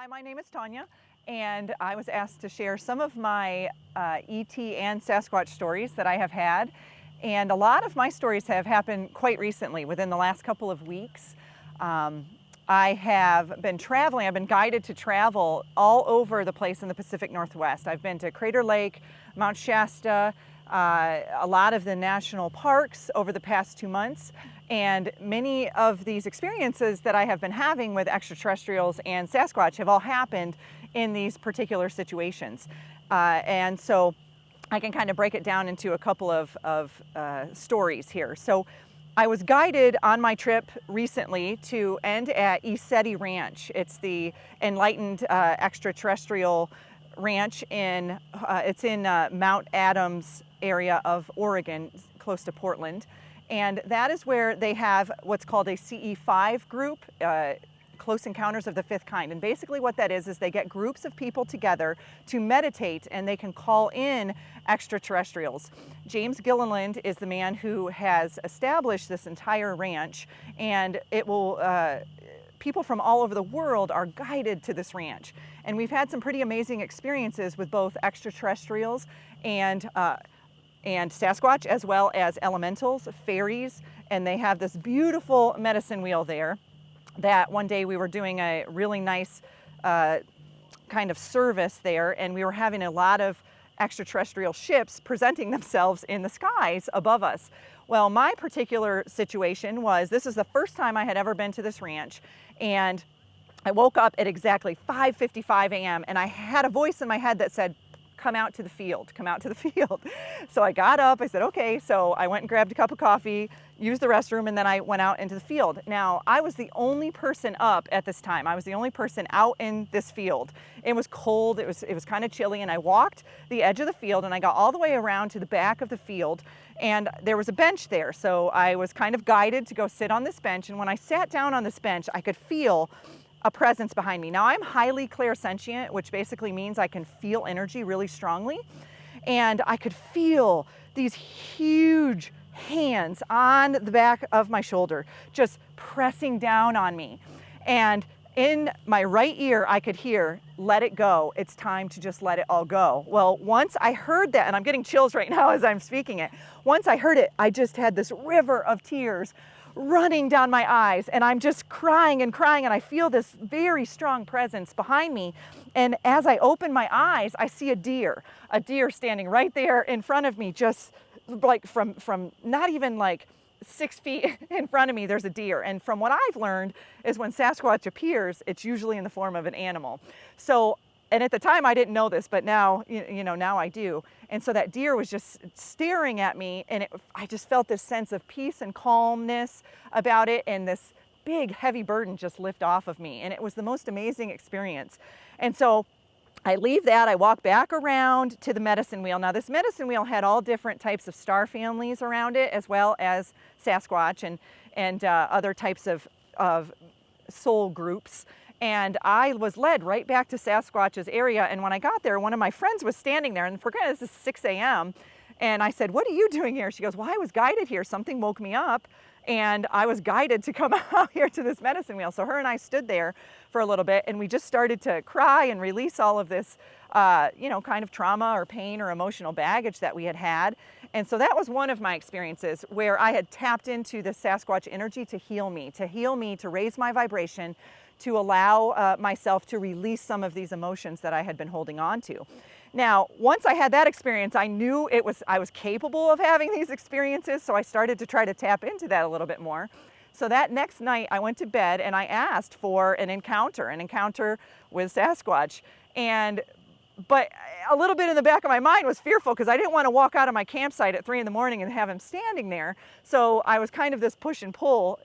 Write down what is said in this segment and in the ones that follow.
Hi, my name is Tonia, and I was asked to share some of my ET and Sasquatch stories that I have had. And a lot of my stories have happened quite recently, within the last couple of weeks. I have been traveling, I've been guided to travel all over the place in the Pacific Northwest. I've been to Crater Lake, Mount Shasta, a lot of the national parks over the past 2 months. And many of these experiences that I have been having with extraterrestrials and Sasquatch have all happened in these particular situations. And so I can kind of break it down into a couple of stories here. So I was guided on my trip recently to end at Isetti Ranch. It's the enlightened extraterrestrial ranch it's in Mount Adams area of Oregon, close to Portland. And that is where they have what's called a CE5 group, Close Encounters of the Fifth Kind. And basically what that is they get groups of people together to meditate, and they can call in extraterrestrials. James Gilliland is the man who has established this entire ranch, and it will, people from all over the world are guided to this ranch. And we've had some pretty amazing experiences with both extraterrestrials and Sasquatch, as well as elementals, fairies, and they have this beautiful medicine wheel there that one day we were doing a really nice kind of service there, and we were having a lot of extraterrestrial ships presenting themselves in the skies above us. Well, my particular situation was, this is the first time I had ever been to this ranch, and I woke up at exactly 5:55 a.m. and I had a voice in my head that said, come out to the field, come out to the field. So I got up, I said, okay. So I went and grabbed a cup of coffee, used the restroom, and then I went out into the field. Now, I was the only person up at this time. I was the only person out in this field. It was cold, it was kind of chilly, and I walked the edge of the field, and I got all the way around to the back of the field, and there was a bench there. So I was kind of guided to go sit on this bench, and when I sat down on this bench, I could feel a presence behind me. Now, I'm highly clairsentient, which basically means I can feel energy really strongly. And I could feel these huge hands on the back of my shoulder, just pressing down on me. And in my right ear, I could hear, let it go. It's time to just let it all go. Well, once I heard that, and I'm getting chills right now as I'm speaking it, once I heard it, I just had this river of tears running down my eyes, and I'm just crying, and I feel this very strong presence behind me. And as I open my eyes, I see a deer standing right there in front of me, just like from not even like 6 feet in front of me, there's a deer. And from what I've learned is when Sasquatch appears, it's usually in the form of an animal. So, and at the time I didn't know this, but now, now I do. And so that deer was just staring at me, and I just felt this sense of peace and calmness about it, and this big heavy burden just lift off of me. And it was the most amazing experience. And so I leave that, I walk back around to the medicine wheel. Now, this medicine wheel had all different types of star families around it, as well as Sasquatch and other types of soul groups. And I was led right back to Sasquatch's area. And when I got there, one of my friends was standing there, and for granted, this is 6 a.m. And I said, what are you doing here? She goes, well, I was guided here. Something woke me up, and I was guided to come out here to this medicine wheel. So her and I stood there for a little bit, and we just started to cry and release all of this, kind of trauma or pain or emotional baggage that we had had. And so that was one of my experiences where I had tapped into the Sasquatch energy to heal me, to raise my vibration, to allow myself to release some of these emotions that I had been holding on to. Now, once I had that experience, I knew I was capable of having these experiences, so I started to try to tap into that a little bit more. So that next night, I went to bed and I asked for an encounter with Sasquatch. But a little bit in the back of my mind was fearful, because I didn't want to walk out of my campsite at 3 in the morning and have him standing there. So I was kind of this push and pull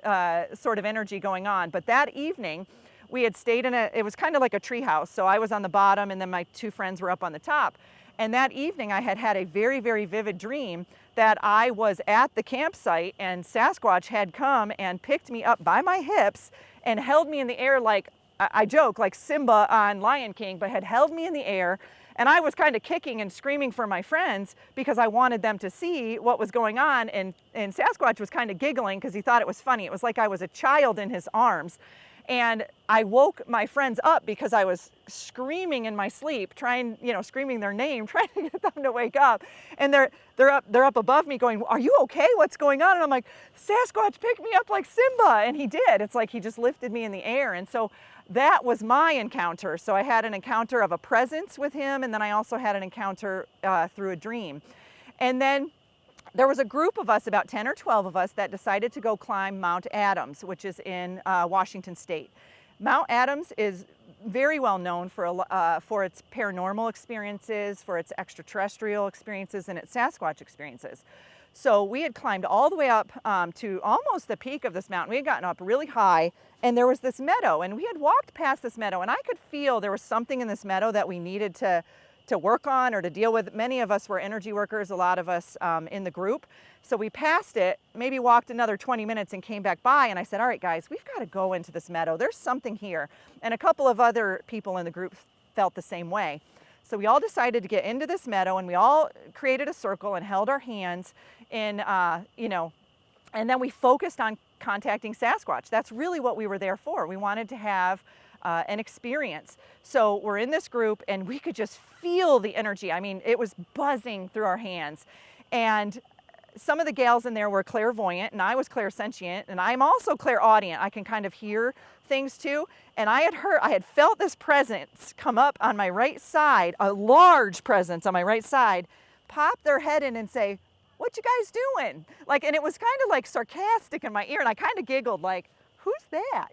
sort of energy going on. But that evening, we had stayed it was kind of like a tree house. So I was on the bottom, and then my 2 friends were up on the top. And that evening I had a very, very vivid dream that I was at the campsite, and Sasquatch had come and picked me up by my hips and held me in the air like, I joke, like Simba on Lion King, but had held me in the air. And I was kind of kicking and screaming for my friends because I wanted them to see what was going on. And Sasquatch was kind of giggling because he thought it was funny. It was like I was a child in his arms. And I woke my friends up because I was screaming in my sleep, trying, screaming their name, trying to get them to wake up. And they're up above me going, "Are you okay? What's going on?" And I'm like, "Sasquatch picked me up like Simba." And he did. It's like he just lifted me in the air. And so that was my encounter. So I had an encounter of a presence with him, and then I also had an encounter through a dream. And then there was a group of us, about 10 or 12 of us, that decided to go climb Mount Adams, which is in Washington State. Mount Adams is very well known for its paranormal experiences, for its extraterrestrial experiences, and its Sasquatch experiences. So we had climbed all the way up to almost the peak of this mountain. We had gotten up really high, and there was this meadow, and we had walked past this meadow, and I could feel there was something in this meadow that we needed to work on or to deal with. Many of us were energy workers, a lot of us in the group. So we passed it, maybe walked another 20 minutes and came back by, and I said, "All right, guys, we've got to go into this meadow. There's something here." And a couple of other people in the group felt the same way. So we all decided to get into this meadow, and we all created a circle and held our hands in, and then we focused on contacting Sasquatch. That's really what we were there for. We wanted to have an experience. So we're in this group, and we could just feel the energy. I mean, it was buzzing through our hands. And some of the gals in there were clairvoyant, and I was clairsentient, and I'm also clairaudient. I can kind of hear things too. And I had felt this presence come up on my right side, a large presence on my right side, pop their head in and say, "What you guys doing?" And it was kind of like sarcastic in my ear, and I kind of giggled like, "Who's that?"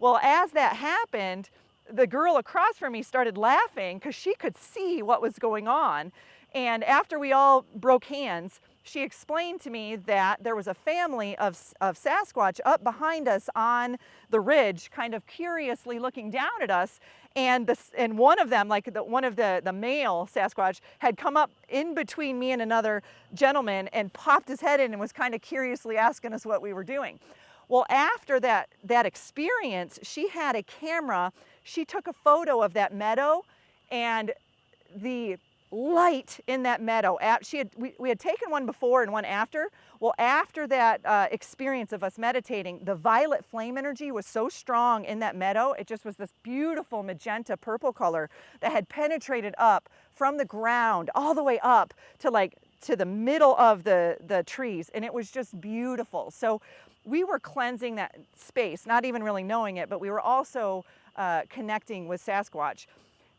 Well, as that happened, the girl across from me started laughing because she could see what was going on. And after we all broke hands, she explained to me that there was a family of Sasquatch up behind us on the ridge, kind of curiously looking down at us. And one of them, one of the male Sasquatch, had come up in between me and another gentleman and popped his head in and was kind of curiously asking us what we were doing. Well, after that experience, she had a camera. She took a photo of that meadow and the light in that meadow. We had taken one before and one after. Well, after that experience of us meditating, the violet flame energy was so strong in that meadow. It just was this beautiful magenta purple color that had penetrated up from the ground all the way up to the middle of the trees, and it was just beautiful. So we were cleansing that space, not even really knowing it, but we were also connecting with Sasquatch.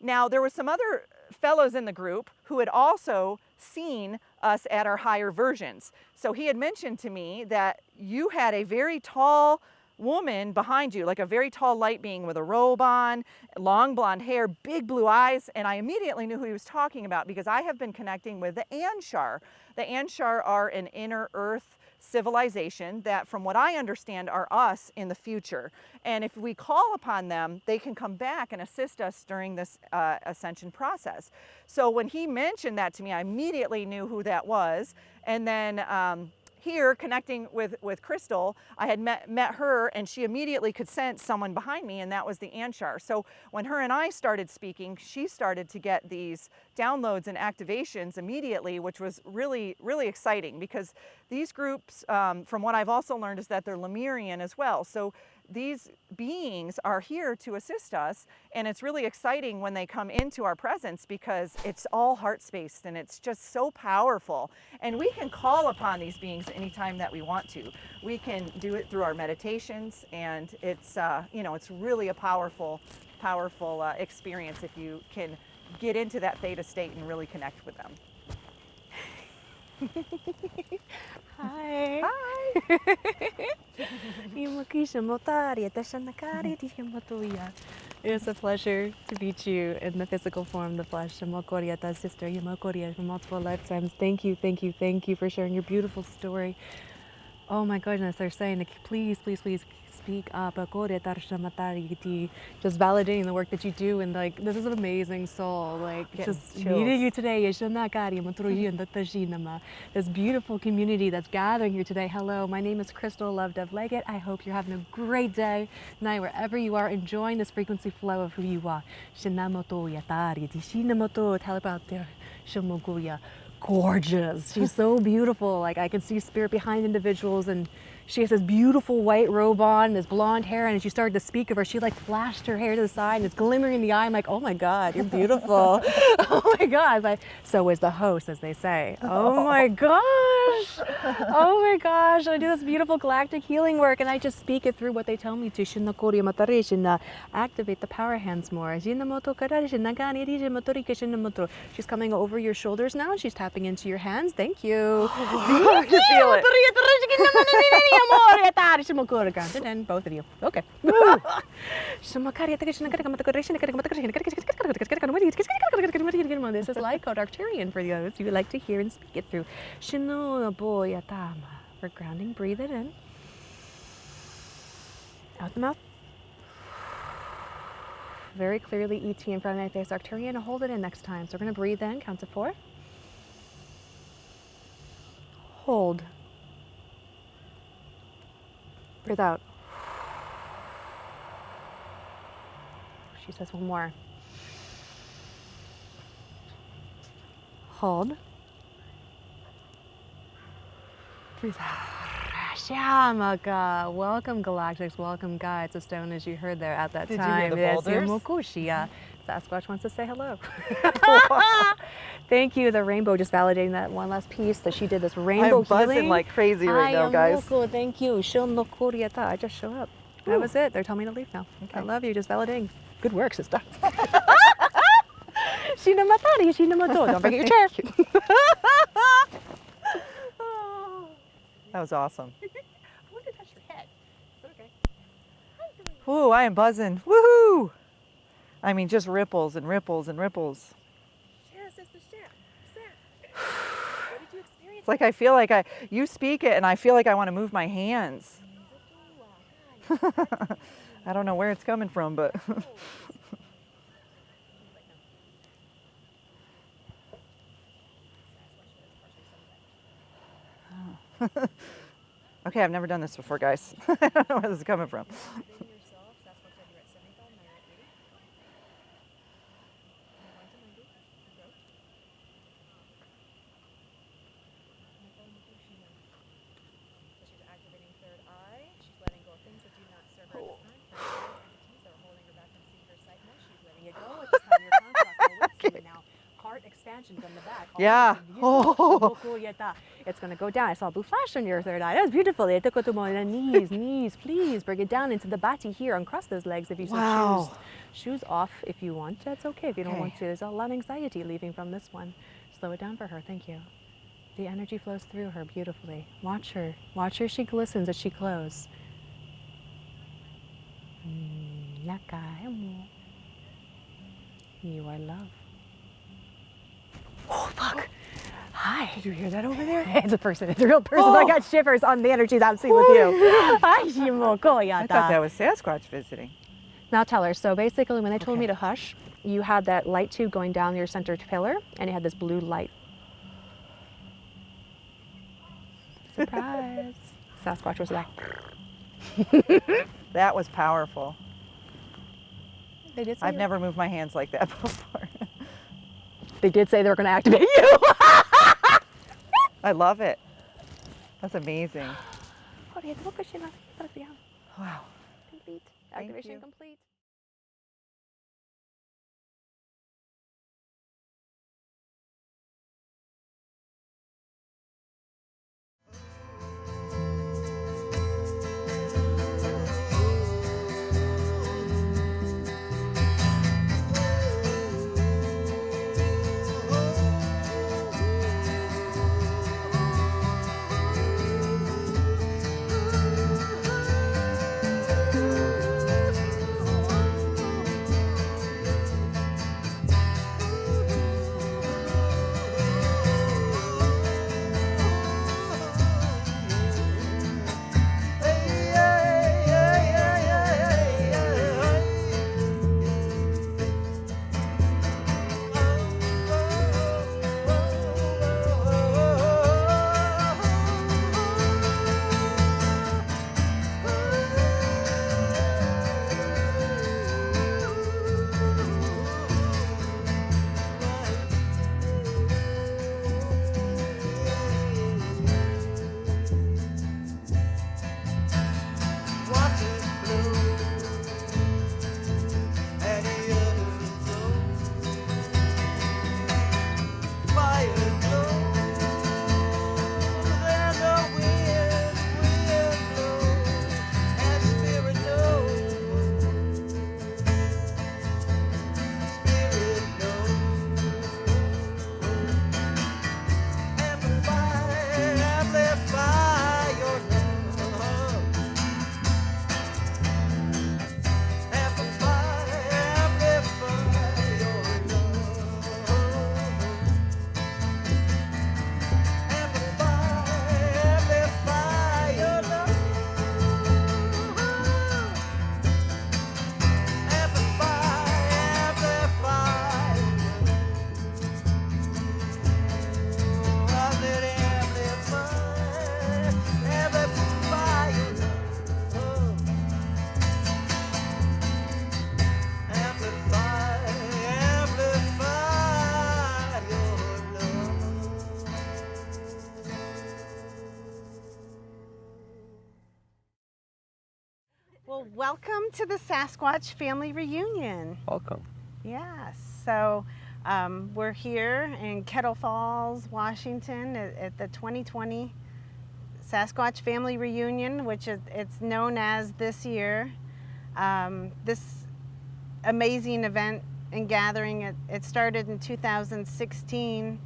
Now, there were some other fellows in the group who had also seen us at our higher versions. So he had mentioned to me that you had a very tall woman behind you, like a very tall light being with a robe on, long blonde hair, big blue eyes, and I immediately knew who he was talking about because I have been connecting with the Anshar. The Anshar are an inner earth civilization that, from what I understand, are us in the future. And if we call upon them, they can come back and assist us during this ascension process. So when he mentioned that to me, I immediately knew who that was. And then here, connecting with Krystal, I had met her, and she immediately could sense someone behind me, and that was the Anshar. So when her and I started speaking, she started to get these downloads and activations immediately, which was really, really exciting because these groups, from what I've also learned, is that they're Lemurian as well. So these beings are here to assist us, and it's really exciting when they come into our presence because it's all heart-spaced and it's just so powerful. And we can call upon these beings anytime that we want to. We can do it through our meditations, and it's it's really a powerful experience if you can get into that theta state and really connect with them. Hi. Hi. It was a pleasure to meet you in the physical form, the flesh. Sister, from multiple lifetimes. Thank you for sharing your beautiful story. Oh my goodness, they're saying, please speak up. Just validating the work that you do, and this is an amazing soul. Just meeting you today. This beautiful community that's gathering here today. Hello, my name is Krystal Love Dove Leggitt. I hope you're having a great day tonight, wherever you are, enjoying this frequency flow of who you are. Gorgeous. She's so beautiful. I can see spirit behind individuals, and She has this beautiful white robe on, this blonde hair, and as you started to speak of her, she like flashed her hair to the side and it's glimmering in the eye. I'm like, oh my God, you're beautiful. Oh my God. Like, so is the host, as they say. Oh my gosh. Oh my gosh. I do this beautiful galactic healing work and I just speak it through what they tell me to. Activate the power hands more. She's coming over your shoulders now. She's tapping into your hands. Thank you. I can feel it. And both of you. Okay. This is light code Arcturian for those who like to hear and speak it through. For grounding, breathe it in. Out the mouth. Very clearly ET in front of my face. Arcturian, hold it in next time. So we're going to breathe in, count to 4. Hold. Breathe out. She says one more. Hold. Breathe out. Shamaka. Welcome, Galactics. Welcome, guides. A stone, as you heard there at that Did time. you hear the boulders? Sasquatch wants to say hello. Thank you, the rainbow, just validating that one last piece that she did this rainbow I'm buzzing healing. like crazy right now, guys. Thank you. I just show up. That was it. They're telling me to leave now. Okay. I love you. Just validating. Good work, sister. Don't forget your chair. That was awesome. I want to touch your head. Is that okay? Ooh, I am buzzing. Woohoo! I mean, just ripples and ripples and ripples. Share, sister, share. What did you experience? It's like I feel like you speak it and I feel like I want to move my hands. I don't know where it's coming from, but. Okay, I've never done this before, guys. I don't know where this is coming from. Expansion from the back. Yeah. Oh. It's going to go down. I saw a blue flash on your third eye. That was beautiful. Knees, please. Bring it down into the bati here. Uncross those legs if you so choose. Shoes off if you want. That's okay if you don't want to. There's a lot of anxiety leaving from this one. Slow it down for her. Thank you. The energy flows through her beautifully. Watch her. Watch her. She glistens as she closes. You are love. Oh, fuck. Hi. Did you hear that over there? It's a person. It's a real person. I got shivers on the energy that I'm seeing with you. I thought that was Sasquatch visiting. Now tell her. So basically, when they told me to hush, you had that light tube going down your center pillar, and it had this blue light. Surprise. Sasquatch was like. That was powerful. They did say I've never moved my hands like that before. They did say they were going to activate you. I love it. That's amazing. Wow. Complete. Activation complete. Welcome to the Sasquatch Family Reunion. Welcome. Yes, so we're here in Kettle Falls, Washington at the 2020 Sasquatch Family Reunion, which it's known as this year. This amazing event and gathering, it started in 2016,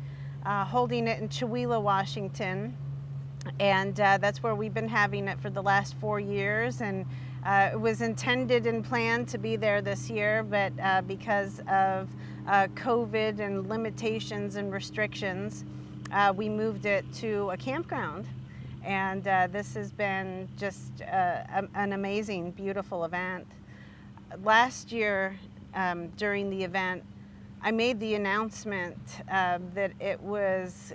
holding it in Chewelah, Washington. And that's where we've been having it for the last 4 years. And it was intended and planned to be there this year, but because of COVID and limitations and restrictions, we moved it to a campground. And this has been just an amazing, beautiful event. Last year, during the event, I made the announcement that it was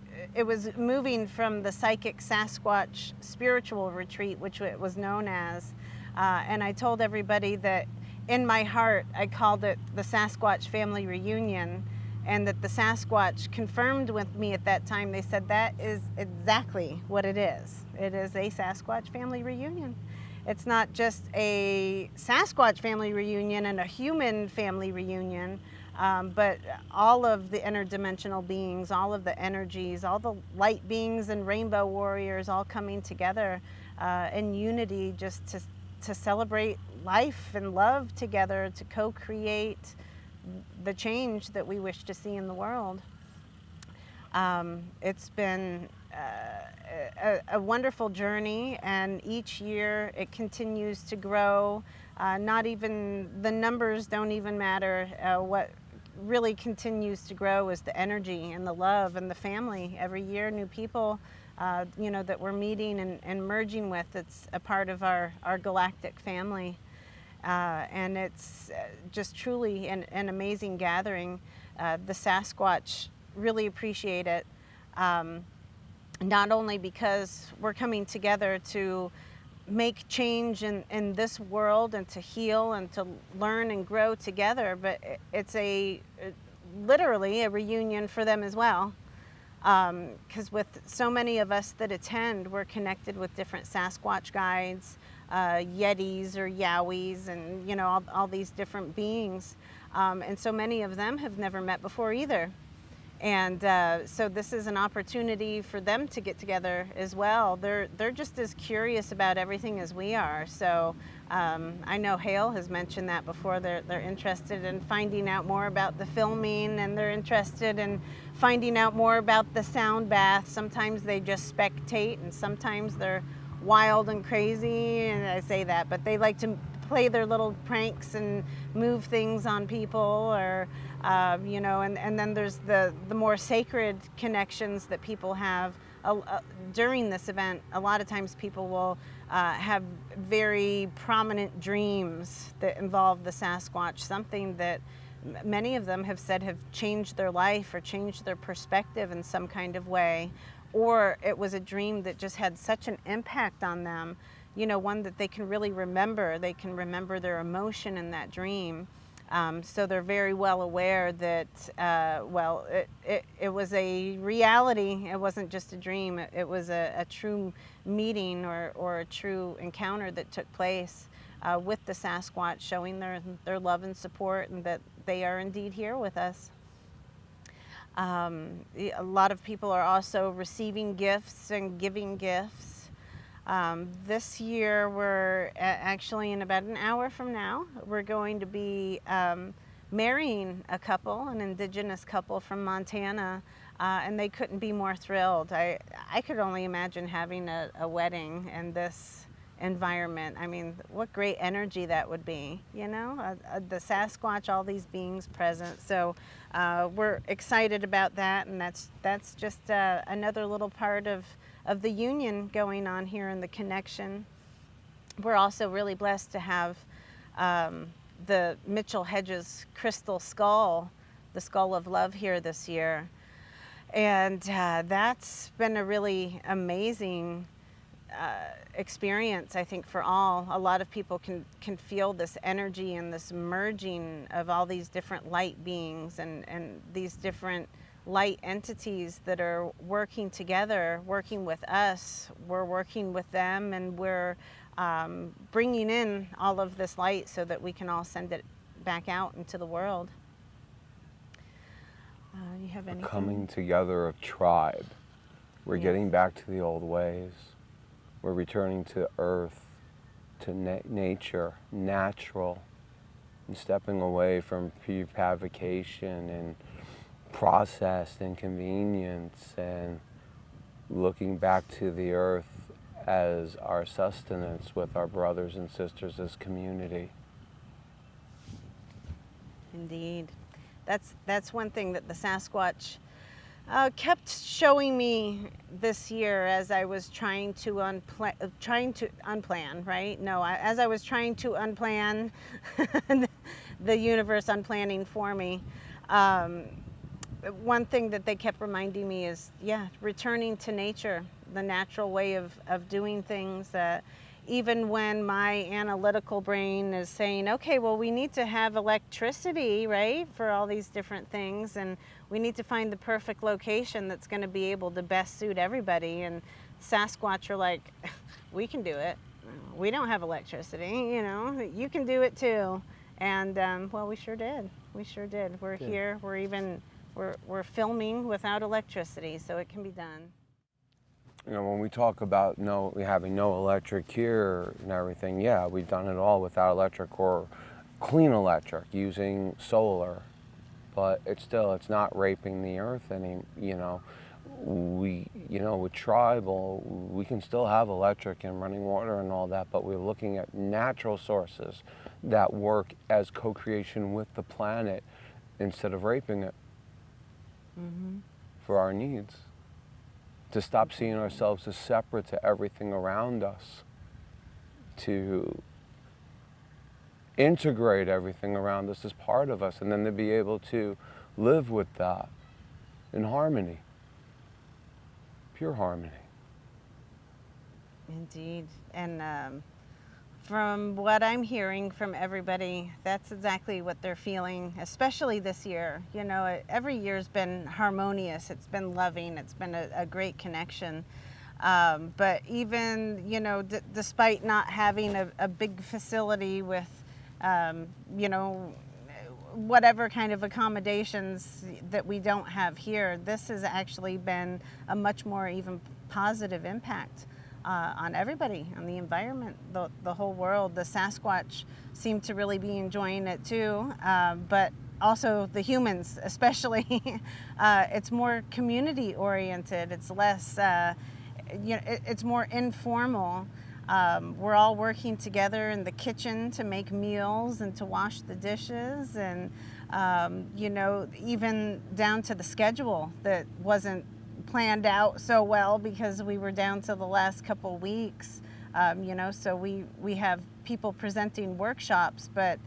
moving from the Psychic Sasquatch Spiritual Retreat, which it was known as, and I told everybody that in my heart I called it the Sasquatch Family Reunion, and that the Sasquatch confirmed with me at that time. They said that is exactly what it is. It is a Sasquatch Family Reunion. It's not just a Sasquatch family reunion and a human family reunion, but all of the interdimensional beings, all of the energies, all the light beings and rainbow warriors all coming together in unity, just to celebrate life and love together, to co-create the change that we wish to see in the world. It's been a wonderful journey, and each year it continues to grow. Not even the numbers don't even matter. What really continues to grow is the energy and the love and the family. Every year, new people, that we're meeting and merging with. It's a part of our galactic family, and it's just truly an amazing gathering. The Sasquatch really appreciate it. Not only because we're coming together to make change in this world and to heal and to learn and grow together, but it's literally a reunion for them as well. Because with so many of us that attend, we're connected with different Sasquatch guides, Yetis or Yowies, and all these different beings. And so many of them have never met before either. And so this is an opportunity for them to get together as well. They're just as curious about everything as we are. So I know Hale has mentioned that before. They're interested in finding out more about the filming, and they're interested in finding out more about the sound bath. Sometimes they just spectate, and sometimes they're wild and crazy, and I say that, but they like to play their little pranks and move things on people, or and then there's the more sacred connections that people have during this event. A lot of times people will have very prominent dreams that involve the Sasquatch, something that many of them have said have changed their life or changed their perspective in some kind of way, or it was a dream that just had such an impact on them, one that they can really remember. They can remember their emotion in that dream. So they're very well aware that, it was a reality. It wasn't just a dream. It was a true meeting or a true encounter that took place with the Sasquatch, showing their love and support, and that they are indeed here with us. A lot of people are also receiving gifts and giving gifts. This year, we're actually in about an hour from now, we're going to be marrying a couple, an indigenous couple from Montana, and they couldn't be more thrilled. I could only imagine having a wedding in this environment. I mean, what great energy that would be, the Sasquatch, all these beings present. So we're excited about that, and that's just another little part of the union going on here in the connection. We're also really blessed to have the Mitchell Hedges crystal skull, the skull of love, here this year. And that's been a really amazing experience, I think, for all. A lot of people can feel this energy and this merging of all these different light beings and these different light entities that are working together, working with us. We're working with them, and we're bringing in all of this light so that we can all send it back out into the world. You have anything? Coming together of tribe. We're Yes. getting back to the old ways. We're returning to earth, to nature, natural, and stepping away from prefabrication and processed inconvenience, and looking back to the earth as our sustenance with our brothers and sisters as community. Indeed. That's one thing that the Sasquatch kept showing me this year as I was trying to unplan, right? No, as I was trying to unplan the universe unplanning for me. One thing that they kept reminding me is, yeah, returning to nature, the natural way of doing things. Even when my analytical brain is saying, okay, well, we need to have electricity, right, for all these different things, and we need to find the perfect location that's going to be able to best suit everybody. And Sasquatch are like, we can do it. We don't have electricity, you know, you can do it too. And well, we sure did. We sure did. We're here. We're filming without electricity, so it can be done. You know, when we talk about having no electric here and everything, yeah, we've done it all without electric or clean electric using solar, but it's not raping the earth any, with tribal, we can still have electric and running water and all that, but we're looking at natural sources that work as co-creation with the planet instead of raping it for our needs. To stop seeing ourselves as separate to everything around us, to integrate everything around us as part of us, and then to be able to live with that in harmony, pure harmony. Indeed. And from what I'm hearing from everybody, that's exactly what they're feeling, especially this year. You know, every year's been harmonious, it's been loving, it's been a great connection. But even, despite not having a big facility with, whatever kind of accommodations that we don't have here, this has actually been a much more even positive impact on everybody, on the environment, the whole world. The Sasquatch seem to really be enjoying it too, but also the humans especially. It's more community oriented, it's less, it's more informal. We're all working together in the kitchen to make meals and to wash the dishes, and even down to the schedule that wasn't planned out so well because we were down to the last couple weeks. So we have people presenting workshops, but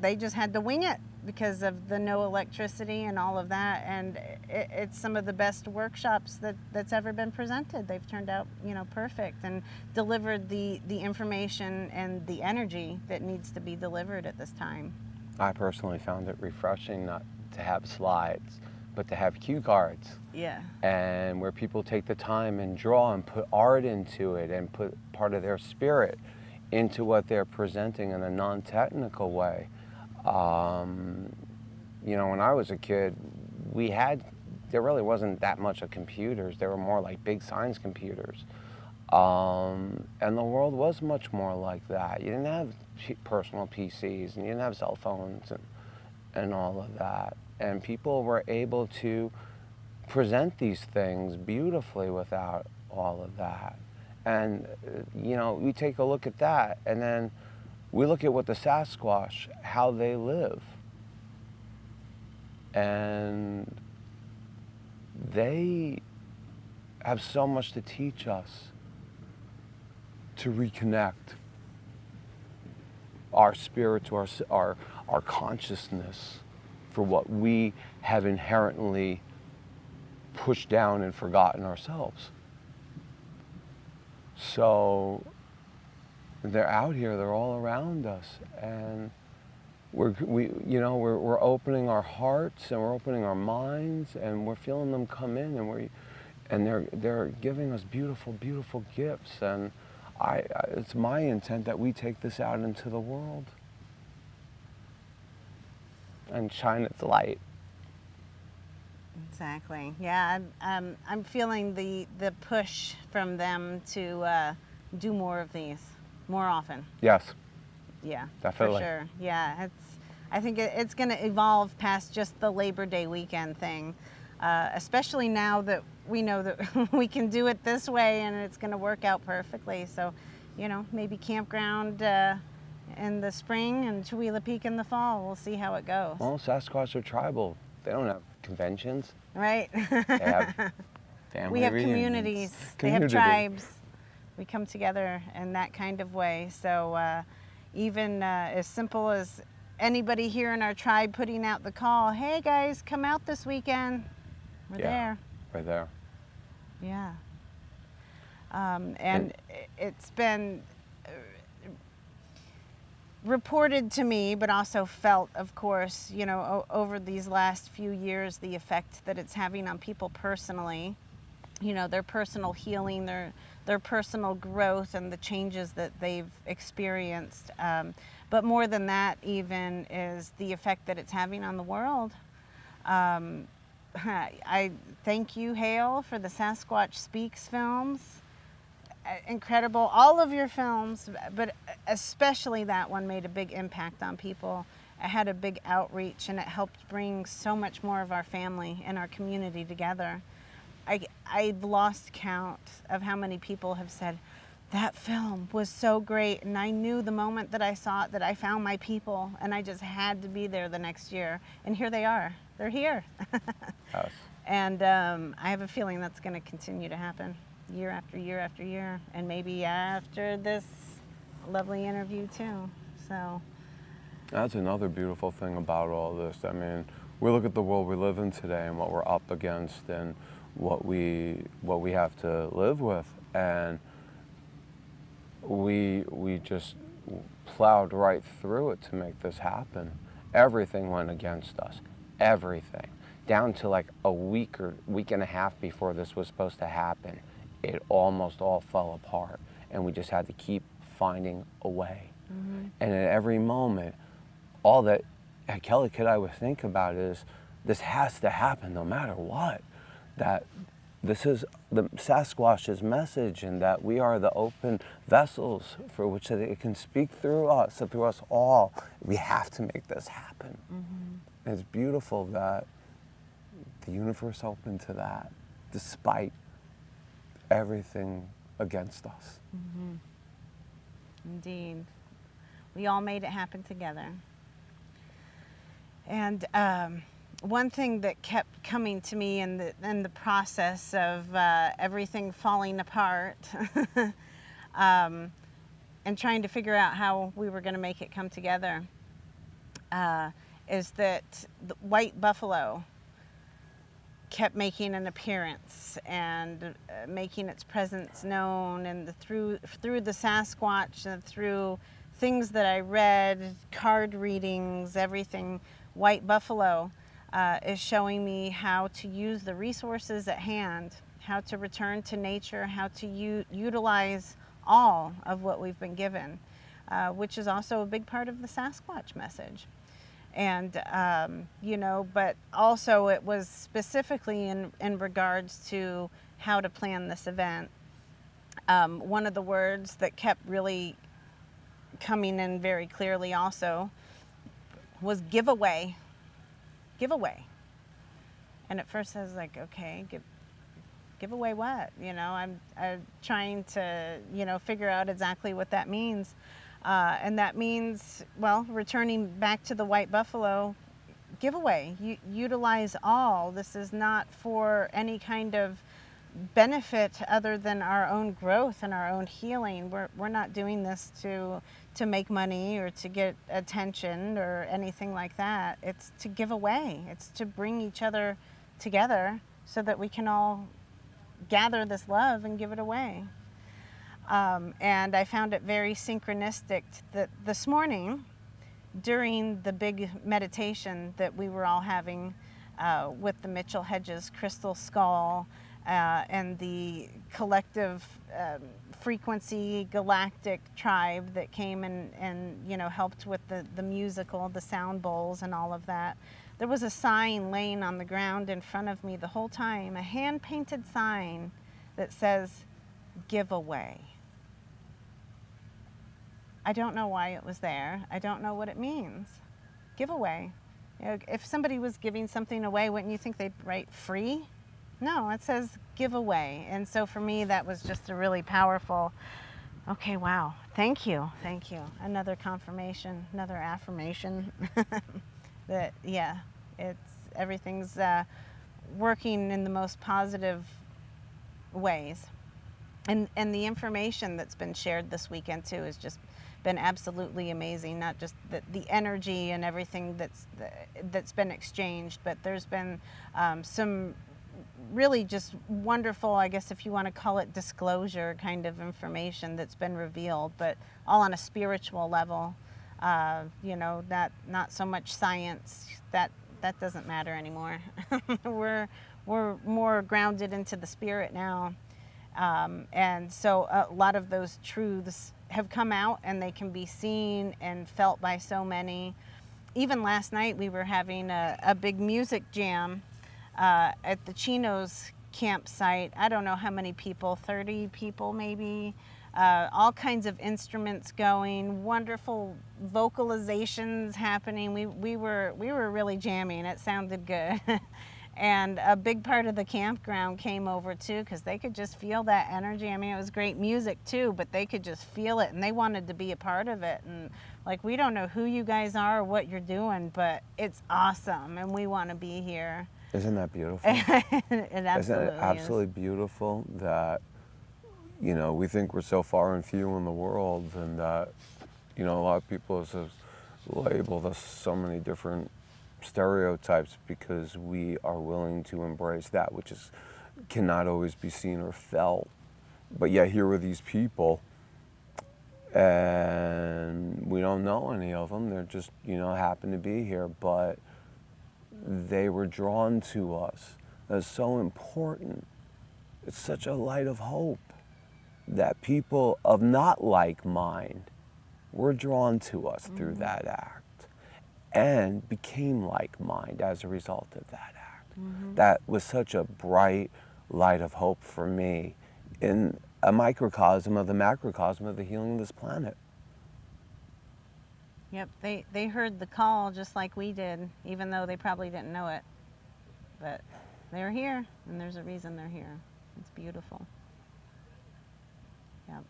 they just had to wing it because of the no electricity and all of that. And it's some of the best workshops that's ever been presented. They've turned out, perfect, and delivered the information and the energy that needs to be delivered at this time. I personally found it refreshing not to have slides, but to have cue cards. Yeah. And where people take the time and draw and put art into it and put part of their spirit into what they're presenting in a non-technical way. When I was a kid, there really wasn't that much of computers. They were more like big science computers. And the world was much more like that. You didn't have personal PCs, and you didn't have cell phones and all of that. And people were able to present these things beautifully without all of that. And, we take a look at that, and then we look at what the Sasquatch, how they live. And they have so much to teach us to reconnect our spirit to our consciousness for what we have inherently pushed down and forgotten ourselves. So they're out here, they're all around us, and we're opening our hearts and we're opening our minds, and we're feeling them come in, and they're giving us beautiful, beautiful gifts. And it's my intent that we take this out into the world and shine its light. Exactly. Yeah, I'm feeling the push from them to do more of these more often. Yes, Yeah, definitely. for sure. Yeah, I think it's going to evolve past just the Labor Day weekend thing, especially now that we know that we can do it this way and it's going to work out perfectly. So, maybe campground in the spring and Chewelah Peak in the fall. We'll see how it goes. Well, Sasquatch are tribal. They don't have conventions. Right. They have family We have reunions. communities. They have tribes. We come together in that kind of way. So even as simple as anybody here in our tribe putting out the call, hey guys, come out this weekend. We're there. We're there. Yeah. And it's been reported to me, but also felt, of course, over these last few years, the effect that it's having on people personally, their personal healing, their personal growth and the changes that they've experienced. But more than that even is the effect that it's having on the world. I thank you, Hale, for the Sasquatch Speaks films. Incredible, all of your films, but especially that one made a big impact on people. It had a big outreach and it helped bring so much more of our family and our community together. I've lost count of how many people have said, that film was so great, and I knew the moment that I saw it that I found my people, and I just had to be there the next year. And here they are. They're here. Yes. And I have a feeling that's going to continue to happen year after year after year, and maybe after this lovely interview too. So That's another beautiful thing about all this. I mean, we look at the world we live in today and what we're up against and what we have to live with, and we just plowed right through it to make this happen. Everything went against us. Everything. Down to like a week or week and a half before this was supposed to happen, it almost all fell apart, and we just had to keep finding a way. Mm-hmm. And at every moment, all that Kelly Kid I would think about is, this has to happen no matter what. That this is the Sasquatch's message, and that we are the open vessels for which it can speak through us, and through us all. We have to make this happen. Mm-hmm. It's beautiful that the universe opened to that, despite everything against us. Mm-hmm. Indeed. We all made it happen together. And one thing that kept coming to me in the process of everything falling apart and trying to figure out how we were going to make it come together is that the white buffalo kept making an appearance and making its presence known, and through the Sasquatch and through things that I read, card readings, everything, white buffalo is showing me how to use the resources at hand, how to return to nature, how to utilize all of what we've been given, which is also a big part of the Sasquatch message. And, but also it was specifically in regards to how to plan this event. One of the words that kept really coming in very clearly also was giveaway. Giveaway. And at first I was like, okay, give away what? I'm trying to, figure out exactly what that means. And that means, well, returning back to the white buffalo, giveaway. Utilize all. This is not for any kind of benefit other than our own growth and our own healing. We're not doing this to make money or to get attention or anything like that. It's to give away. It's to bring each other together so that we can all gather this love and give it away. And I found it very synchronistic that this morning, during the big meditation that we were all having with the Mitchell Hedges crystal skull and the collective frequency galactic tribe that came and you know, helped with the musical, the sound bowls and all of that. There was a sign laying on the ground in front of me the whole time, a hand-painted sign that says, "Giveaway." I don't know why it was there. I don't know what it means. Giveaway. You know, if somebody was giving something away, wouldn't you think they'd write free? No, it says giveaway. And so for me, that was just a really powerful, okay, wow, thank you, thank you. Another confirmation, another affirmation that, yeah, everything's working in the most positive ways. And the information that's been shared this weekend too has just been absolutely amazing. Not just the energy and everything that's been exchanged, but there's been some really just wonderful, I guess if you want to call it disclosure kind of information that's been revealed, but all on a spiritual level. You know, not so much science. That doesn't matter anymore. We're more grounded into the spirit now. And so a lot of those truths have come out and they can be seen and felt by so many. Even last night we were having a big music jam at the Chino's campsite. I don't know how many people, 30 people maybe. All kinds of instruments going, wonderful vocalizations happening. We were really jamming. It sounded good. And a big part of the campground came over too, because they could just feel that energy. I mean, it was great music too, but they could just feel it and they wanted to be a part of it. And like, we don't know who you guys are or what you're doing, but it's awesome and we want to be here. Isn't that beautiful? It absolutely Isn't it absolutely beautiful that, you know, we think we're so far and few in the world, and that, you know, a lot of people have labeled us so many different stereotypes because we are willing to embrace that which cannot always be seen or felt. But yet here are these people, and we don't know any of them. They're just, you know, happen to be here, but they were drawn to us. That's so important. It's such a light of hope that people of not like mind were drawn to us through that act and became like mind as a result of that act. That was such a bright light of hope for me in a microcosm of the macrocosm of the healing of this planet. Yep, they heard the call just like we did, even though they probably didn't know it. But they're here, and there's a reason they're here. It's beautiful. Yep.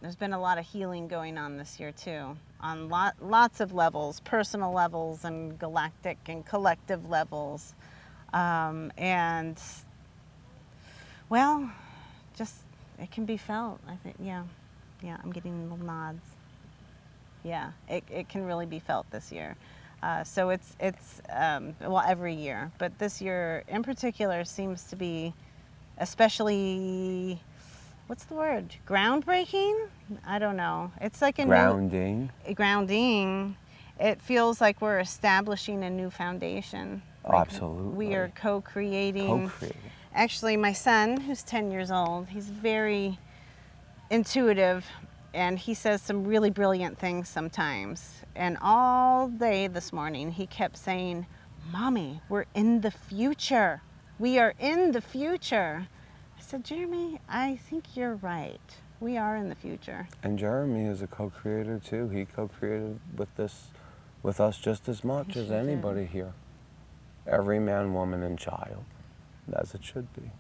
There's been a lot of healing going on this year too, on lots of levels, personal levels and galactic and collective levels. And, well, just, it can be felt, I think, yeah. Yeah, I'm getting little nods. Yeah, it can really be felt this year. So it's well, every year, but this year in particular seems to be especially, what's the word? Groundbreaking? I don't know. It's like a grounding. Grounding. It feels like we're establishing a new foundation. Like Absolutely. We are co-creating. Actually, my son, who's 10 years old, he's very intuitive, and he says some really brilliant things sometimes. And all day this morning, he kept saying, "Mommy, we're in the future. We are in the future." I said, "Jeremy, I think you're right. We are in the future." And Jeremy is a co-creator too. He co-created with us just as much as anybody here. Every man, woman, and child, as it should be.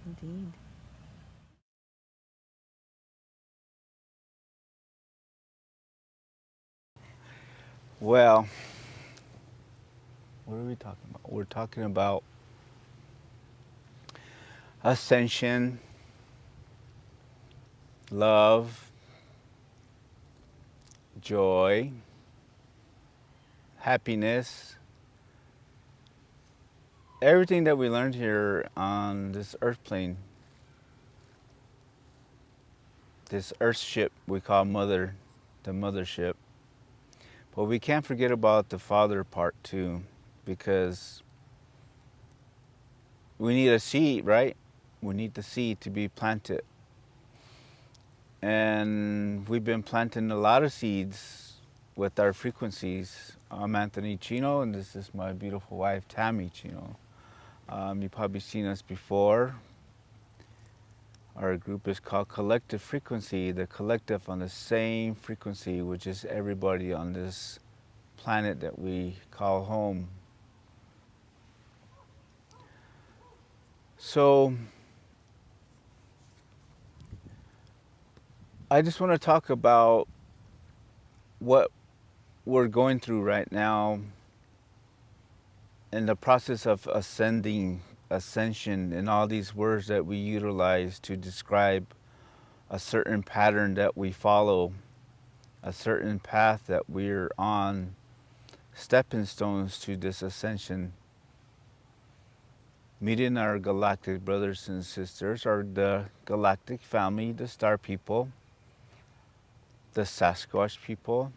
Indeed. Well, what are we talking about? We're talking about ascension, love, joy, happiness, everything that we learned here on this earth plane, this earth ship we call Mother, the mothership. But we can't forget about the father part too, because we need a seat, right? We need the seed to be planted. And we've been planting a lot of seeds with our frequencies. I'm Anthony Chino, and this is my beautiful wife, Tammy Chino. You've probably seen us before. Our group is called Collective Frequency, the collective on the same frequency, which is everybody on this planet that we call home. So, I just want to talk about what we're going through right now in the process of ascension, and all these words that we utilize to describe a certain pattern that we follow, a certain path that we're on, stepping stones to this ascension. Meeting our galactic brothers and sisters, or the galactic family, the star people, the Sasquatch people,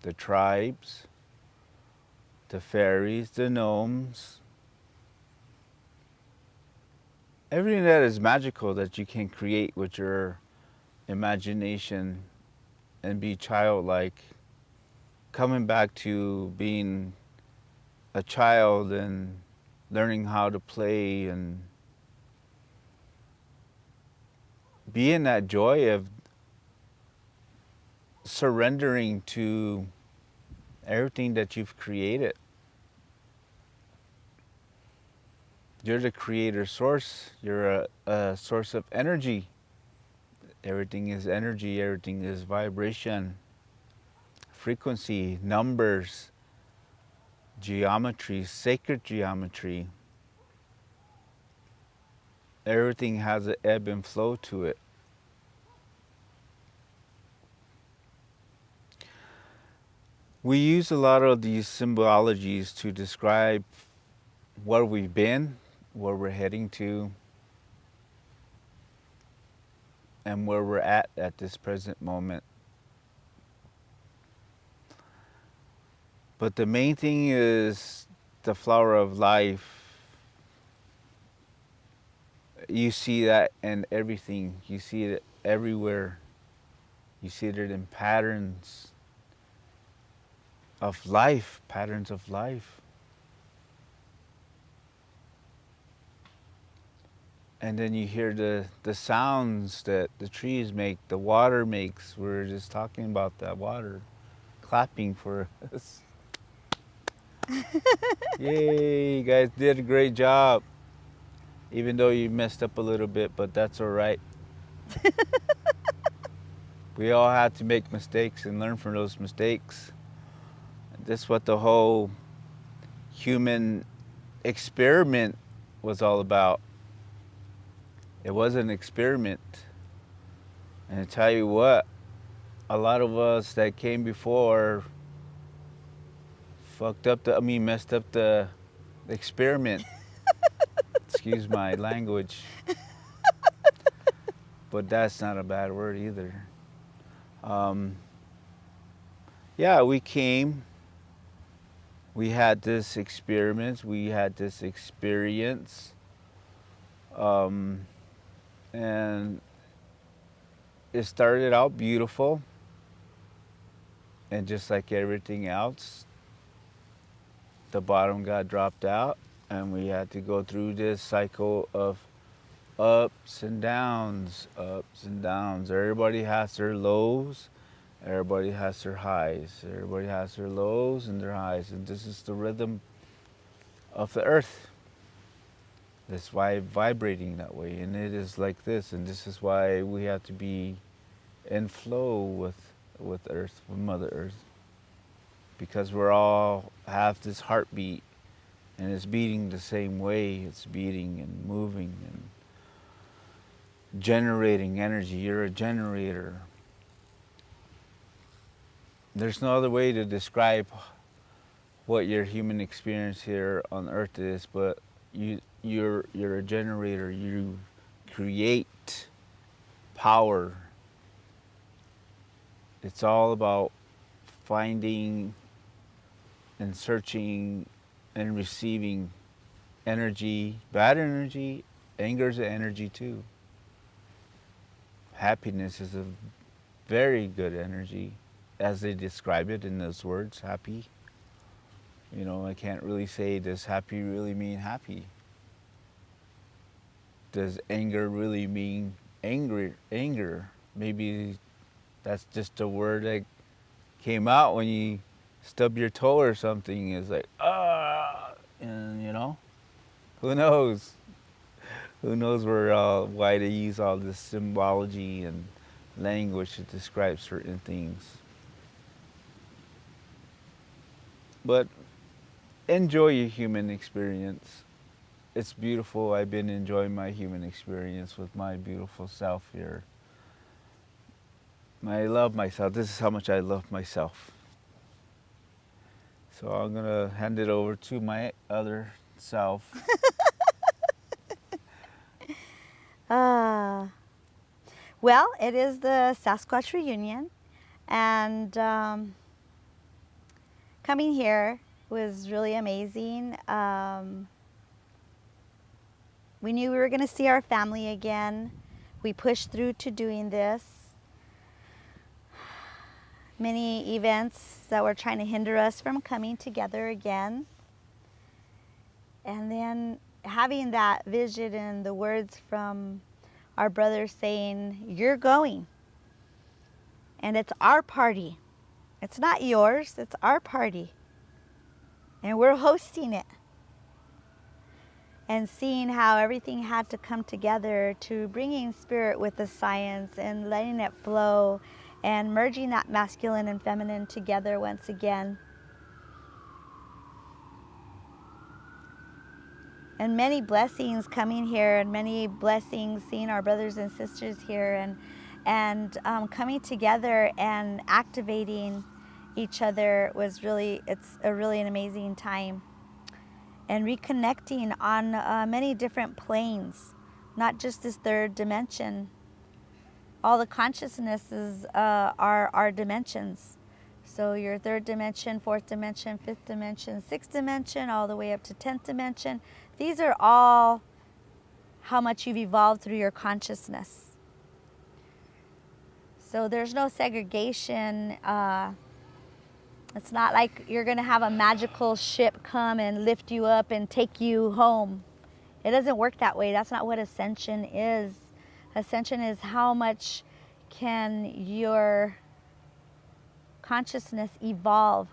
the tribes, the fairies, the gnomes, everything that is magical that you can create with your imagination and be childlike, coming back to being a child and learning how to play and be in that joy of surrendering to everything that you've created. You're the creator source. You're a source of energy. Everything is energy. Everything is vibration, frequency, numbers, geometry, sacred geometry. Everything has an ebb and flow to it. We use a lot of these symbologies to describe where we've been, where we're heading to, and where we're at this present moment. But the main thing is the flower of life. You see that in everything. You see it everywhere. You see it in patterns of life, patterns of life. And then you hear the sounds that the trees make, the water makes. We were just talking about that water clapping for us. Yay, you guys did a great job. Even though you messed up a little bit, but that's all right. We all have to make mistakes and learn from those mistakes. That's what the whole human experiment was all about. It was an experiment. And I tell you what, a lot of us that came before messed up the experiment. Excuse my language. But that's not a bad word either. Yeah, we came. We had this experiment. We had this experience. And it started out beautiful. And just like everything else, the bottom got dropped out. And we had to go through this cycle of ups and downs, ups and downs. Everybody has their lows, everybody has their highs. Everybody has their lows and their highs. And this is the rhythm of the earth. That's why vibrating that way. And it is like this. And this is why we have to be in flow with earth, with Mother Earth. Because we're all have this heartbeat. And it's beating the same way. It's beating and moving and generating energy. You're a generator. There's no other way to describe what your human experience here on Earth is, but you're a generator. You create power. It's all about finding and searching and receiving energy, bad energy Anger is an energy too. Happiness is a very good energy, as they describe it in those words, happy. You know, I can't really say, does happy really mean happy? Does anger really mean angry? Anger? Maybe that's just a word that came out when you stub your toe or something. It's like, ah, and you know, who knows? Who knows why they use all this symbology and language to describe certain things. But enjoy your human experience. It's beautiful. I've been enjoying my human experience with my beautiful self here. I love myself. This is how much I love myself. So I'm gonna hand it over to my other self. Well, it is the Sasquatch reunion, and coming here was really amazing. We knew we were going to see our family again. We pushed through to doing this. Many events that were trying to hinder us from coming together again. And then having that vision and the words from our brother saying, "You're going. And it's our party. It's not yours, it's our party. And we're hosting it." And seeing how everything had to come together to bringing spirit with the science and letting it flow and merging that masculine and feminine together once again. And many blessings coming here, and many blessings seeing our brothers and sisters here, and coming together and activating each other was really, it's a really an amazing time. And reconnecting on many different planes, not just this third dimension. All the consciousnesses are our dimensions. So your third dimension, fourth dimension, fifth dimension, sixth dimension, all the way up to 10th dimension. These are all how much you've evolved through your consciousness. So there's no segregation. It's not like you're going to have a magical ship come and lift you up and take you home. It doesn't work that way. That's not what ascension is. Ascension is how much can your consciousness evolve?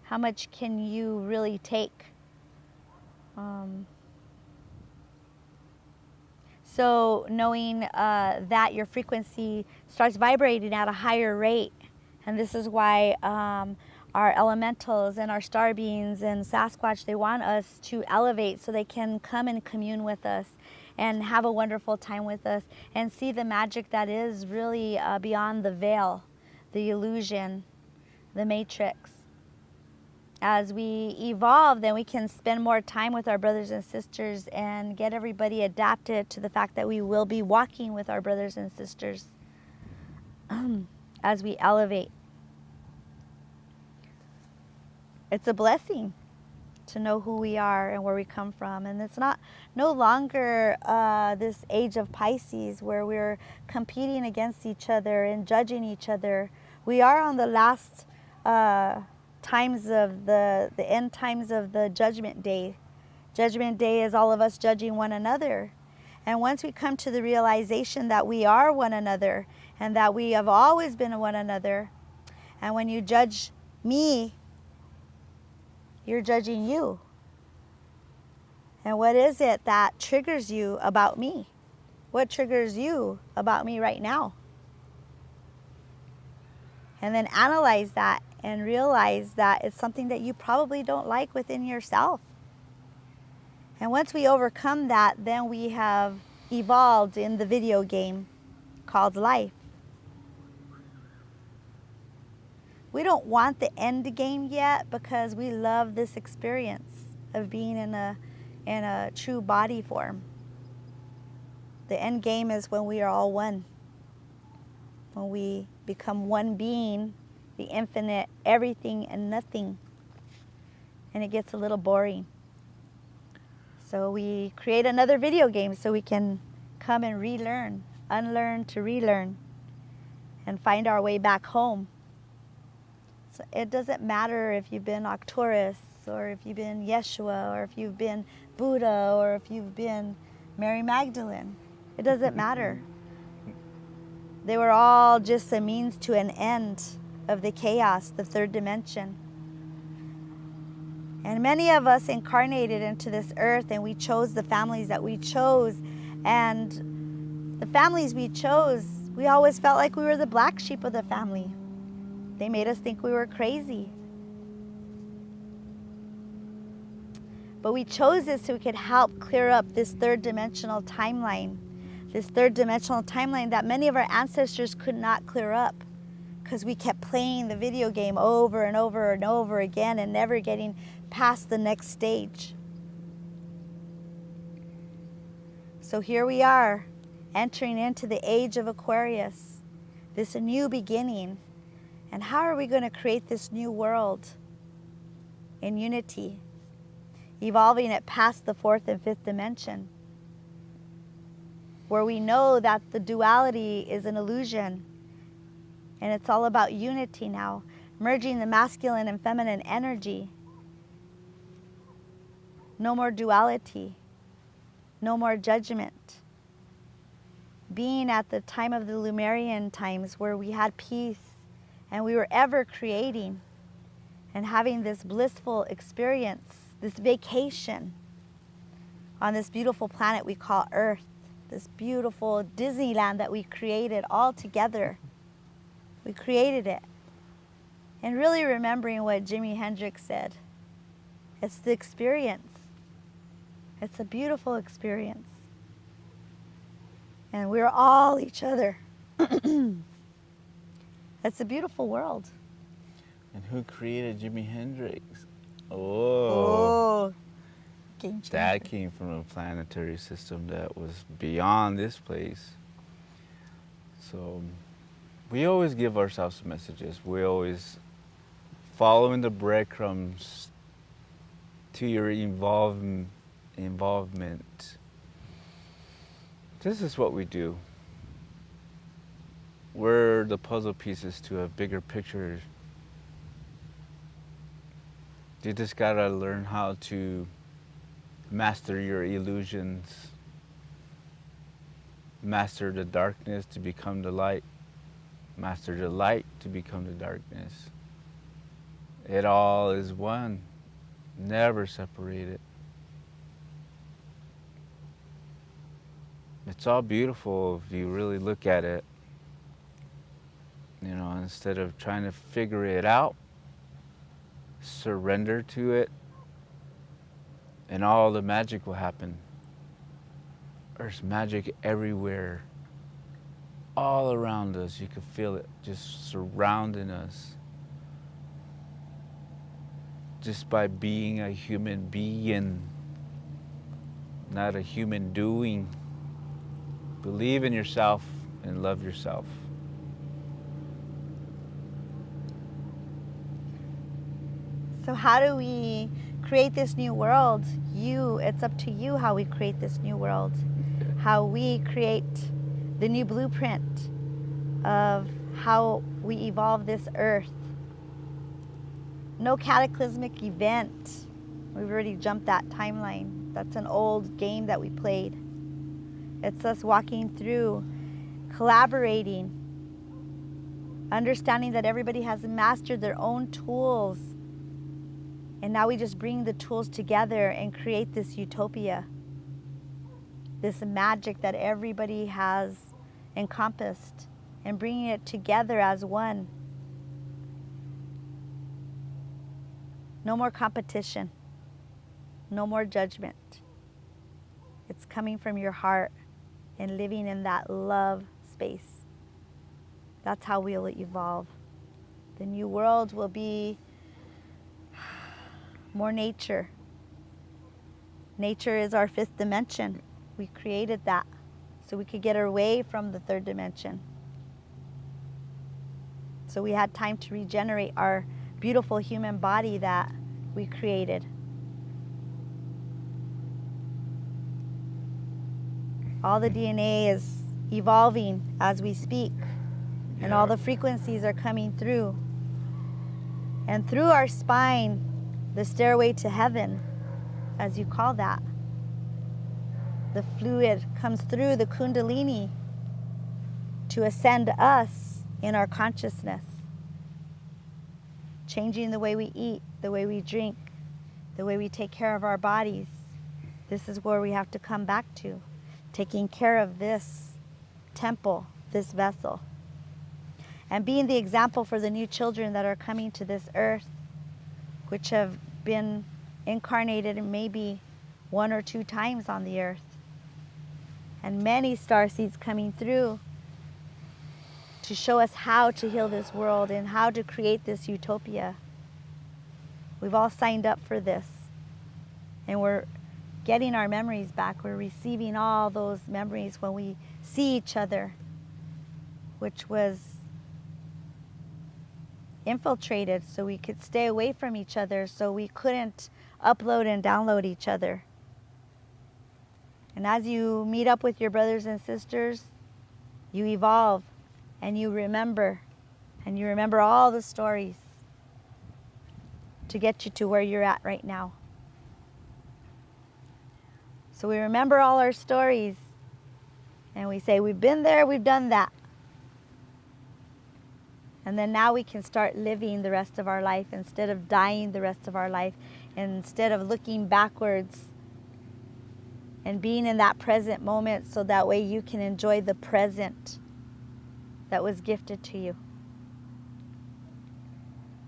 How much can you really take? So knowing that your frequency starts vibrating at a higher rate. And this is why our elementals and our star beings and Sasquatch, they want us to elevate so they can come and commune with us and have a wonderful time with us and see the magic that is really beyond the veil, the illusion, the matrix. As we evolve, then we can spend more time with our brothers and sisters and get everybody adapted to the fact that we will be walking with our brothers and sisters as we elevate. It's a blessing to know who we are and where we come from. And it's no longer this age of Pisces where we're competing against each other and judging each other. We are on the last times of the end times of the Judgment Day. Judgment Day is all of us judging one another. And once we come to the realization that we are one another and that we have always been one another, and when you judge me, you're judging you. And what is it that triggers you about me? What triggers you about me right now? And then analyze that and realize that it's something that you probably don't like within yourself. And once we overcome that, then we have evolved in the video game called life. We don't want the end game yet because we love this experience of being in a true body form. The end game is when we are all one. When we become one being, the infinite, everything and nothing. And it gets a little boring. So we create another video game so we can come and relearn, unlearn to relearn, and find our way back home. So it doesn't matter if you've been Arcturus, or if you've been Yeshua, or if you've been Buddha, or if you've been Mary Magdalene. It doesn't matter. They were all just a means to an end of the chaos, the third dimension. And many of us incarnated into this earth, and we chose the families that we chose. And the families we chose, we always felt like we were the black sheep of the family. They made us think we were crazy. But we chose this so we could help clear up this third dimensional timeline. This third dimensional timeline that many of our ancestors could not clear up, because we kept playing the video game over and over and over again and never getting past the next stage. So here we are, entering into the age of Aquarius, this new beginning. And how are we going to create this new world in unity, evolving it past the fourth and fifth dimension, where we know that the duality is an illusion, and it's all about unity now, merging the masculine and feminine energy. No more duality, no more judgment. Being at the time of the Lemurian times, where we had peace and we were ever creating and having this blissful experience, this vacation on this beautiful planet we call Earth, this beautiful Disneyland that we created all together. We created it. And really remembering what Jimi Hendrix said, it's the experience. It's a beautiful experience. And we're all each other. It's a beautiful world. And who created Jimi Hendrix? Oh, game changer. That came from a planetary system that was beyond this place. So we always give ourselves messages. We always follow in the breadcrumbs to your involvement. This is what we do. We're the puzzle pieces to a bigger picture. You just gotta learn how to master your illusions, master the darkness to become the light, master the light to become the darkness. It all is one, never separated. It's all beautiful if you really look at it. You know, instead of trying to figure it out, surrender to it, and all the magic will happen. There's magic everywhere, all around us. You can feel it just surrounding us. Just by being a human being, not a human doing. Believe in yourself and love yourself. So how do we create this new world? It's up to you how we create this new world. How we create the new blueprint of how we evolve this earth. No cataclysmic event. We've already jumped that timeline. That's an old game that we played. It's us walking through, collaborating, understanding that everybody has mastered their own tools. And now we just bring the tools together and create this utopia, this magic that everybody has encompassed, and bringing it together as one. No more competition, no more judgment. It's coming from your heart and living in that love space. That's how we'll evolve. The new world will be more nature. Nature is our fifth dimension. We created that so we could get away from the third dimension. So we had time to regenerate our beautiful human body that we created. All the DNA is evolving as we speak, and all the frequencies are coming through. And through our spine, the stairway to heaven, as you call that, the fluid comes through the Kundalini to ascend us in our consciousness, changing the way we eat, the way we drink, the way we take care of our bodies. This is where we have to come back to, taking care of this temple, this vessel, and being the example for the new children that are coming to this earth, which have been incarnated maybe 1 or 2 times on the earth, and many star seeds coming through to show us how to heal this world and how to create this utopia. We've all signed up for this, and we're getting our memories back. We're receiving all those memories when we see each other, which was infiltrated so we could stay away from each other, so we couldn't upload and download each other. And as you meet up with your brothers and sisters, you evolve and you remember all the stories to get you to where you're at right now. So we remember all our stories and we say, we've been there, we've done that. And then now we can start living the rest of our life instead of dying the rest of our life, and instead of looking backwards and being in that present moment, so that way you can enjoy the present that was gifted to you.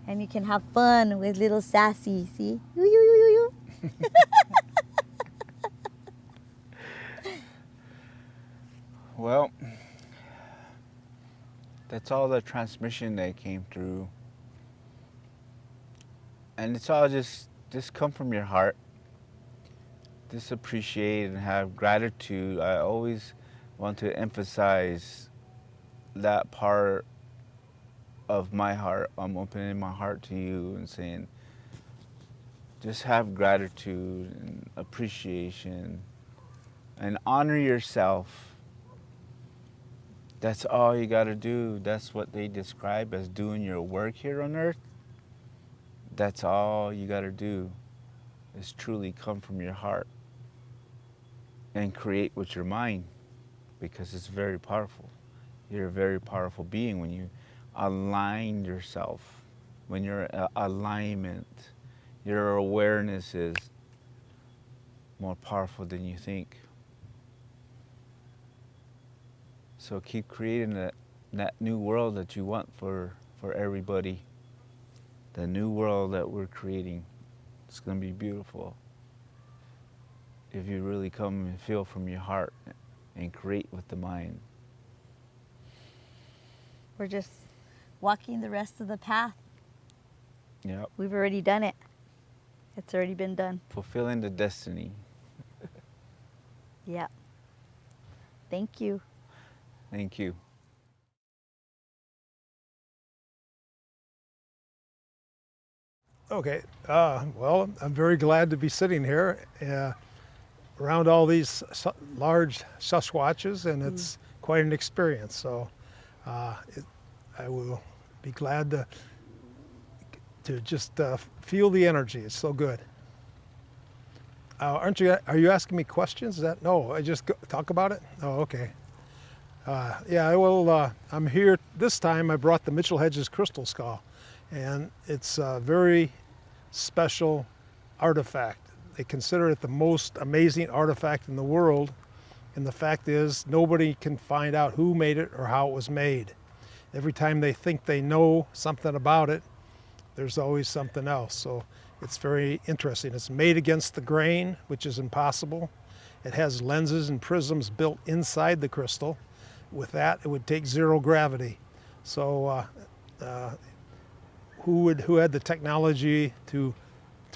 And you can have fun with little Sassy, see? Yoo, yoo, yoo, yoo, yoo. Well, that's all the transmission that came through. And it's all just come from your heart. Just appreciate and have gratitude. I always want to emphasize that part of my heart. I'm opening my heart to you and saying, just have gratitude and appreciation and honor yourself. That's all you got to do. That's what they describe as doing your work here on earth. That's all you got to do, is truly come from your heart and create with your mind, because it's very powerful. You're a very powerful being when you align yourself, when you're in alignment. Your awareness is more powerful than you think. So keep creating that new world that you want for everybody. The new world that we're creating, it's going to be beautiful if you really come and feel from your heart and create with the mind. We're just walking the rest of the path. Yep. We've already done it. It's already been done. Fulfilling the destiny. Yeah. Thank you. Thank you. Okay, well, I'm very glad to be sitting here around all these large Sasquatches, and it's quite an experience. So I will be glad to just feel the energy. It's so good. Are you asking me questions? No, I just talk about it? Oh, okay. Yeah, well, I'm here. This time I brought the Mitchell Hedges crystal skull, and it's a very special artifact. They consider it the most amazing artifact in the world, and the fact is nobody can find out who made it or how it was made. Every time they think they know something about it, there's always something else. So it's very interesting. It's made against the grain, which is impossible. It has lenses and prisms built inside the crystal. With that, it would take 0 gravity. So who had the technology to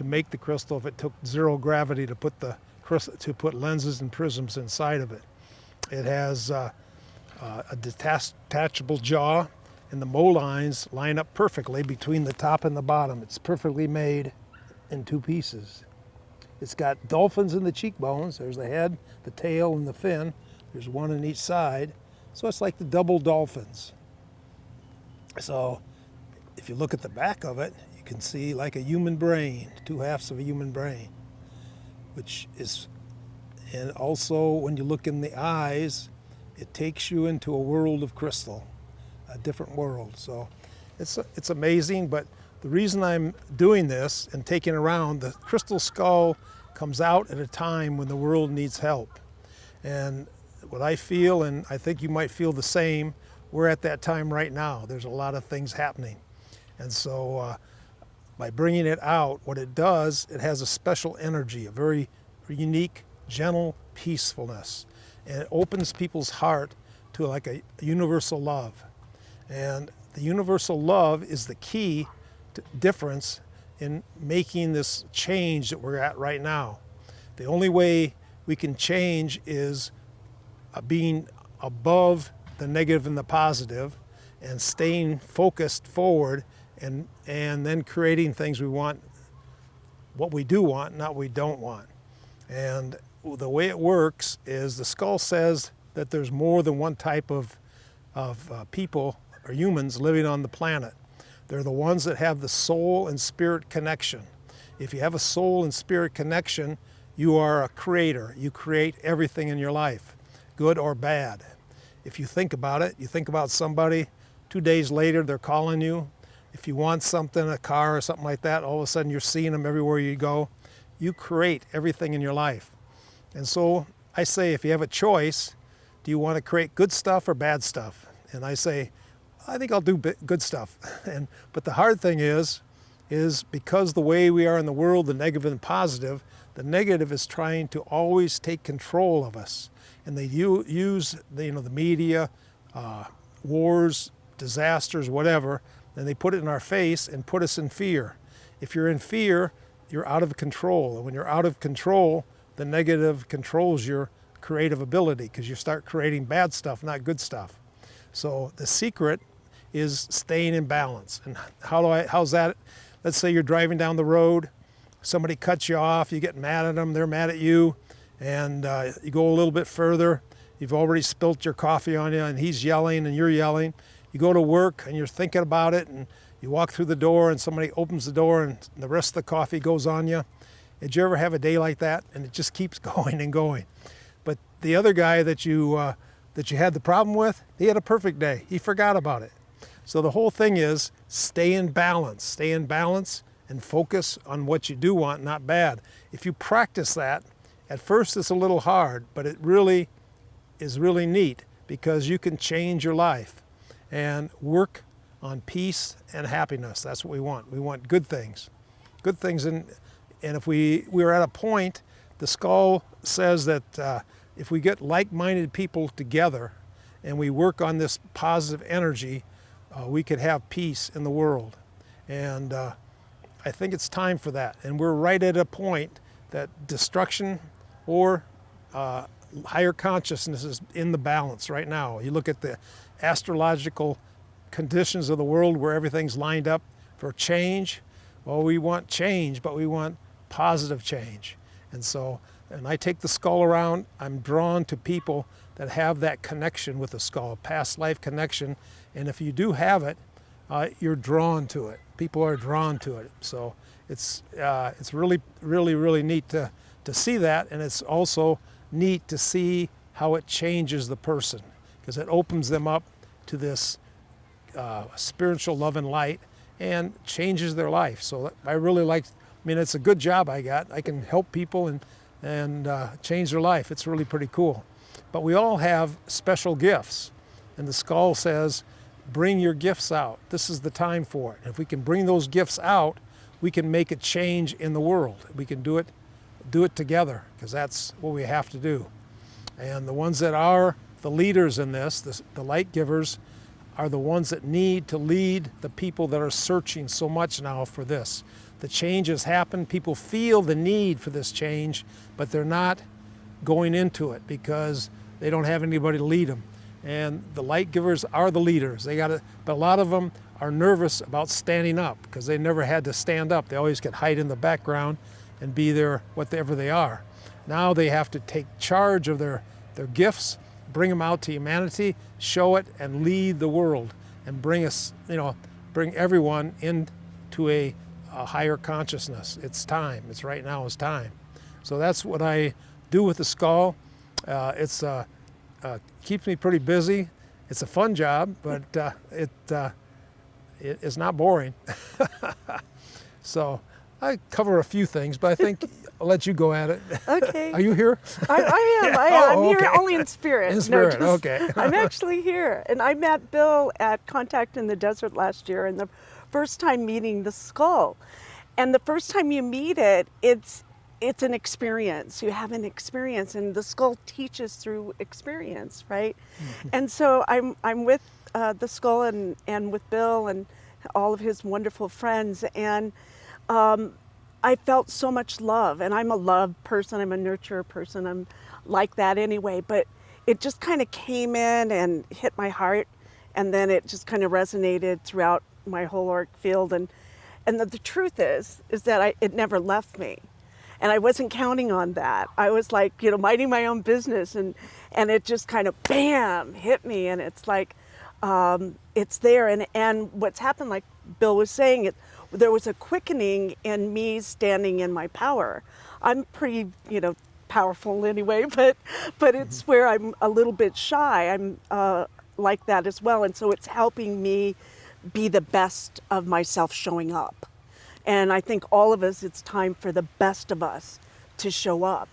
make the crystal if it took 0 gravity to put lenses and prisms inside of it? It has a detachable jaw, and the molines line up perfectly between the top and the bottom. It's perfectly made in 2 pieces. It's got dolphins in the cheekbones. There's the head, the tail, and the fin. There's one on each side. So it's like the double dolphins. So if you look at the back of it, you can see like a human brain, 2 halves of a human brain, which is, and also when you look in the eyes, it takes you into a world of crystal, a different world. So it's amazing, but the reason I'm doing this and taking it around, the crystal skull comes out at a time when the world needs help. And what I feel, and I think you might feel the same, we're at that time right now. There's a lot of things happening. And so by bringing it out, what it does, it has a special energy, a very unique, gentle peacefulness. And it opens people's heart to like a universal love. And the universal love is the key difference in making this change that we're at right now. The only way we can change is being above the negative and the positive and staying focused forward and then creating things we want, what we do want, not what we don't want. And the way it works is the skull says that there's more than one type of people or humans living on the planet. They're the ones that have the soul and spirit connection. If you have a soul and spirit connection, you are a creator. You create everything in your life, good or bad. If you think about it, you think about somebody, 2 days later they're calling you. If you want something, a car or something like that, all of a sudden you're seeing them everywhere you go. You create everything in your life. And so I say, if you have a choice, do you want to create good stuff or bad stuff? And I say, I think I'll do good stuff. But the hard thing is because the way we are in the world, the negative and positive, the negative is trying to always take control of us. And they use the media, wars, disasters, whatever, and they put it in our face and put us in fear. If you're in fear, you're out of control. And when you're out of control, the negative controls your creative ability because you start creating bad stuff, not good stuff. So the secret is staying in balance. And how's that? Let's say you're driving down the road, somebody cuts you off, you get mad at them, they're mad at you, and you go a little bit further, you've already spilt your coffee on you and he's yelling and you're yelling. You go to work and you're thinking about it and you walk through the door and somebody opens the door and the rest of the coffee goes on you. Did you ever have a day like that? And it just keeps going and going. But the other guy that you had the problem with, he had a perfect day. He forgot about it. So the whole thing is stay in balance and focus on what you do want, not bad. If you practice that, at first it's a little hard, but it really is really neat because you can change your life and work on peace and happiness. That's what we want. We want good things. Good things. And if we're at a point, the skull says that if we get like-minded people together and we work on this positive energy, we could have peace in the world. And I think it's time for that. And we're right at a point that destruction or higher consciousness is in the balance right now. You look at the astrological conditions of the world where everything's lined up for change. Well, we want change, but we want positive change. And so, and I take the skull around, I'm drawn to people that have that connection with the skull, past life connection. And if you do have it, you're drawn to it. People are drawn to it. So it's really, really, really neat to see that. And it's also neat to see how it changes the person because it opens them up to this spiritual love and light and changes their life. So I really like, it's a good job I got. I can help people and change their life. It's really pretty cool. But we all have special gifts. And the skull says, bring your gifts out. This is the time for it. If we can bring those gifts out, we can make a change in the world. We can do it together because that's what we have to do. And the ones that are the leaders in this, the light givers, are the ones that need to lead the people that are searching so much now for this. The change has happened. People feel the need for this change, but they're not going into it because they don't have anybody to lead them. And the light givers are the leaders. But a lot of them are nervous about standing up because they never had to stand up. They always could hide in the background and be there whatever they are. Now they have to take charge of their gifts bring them out to humanity, show it, and lead the world, and bring us, bring everyone into a higher consciousness. It's time. It's right now. It's time. So that's what I do with the skull. It's keeps me pretty busy. It's a fun job, but it is not boring. So I cover a few things, but I think I'll let you go at it. Okay. Are you here? I am. I'm Oh, here okay. only in spirit. In spirit, No, just- okay. I'm actually here. And I met Bill at Contact in the Desert last year, and the first time meeting the skull. And the first time you meet it, it's an experience. You have an experience, and the skull teaches through experience, right? And so I'm with the skull and with Bill and all of his wonderful friends, and I felt so much love. And I'm a love person. I'm a nurturer person. I'm like that anyway. But it just kind of came in and hit my heart, and then it just kind of resonated throughout my whole auric field. And the truth is that it never left me. And I wasn't counting on that. I was like, minding my own business, and it just kind of bam hit me, and it's like it's there. And what's happened, like Bill was saying, there was a quickening in me standing in my power. I'm pretty, powerful anyway, but it's where I'm a little bit shy. I'm like that as well, and so it's helping me be the best of myself showing up. And I think all of us, it's time for the best of us to show up.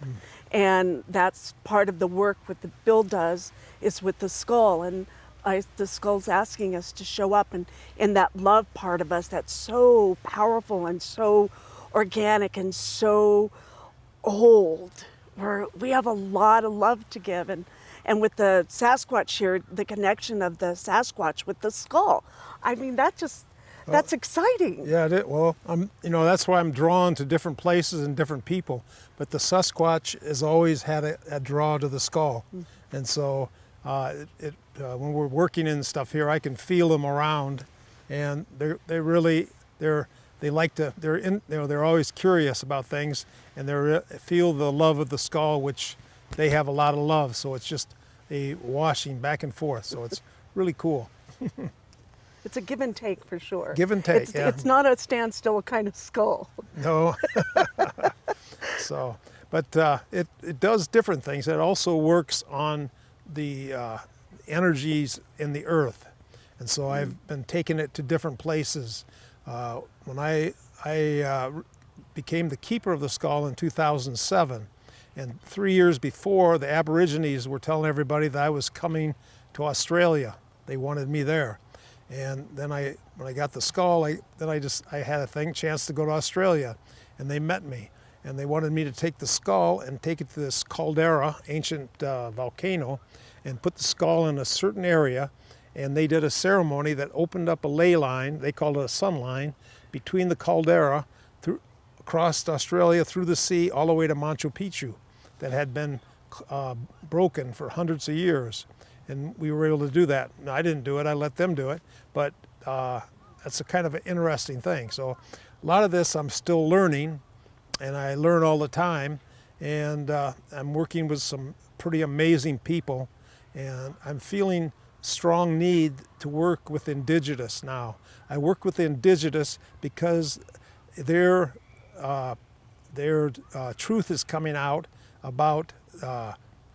And that's part of the work what the Bill does is with the skull. And the skull's asking us to show up, and in that love part of us that's so powerful and so organic and so old. We have a lot of love to give. And with the Sasquatch here, the connection of the Sasquatch with the skull, I mean, that's exciting. Yeah, well, that's why I'm drawn to different places and different people. But the Sasquatch has always had a draw to the skull, and so when we're working in stuff here, I can feel them around, and they're always curious about things, and they feel the love of the skull, which they have a lot of love. So it's just a washing back and forth. So it's really cool. It's a give and take for sure. Give and take, yeah. It's not a standstill kind of skull. No. So, but it does different things. It also works on the energies in the earth. And so I've been taking it to different places. When I became the keeper of the skull in 2007, and 3 years before, the Aborigines were telling everybody that I was coming to Australia. They wanted me there. And then when I got the skull, I had a chance to go to Australia, and they met me, and they wanted me to take the skull and take it to this caldera, ancient volcano, and put the skull in a certain area, and they did a ceremony that opened up a ley line, they called it a sun line, between the caldera, across Australia, through the sea, all the way to Machu Picchu, that had been broken for hundreds of years. And we were able to do that. Now, I didn't do it, I let them do it, but that's a kind of an interesting thing. So a lot of this I'm still learning, and I learn all the time, and I'm working with some pretty amazing people, and I'm feeling strong need to work with indigenous now. I work with the indigenous because their truth is coming out about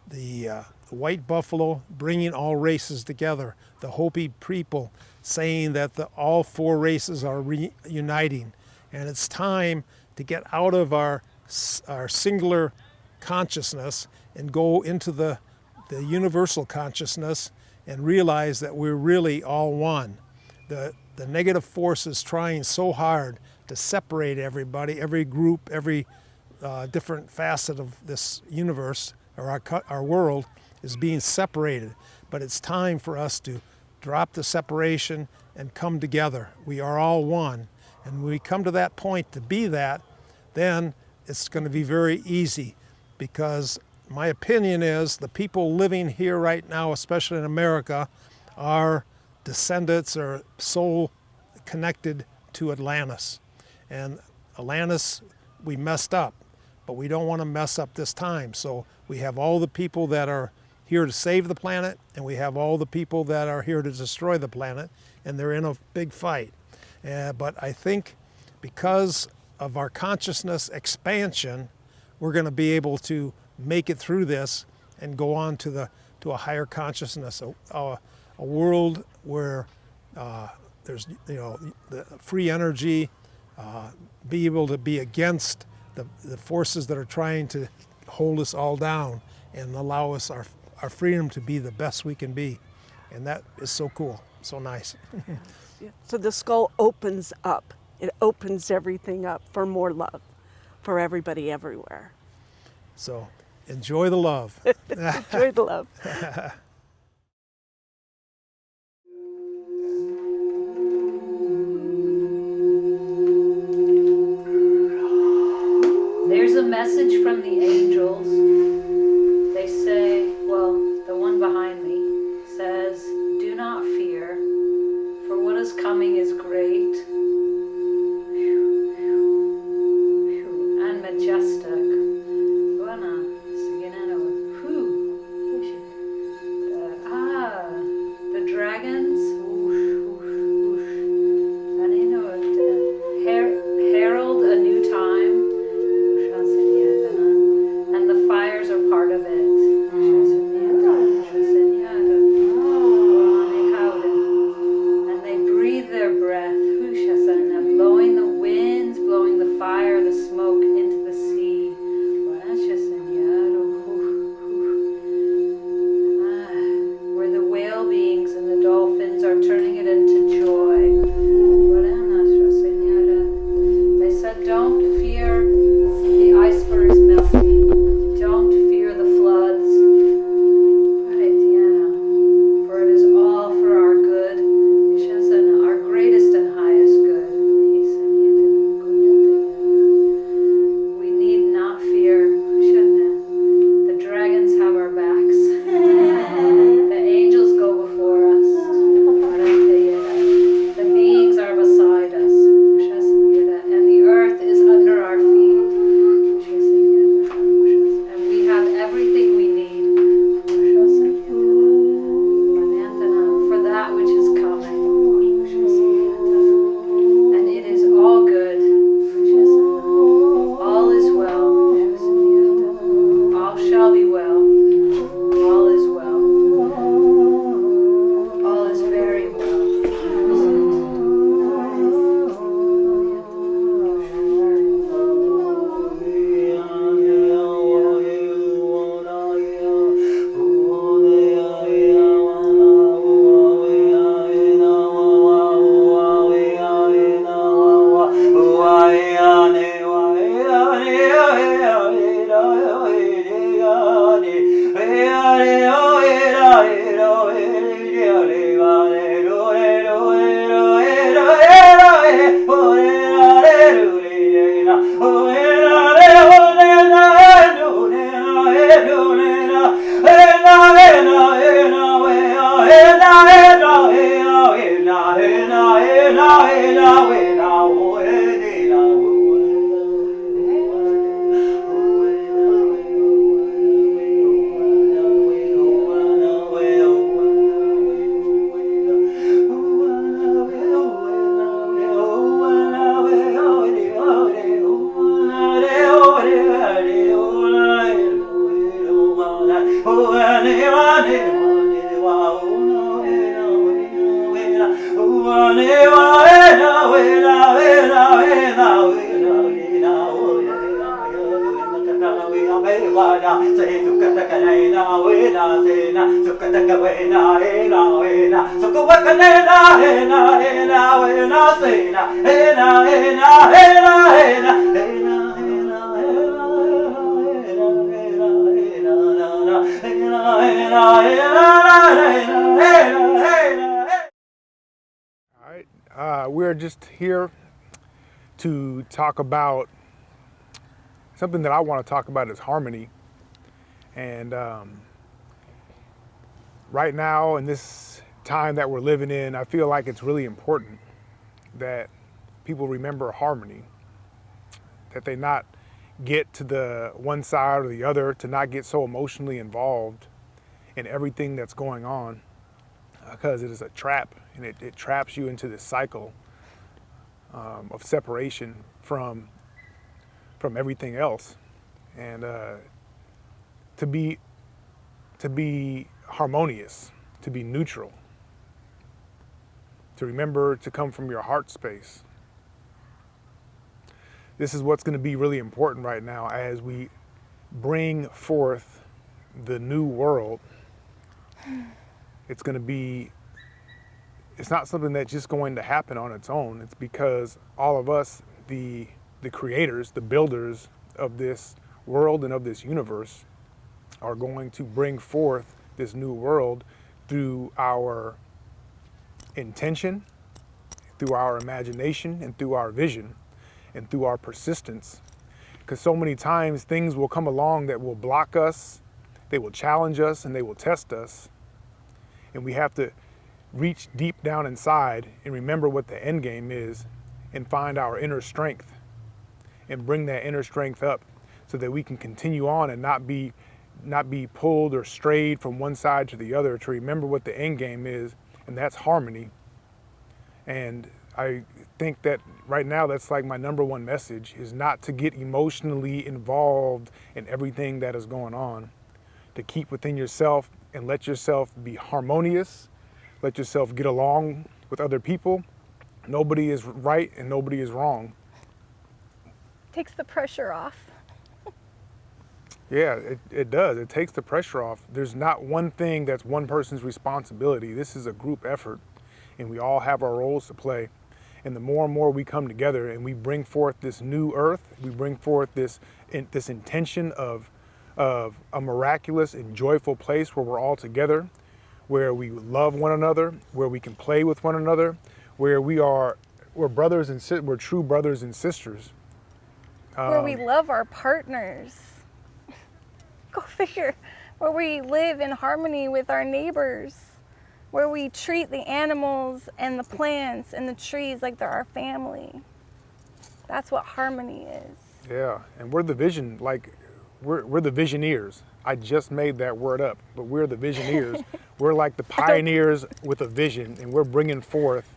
the white buffalo bringing all races together, the Hopi people saying that all four races are uniting, and it's time to get out of our singular consciousness and go into the universal consciousness and realize that we're really all one. The negative force is trying so hard to separate everybody, every group, every different facet of this universe, or our world, is being separated. But it's time for us to drop the separation and come together. We are all one. And when we come to that point to be that, then it's going to be very easy, because my opinion is the people living here right now, especially in America, are descendants or soul connected to Atlantis. And Atlantis, we messed up, but we don't want to mess up this time. So we have all the people that are here to save the planet, and we have all the people that are here to destroy the planet, and they're in a big fight. But I think because of our consciousness expansion, we're going to be able to make it through this and go on to a higher consciousness, a world where there's the free energy, be able to be against the forces that are trying to hold us all down and allow us our freedom to be the best we can be. And that is so cool, so nice. Yeah. So the skull opens up. It opens everything up for more love for everybody everywhere. So enjoy the love. Enjoy the love. There's a message from the angels. They say, well, the one behind me says, do not fear, for what is coming is great and majestic. The dragons, herald a new time, and the fires are part of it. And they breathe their breath, blowing the winds, blowing the fire, the smoke into the sea. Where the whale beings and the dolphins are turning it into joy. They said, don't fear the icebergs melting. Don't fear the floods. For it is all for our good, our greatest and highest good. We need not fear. The dragons have our backs. The angels go before us. The beings are beside us. And the earth is under our feet. And we have everything we need for that which is coming. And it is all good. All is well. All shall be well. All is well. All is very well. We're just here to talk about something that I want to talk about is harmony. And right now in this time that we're living in, I feel like it's really important that people remember harmony, that they not get to the one side or the other, to not get so emotionally involved and everything that's going on, because it is a trap, and it traps you into this cycle of separation from everything else. And to be harmonious, to be neutral, to remember to come from your heart space. This is what's going to be really important right now as we bring forth the new world. It's not something that's just going to happen on its own. It's because all of us, the creators, the builders of this world and of this universe, are going to bring forth this new world through our intention, through our imagination, and through our vision, and through our persistence. Because so many times things will come along that will block us, they will challenge us, and they will test us. And we have to reach deep down inside and remember what the end game is, and find our inner strength and bring that inner strength up so that we can continue on and not be pulled or strayed from one side to the other, to remember what the end game is, and that's harmony. And I think that right now that's like my number one message, is not to get emotionally involved in everything that is going on, to keep within yourself and let yourself be harmonious, let yourself get along with other people. Nobody is right and nobody is wrong. Takes the pressure off. Yeah, it does. It takes the pressure off. There's not one thing that's one person's responsibility. This is a group effort, and we all have our roles to play. And the more and more we come together and we bring forth this new earth, we bring forth this intention of a miraculous and joyful place where we're all together, where we love one another, where we can play with one another, where we're brothers and we're true brothers and sisters. Where we love our partners. Go figure. Where we live in harmony with our neighbors. Where we treat the animals and the plants and the trees like they're our family. That's what harmony is. Yeah, and we're the vision, like we're the visioneers. I just made that word up, but we're the visioneers. We're like the pioneers with a vision, and we're bringing forth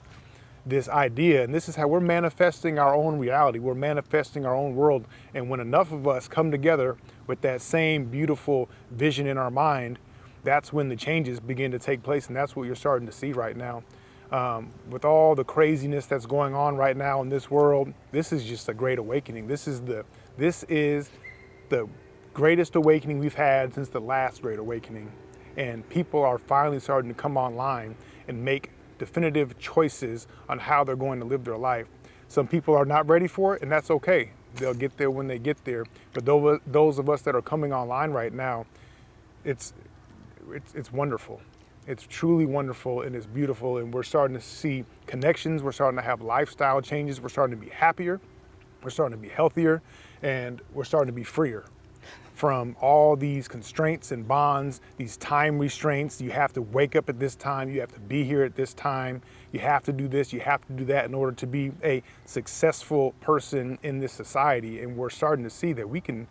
this idea, and this is how we're manifesting our own reality. We're manifesting our own world, and when enough of us come together with that same beautiful vision in our mind, that's when the changes begin to take place, and that's what you're starting to see right now. With all the craziness that's going on right now in this world, this is just a great awakening. This is the greatest awakening we've had since the last great awakening, and people are finally starting to come online and make definitive choices on how they're going to live their life. Some people are not ready for it, and that's okay. They'll get there when they get there. But those of us that are coming online right now, it's wonderful. It's truly wonderful, and it's beautiful, and we're starting to see connections. We're starting to have lifestyle changes. We're starting to be happier. We're starting to be healthier, and we're starting to be freer from all these constraints and bonds, these time restraints. You have to wake up at this time, you have to be here at this time, you have to do this, you have to do that in order to be a successful person in this society. And we're starting to see that we can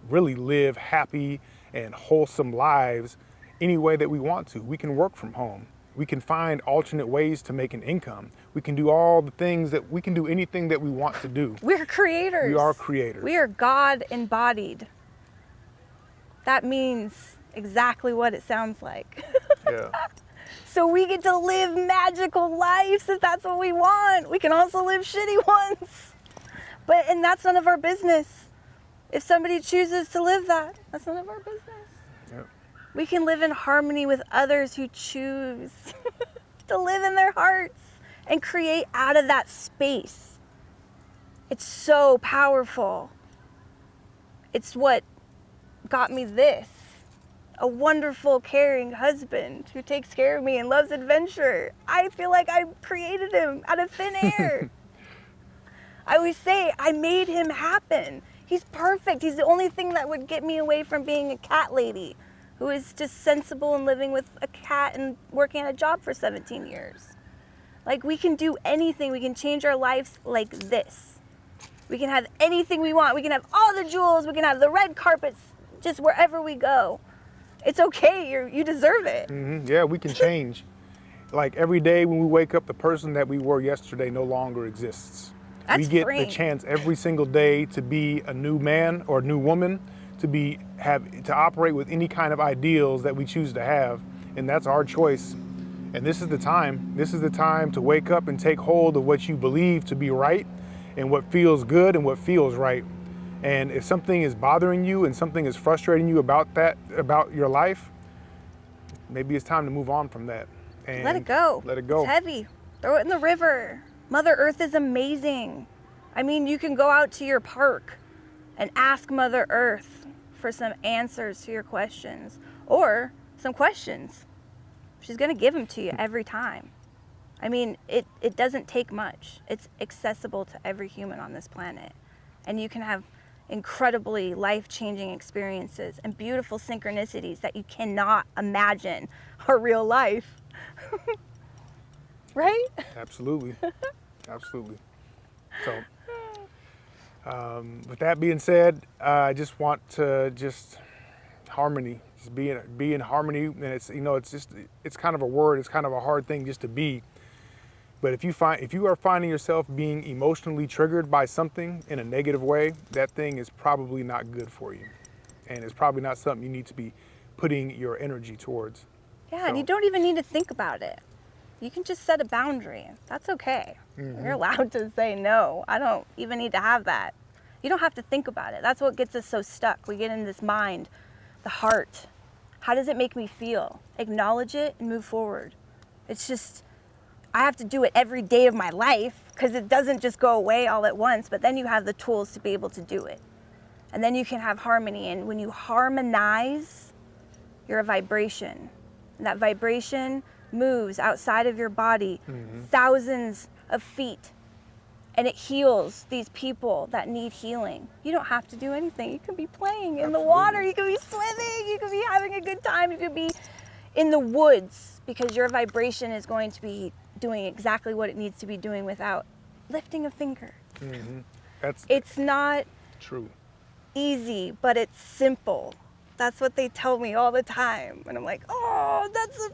really live happy and wholesome lives any way that we want to. We can work from home. We can find alternate ways to make an income. We can do all the things we can do anything that we want to do. We're creators. We are creators. We are God embodied. That means exactly what it sounds like. Yeah. So we get to live magical lives if that's what we want. We can also live shitty ones. And that's none of our business. If somebody chooses to live that, that's none of our business. Yep. We can live in harmony with others who choose to live in their hearts and create out of that space. It's so powerful. It's what got me this. A wonderful, caring husband who takes care of me and loves adventure. I feel like I created him out of thin air. I always say I made him happen. He's perfect. He's the only thing that would get me away from being a cat lady who is just sensible and living with a cat and working at a job for 17 years. Like, we can do anything. We can change our lives like this. We can have anything we want. We can have all the jewels. We can have the red carpets just wherever we go. It's okay. You deserve it. Yeah, we can change. Like every day when we wake up, the person that we were yesterday no longer exists. That's we get freeing. the chance every single day to be a new man or a new woman, to operate with any kind of ideals that we choose to have, and that's our choice. And this is the time. This is the time to wake up and take hold of what you believe to be right and what feels good and what feels right. And if something is bothering you and something is frustrating you about your life, maybe it's time to move on from that. And let it go. Let it go. It's heavy. Throw it in the river. Mother Earth is amazing. I mean, you can go out to your park and ask Mother Earth for some answers to your questions or some questions. She's gonna give them to you every time. I mean, it doesn't take much. It's accessible to every human on this planet. And you can have incredibly life-changing experiences and beautiful synchronicities that you cannot imagine are real life. Right? Absolutely. Absolutely. So, with that being said, I just want to harmony, just be in harmony. And it's it's kind of a word, it's kind of a hard thing just to be. But if you are finding yourself being emotionally triggered by something in a negative way, that thing is probably not good for you. And it's probably not something you need to be putting your energy towards. Yeah, and you don't even need to think about it. You can just set a boundary. That's okay. You're allowed to say, no, I don't even need to have that. You don't have to think about it. That's what gets us so stuck. We get in this mind, the heart. How does it make me feel? Acknowledge it and move forward. It's just, I have to do it every day of my life because it doesn't just go away all at once, but then you have the tools to be able to do it. And then you can have harmony. And when you harmonize, you're a vibration. And that vibration moves outside of your body thousands of feet, and it heals these people that need healing. You don't have to do anything. You can be playing in the water, you can be swimming, you can be having a good time, you can be in the woods, because your vibration is going to be doing exactly what it needs to be doing without lifting a finger. It's not true. Easy, but it's simple. That's what they tell me all the time. And I'm like, oh, that's a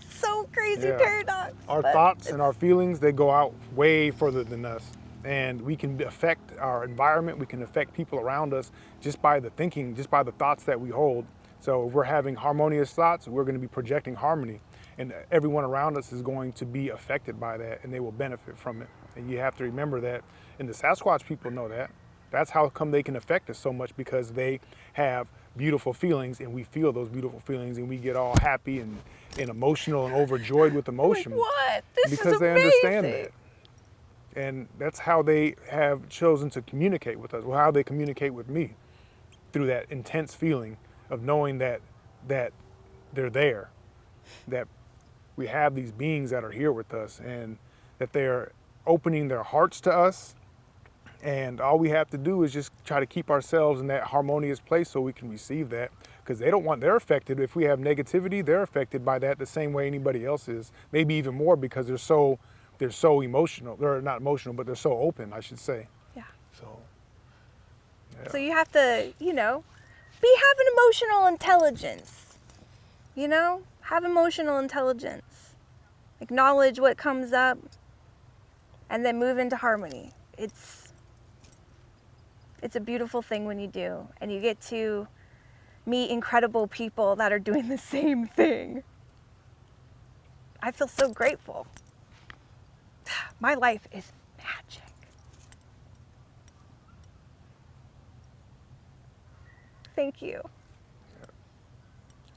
so crazy paradox. Our thoughts and our feelings, they go out way further than us. And we can affect our environment, we can affect people around us just by the thinking, just by the thoughts that we hold. So if we're having harmonious thoughts, we're going to be projecting harmony. And everyone around us is going to be affected by that, and they will benefit from it. And you have to remember that. And the Sasquatch people know that. That's how come they can affect us so much, because they have beautiful feelings, and we feel those beautiful feelings, and we get all happy and emotional and overjoyed with emotion. Like, what? This because is they amazing. understand that. And that's how they have chosen to communicate with us, or how they communicate with me, through that intense feeling of knowing that they're there, that we have these beings that are here with us, and that they're opening their hearts to us. And all we have to do is just try to keep ourselves in that harmonious place so we can receive that, because they're affected. If we have negativity, they're affected by that the same way anybody else is, maybe even more, because they're so emotional. They're not emotional, but they're so open, I should say. Yeah. So, yeah. So you have to, have an emotional intelligence. Have emotional intelligence. Acknowledge what comes up, and then move into harmony. It's a beautiful thing when you do, and you get to meet incredible people that are doing the same thing. I feel so grateful. My life is magic. Thank you.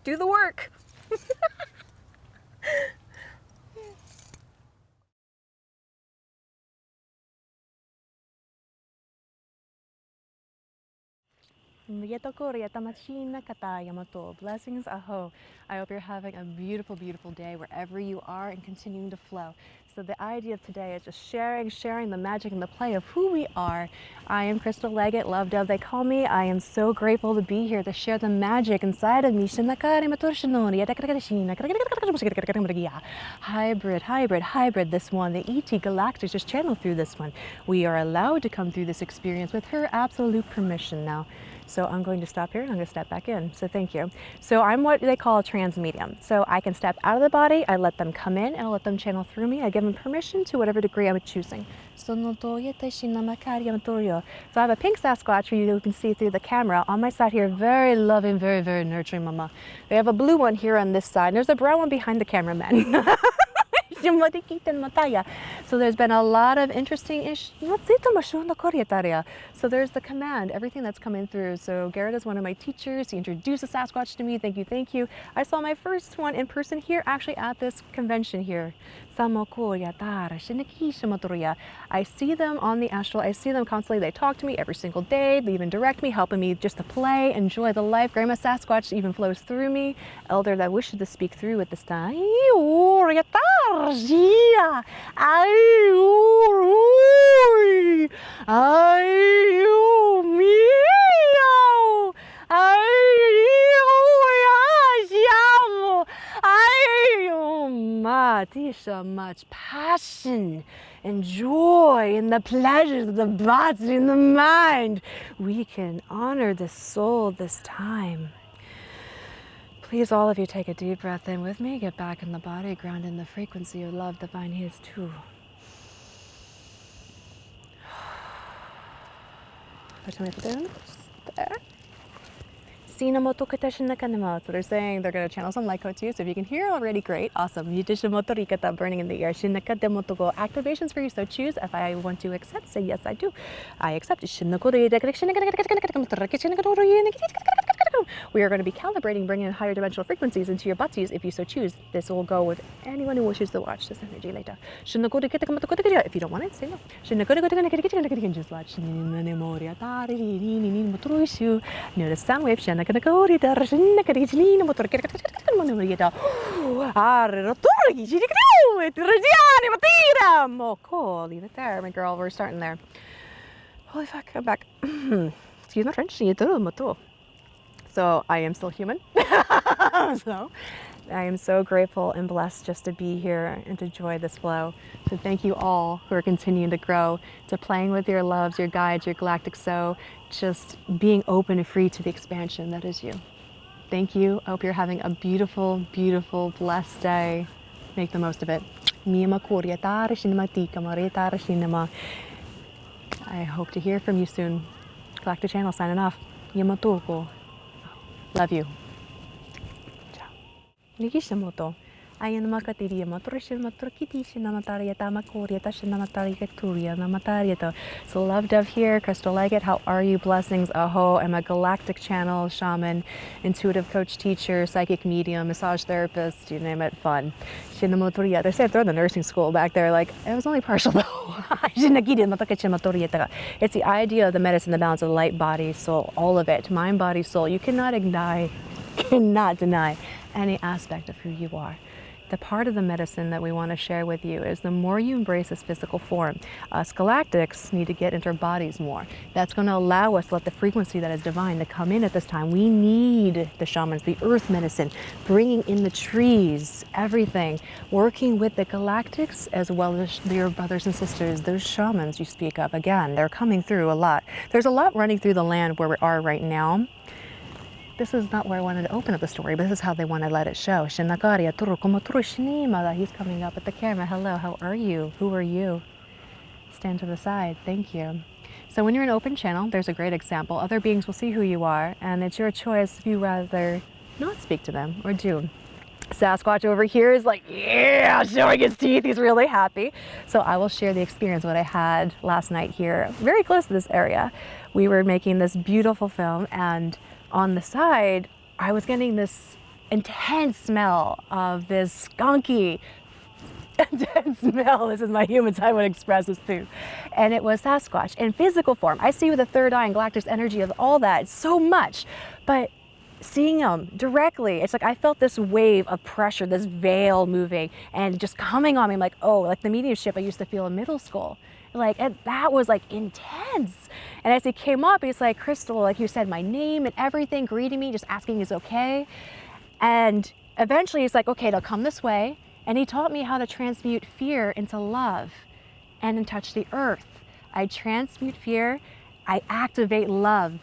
Do the work. Blessings, aho. I hope you're having a beautiful, beautiful day wherever you are and continuing to flow. So the idea of today is just sharing the magic and the play of who we are. I am Krystal Leggitt, Love Dove they call me. I am so grateful to be here to share the magic inside of me. Hybrid, this one. The ET Galactic just channeled through this one. We are allowed to come through this experience with her absolute permission now. So I'm going to stop here and I'm going to step back in. So thank you. So I'm what they call a trans medium. So I can step out of the body, I let them come in, and I let them channel through me. I give them permission to whatever degree I'm choosing. So I have a pink Sasquatch for you who can see through the camera. On my side here, very loving, very, very nurturing mama. They have a blue one here on this side. And there's a brown one behind the cameraman. So there's been a lot of interesting So there's the command, everything that's coming through. So Garrett is one of my teachers. He introduced the Sasquatch to me. Thank you, thank you. I saw my first one in person here, actually at this convention here. I see them on the astral. I see them constantly. They talk to me every single day. They even direct me, helping me just to play, enjoy the life. Grandma Sasquatch even flows through me. Elder that wishes to speak through at this time. So much passion and joy in the pleasures of the body and the mind. We can honor the soul this time. Please, all of you, take a deep breath in with me. Get back in the body, ground in the frequency of love, divine is too. There. So they're saying they're going to channel some light code to you. So if you can hear already, great, awesome. Burning in the air. Activations for you, so choose. If I want to accept, say yes, I do. I accept. We are going to be calibrating, bringing in higher dimensional frequencies into your butties if you so choose. This will go with anyone who wishes to watch this energy later. If you don't want it, say no. Just watch. Notice sound wave. Leave it there, my girl. We're starting there. Holy fuck, I'm back. Excuse my French. So I am still human. So I am so grateful and blessed just to be here and to enjoy this flow. So thank you all who are continuing to grow, to playing with your loves, your guides, your galactic soul, just being open and free to the expansion that is you. Thank you. I hope you're having a beautiful, beautiful, blessed day. Make the most of it. I hope to hear from you soon. Galactic Channel signing off. Love you. Ciao. So Love here, Krystal Leggitt, how are you? Blessings, aho. I'm a galactic channel, shaman, intuitive coach, teacher, psychic medium, massage therapist, you name it, fun. They say they're in the nursing school back there, like, it was only partial though. It's the idea of the medicine, the balance of light, body, soul, all of it, mind, body, soul. You cannot deny any aspect of who you are. The part of the medicine that we want to share with you is the more you embrace this physical form, us galactics need to get into our bodies more. That's going to allow us to let the frequency that is divine to come in at this time. We need the shamans, the earth medicine, bringing in the trees, everything, working with the galactics as well as your brothers and sisters, those shamans you speak of. Again, they're coming through a lot. There's a lot running through the land where we are right now. This is not where I wanted to open up the story, but this is how they want to let it show. He's coming up at the camera. Hello, how are you? Who are you? Stand to the side. Thank you. So when you're in an open channel, there's a great example. Other beings will see who you are, and it's your choice if you rather not speak to them or do. Sasquatch over here is like, yeah, showing his teeth. He's really happy. So I will share the experience, what I had last night here, very close to this area. We were making this beautiful film, and on the side, I was getting this intense smell of this skunky, intense smell. This is my human side would express this too. And it was Sasquatch in physical form. I see with the third eye and galactic energy of all that so much, but seeing them directly, it's like I felt this wave of pressure, this veil moving and just coming on me. I'm like, oh, like the mediumship I used to feel in middle school. Like, and that was like intense. And as he came up, he's like, Krystal, like you said my name and everything, greeting me, just asking is okay. And eventually he's like, okay, they'll come this way. And he taught me how to transmute fear into love and then touch the earth. I transmute fear, I activate love.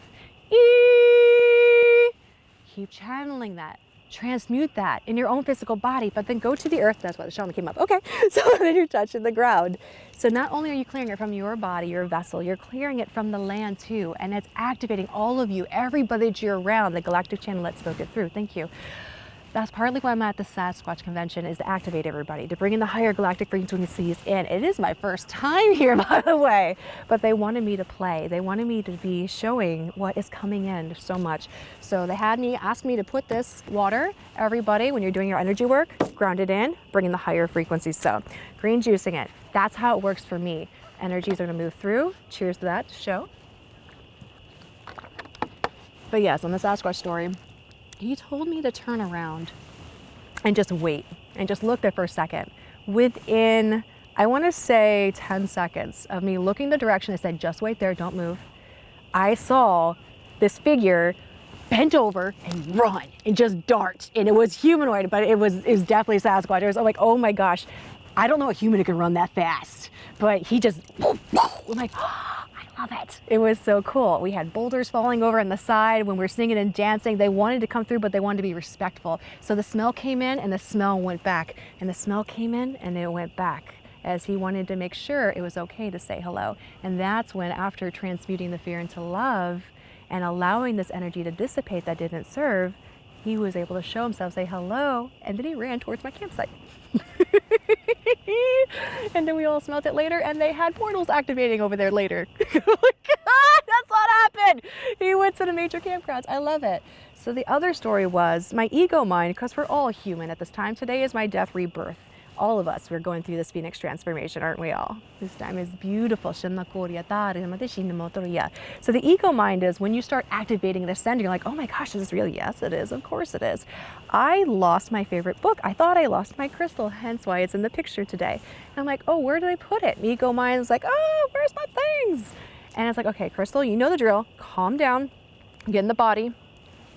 Keep channeling that. Transmute that in your own physical body, but then go to the earth. That's why the shaman came up. Okay, so then you're touching the ground. So not only are you clearing it from your body, your vessel, you're clearing it from the land too, and it's activating all of you, everybody that you're around, the galactic channel that spoke it through. Thank you. That's partly why I'm at the Sasquatch convention, is to activate everybody, to bring in the higher galactic frequencies in. It is my first time here, by the way, but they wanted me to play. They wanted me to be showing what is coming in so much. So they had me, ask me to put this water, everybody, when you're doing your energy work, ground it in, bring in the higher frequencies. So green juicing it. That's how it works for me. Energies are gonna move through. Cheers to that show. But yes, on the Sasquatch story, he told me to turn around and just wait and just look there for a second. Within, I want to say 10 seconds of me looking the direction, I said, just wait there, don't move. I saw this figure bent over and run and just dart. And it was humanoid, but it was definitely Sasquatch. I was like, oh my gosh, I don't know a human who can run that fast. But he just, I'm like, oh, I love it. It was so cool. We had boulders falling over on the side when we were singing and dancing. They wanted to come through, but they wanted to be respectful. So the smell came in and the smell went back. And the smell came in and it went back, as he wanted to make sure it was okay to say hello. And that's when, after transmuting the fear into love and allowing this energy to dissipate that didn't serve, he was able to show himself, say hello, and then he ran towards my campsite. And then we all smelt it later, and they had portals activating over there later. Oh my God, that's what happened. He went to the major campgrounds. I love it. So the other story was my ego mind, because we're all human at this time. Today is my death rebirth. All of us, we're going through this Phoenix transformation, aren't we all? This time is beautiful. So the ego mind is when you start activating and ascending, you're like, oh my gosh, is this real? Yes, it is. Of course it is. I lost my favorite book. I thought I lost my crystal, hence why it's in the picture today. And I'm like, oh, where did I put it? Ego mind is like, oh, where's my things? And it's like, okay, Krystal, you know the drill. Calm down, get in the body,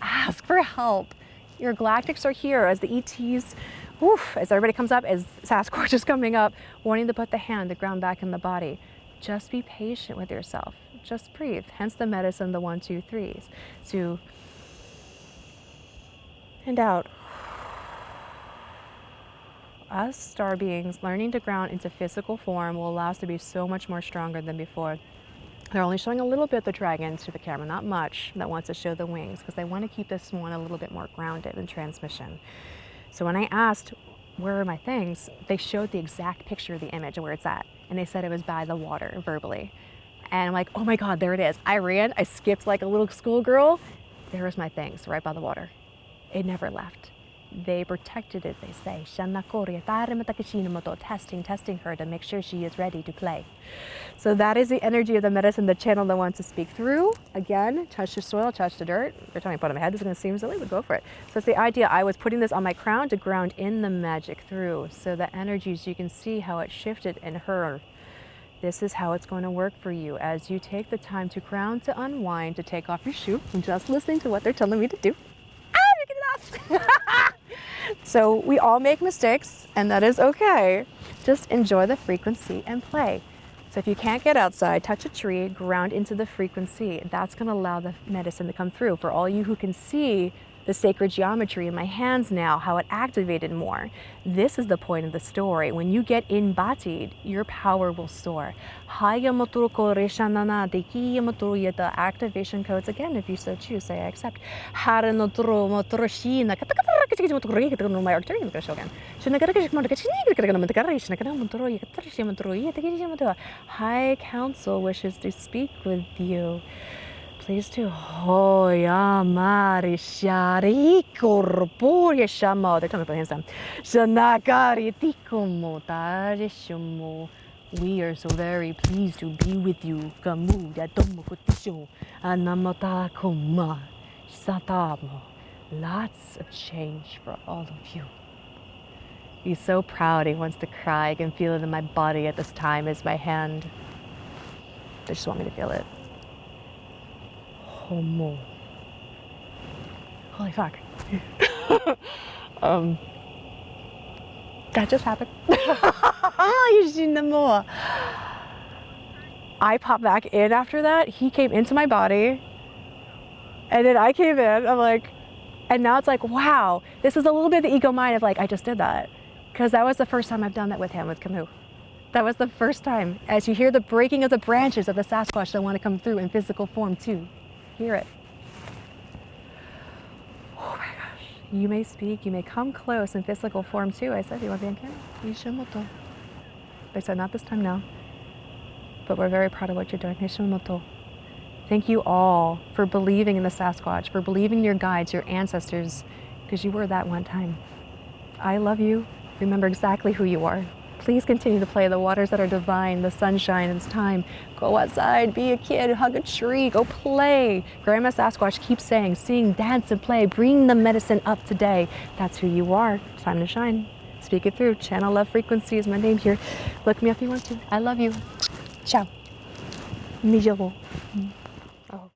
ask for help. Your galactics are here as the ETs. Oof, as everybody comes up, as Sasquatch is coming up, wanting to put the hand, the ground back in the body. Just be patient with yourself. Just breathe. Hence the medicine, the 1, 2, 3s. To and out. Us star beings learning to ground into physical form will allow us to be so much more stronger than before. They're only showing a little bit the dragon to the camera, not much, that wants to show the wings, because they want to keep this one a little bit more grounded in transmission. So when I asked, where are my things? They showed the exact picture of the image and where it's at. And they said it was by the water, verbally. And I'm like, oh my God, there it is. I ran, I skipped like a little schoolgirl. There was my things, right by the water. It never left. They protected it, they say. Testing her to make sure she is ready to play. So that is the energy of the medicine, the channel that wants to speak through. Again, touch the soil, touch the dirt. Every time I put it on my head, it's going to seem silly, but go for it. So it's the idea. I was putting this on my crown to ground in the magic through. So the energies, you can see how it shifted in her. This is how it's going to work for you as you take the time to ground, to unwind, to take off your shoe. I'm just listening to what they're telling me to do. So we all make mistakes, and that is okay. Just enjoy the frequency and play. So if you can't get outside, touch a tree, ground into the frequency. That's going to allow the medicine to come through. For all you who can see the sacred geometry in my hands now, how it activated more. This is the point of the story. When you get embodied, your power will soar. The activation codes, again, if you so choose, say I accept. High Council wishes to speak with you. Please do. Hoya Marishari Corporia Shamo. They're coming up with hands down. Shanakari Tikomo Tarishomo. We are so very pleased to be with you. Kamu Yatomo Kutisho. Anamata Koma. Satamo. lots of change for all of you. He's so proud, he wants to cry. I can feel it in my body at this time as my hand. They just want me to feel it. Homo. Holy fuck. That just happened. I popped back in after that. He came into my body. And then I came in. I'm like, and now it's like, wow, this is a little bit of the ego mind of like, I just did that. Because that was the first time I've done that with him, with Camus. That was the first time. As you hear the breaking of the branches of the Sasquatch that want to come through in physical form too. Hear it. Oh my gosh. You may speak, you may come close in physical form too. I said, you want to be on camera? Nishimato. They said, not this time now. But we're very proud of what you're doing. Nishimato. Thank you all for believing in the Sasquatch, for believing in your guides, your ancestors, because you were that one time. I love you. Remember exactly who you are. Please continue to play the waters that are divine, the sunshine. It's time. Go outside, be a kid, hug a tree, go play. Grandma Sasquatch keeps saying, sing, dance, and play. Bring the medicine up today. That's who you are. It's time to shine. Speak it through. Channel Love Frequency is my name here. Look me up if you want to. I love you. Ciao. Mijobo. Oh.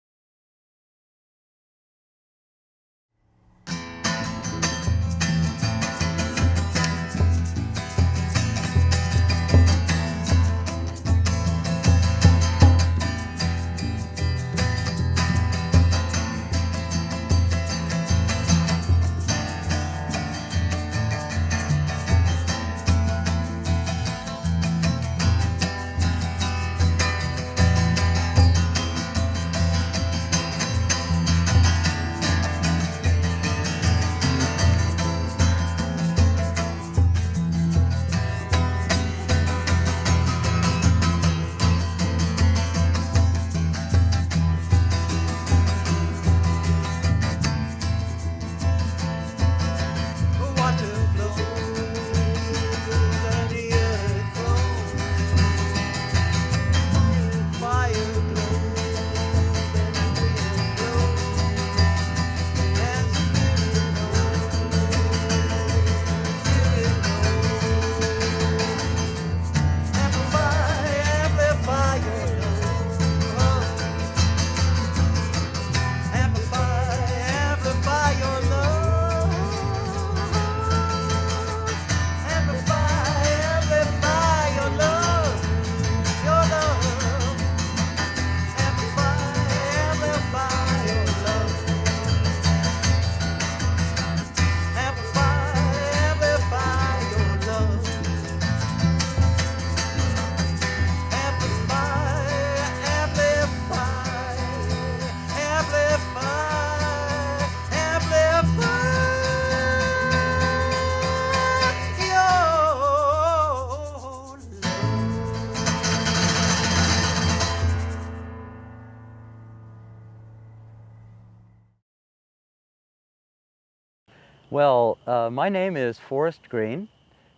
Well, my name is Forrest Green,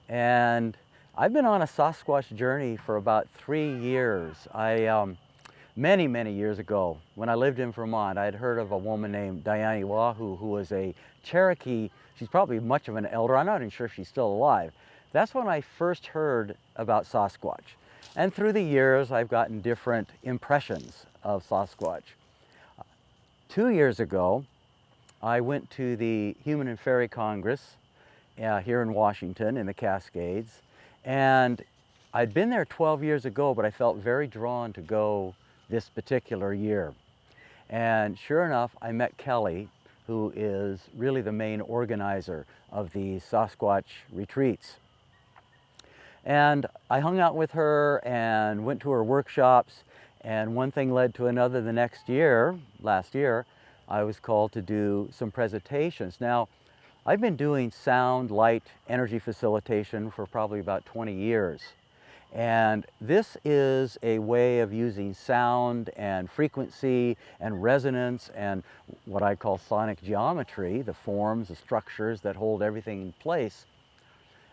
and I've been on a Sasquatch journey for about 3 years. Many, many years ago, when I lived in Vermont, I had heard of a woman named Diane Wahoo, who was a Cherokee. She's probably much of an elder. I'm not even sure she's still alive. That's when I first heard about Sasquatch. And through the years, I've gotten different impressions of Sasquatch. 2 years ago, I went to the Human and Fairy Congress here in Washington in the Cascades, and I'd been there 12 years ago, but I felt very drawn to go this particular year. And sure enough, I met Kelly, who is really the main organizer of the Sasquatch retreats. And I hung out with her and went to her workshops, and one thing led to another. The next year, last year, I was called to do some presentations. Now, I've been doing sound, light, energy facilitation for probably about 20 years. And this is a way of using sound and frequency and resonance and what I call sonic geometry, the forms, the structures that hold everything in place.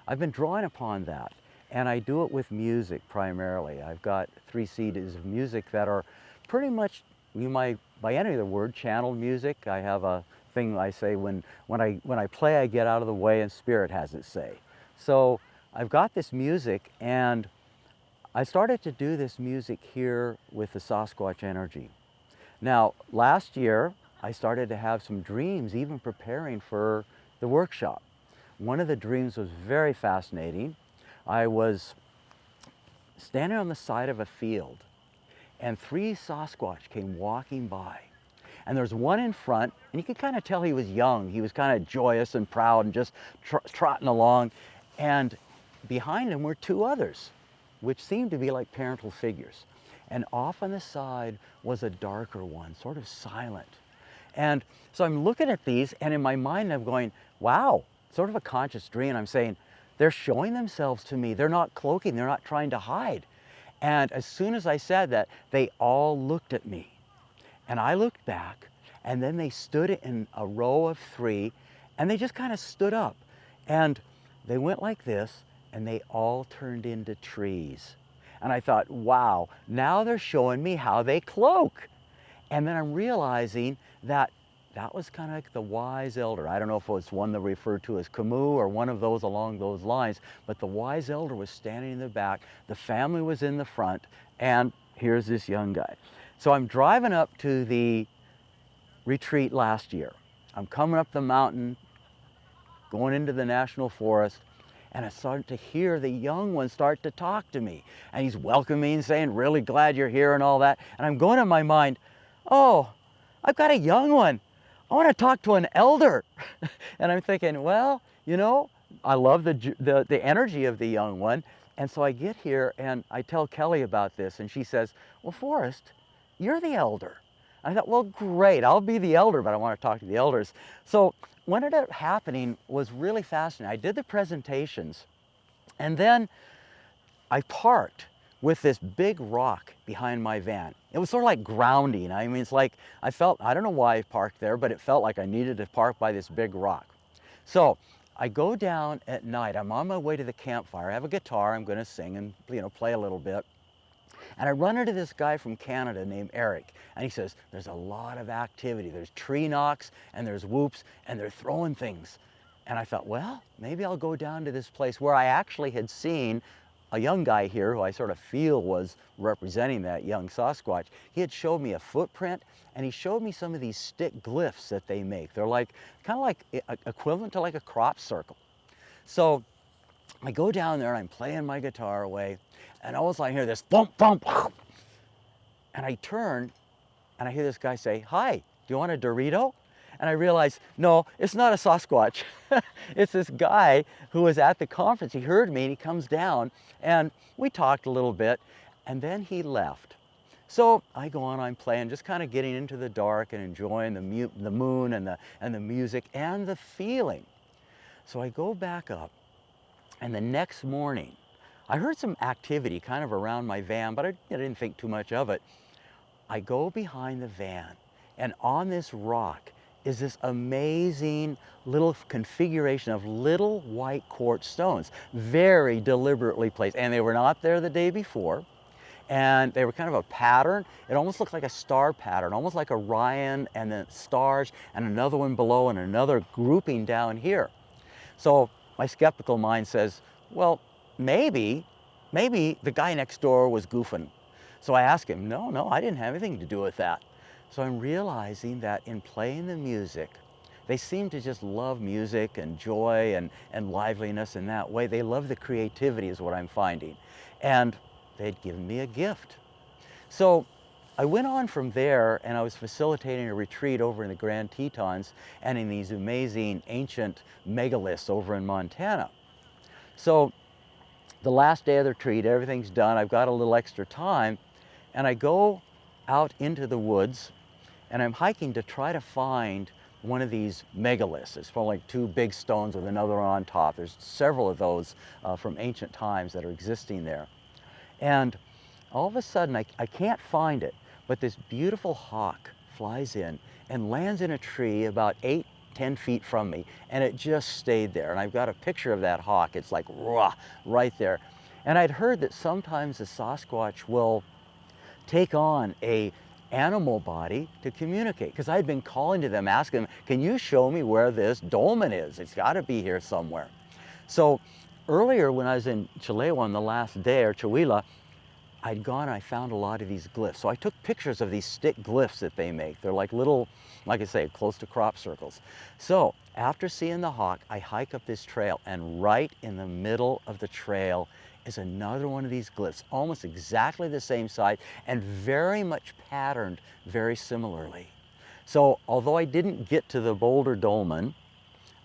I've been drawing upon that, and I do it with music primarily. I've got 3 CDs of music that are pretty much, you might, by any other word, channeled music. I have a thing I say when I play, I get out of the way and spirit has its say. So I've got this music, and I started to do this music here with the Sasquatch energy. Now, last year, I started to have some dreams, even preparing for the workshop. One of the dreams was very fascinating. I was standing on the side of a field, and 3 Sasquatch came walking by. And there's one in front, and you could kind of tell he was young. He was kind of joyous and proud and just trotting along. And behind him were 2 others, which seemed to be like parental figures. And off on the side was a darker one, sort of silent. And so I'm looking at these, and in my mind I'm going, wow, sort of a conscious dream. I'm saying, they're showing themselves to me. They're not cloaking, they're not trying to hide. And as soon as I said that, they all looked at me. And I looked back, and then they stood in a row of 3, and they just kind of stood up. And they went like this, and they all turned into trees. And I thought, wow, now they're showing me how they cloak. And then I'm realizing that that was kind of like the wise elder. I don't know if it was one that referred to as Camus or one of those along those lines, but the wise elder was standing in the back, the family was in the front, and here's this young guy. So I'm driving up to the retreat last year. I'm coming up the mountain, going into the national forest, and I started to hear the young one start to talk to me. And he's welcoming me and saying, really glad you're here and all that. And I'm going in my mind, oh, I've got a young one. I want to talk to an elder. And I'm thinking, well, you know, I love the energy of the young one. And so I get here and I tell Kelly about this, and she says, well, Forrest, you're the elder. I thought, well, great, I'll be the elder, but I want to talk to the elders. So what ended up happening was really fascinating. I did the presentations, and then I parked with this big rock behind my van. It was sort of like grounding. I mean, it's like I don't know why I parked there, but it felt like I needed to park by this big rock. So I go down at night. I'm on my way to the campfire. I have a guitar. I'm going to sing and, you know, play a little bit. And I run into this guy from Canada named Eric, and he says, there's a lot of activity. There's tree knocks, and there's whoops, and they're throwing things. And I thought, well, maybe I'll go down to this place where I actually had seen a young guy here who I sort of feel was representing that young Sasquatch. He had showed me a footprint, and he showed me some of these stick glyphs that they make. They're like, kind of like equivalent to like a crop circle. So I go down there and I'm playing my guitar away, and all of a sudden I hear this thump, thump, and I turn and I hear this guy say, hi, do you want a Dorito? And I realize, no, it's not a Sasquatch. It's this guy who was at the conference. He heard me and he comes down and we talked a little bit, and then he left. So I go on, I'm playing, just kind of getting into the dark and enjoying the moon and the music and the feeling. So I go back up, and the next morning, I heard some activity kind of around my van, but I didn't think too much of it. I go behind the van, and on this rock is this amazing little configuration of little white quartz stones, very deliberately placed. And they were not there the day before, and they were kind of a pattern. It almost looked like a star pattern, almost like Orion and the stars, and another one below and another grouping down here. So my skeptical mind says, well, maybe the guy next door was goofing. So I ask him, no, I didn't have anything to do with that. So I'm realizing that in playing the music, they seem to just love music and joy and liveliness in that way. They love the creativity is what I'm finding. And they'd given me a gift. So I went on from there, and I was facilitating a retreat over in the Grand Tetons and in these amazing ancient megaliths over in Montana. So the last day of the retreat, everything's done. I've got a little extra time, and I go out into the woods, and I'm hiking to try to find one of these megaliths. It's probably like 2 big stones with another one on top. There's several of those from ancient times that are existing there. And all of a sudden, I can't find it, but this beautiful hawk flies in and lands in a tree about 8-10 feet from me, and it just stayed there. And I've got a picture of that hawk. It's like rah, right there. And I'd heard that sometimes the Sasquatch will take on a animal body to communicate, because I'd been calling to them, asking them, can you show me where this dolmen is? It's got to be here somewhere. So earlier when I was in Chilewa on the last day, or Chihuahua, I'd gone and I found a lot of these glyphs. So I took pictures of these stick glyphs that they make. They're like little, like I say, close to crop circles. So after seeing the hawk, I hike up this trail, and right in the middle of the trail is another one of these glyphs, almost exactly the same size and very much patterned very similarly. So although I didn't get to the boulder dolmen,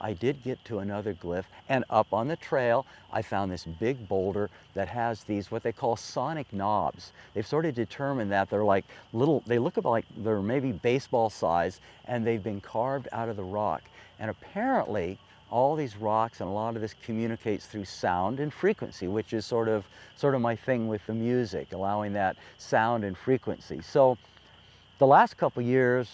I did get to another glyph, and up on the trail I found this big boulder that has these what they call sonic knobs. They've sort of determined that they're like little, they look about like they're maybe baseball size, and they've been carved out of the rock. And apparently all these rocks and a lot of this communicates through sound and frequency, which is sort of my thing with the music, allowing that sound and frequency. So the last couple years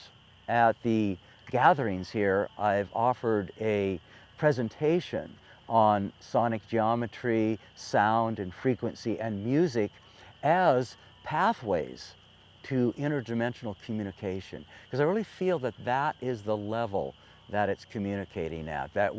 at the gatherings here, I've offered a presentation on sonic geometry, sound and frequency and music as pathways to interdimensional communication. Because I really feel that that is the level that it's communicating at, that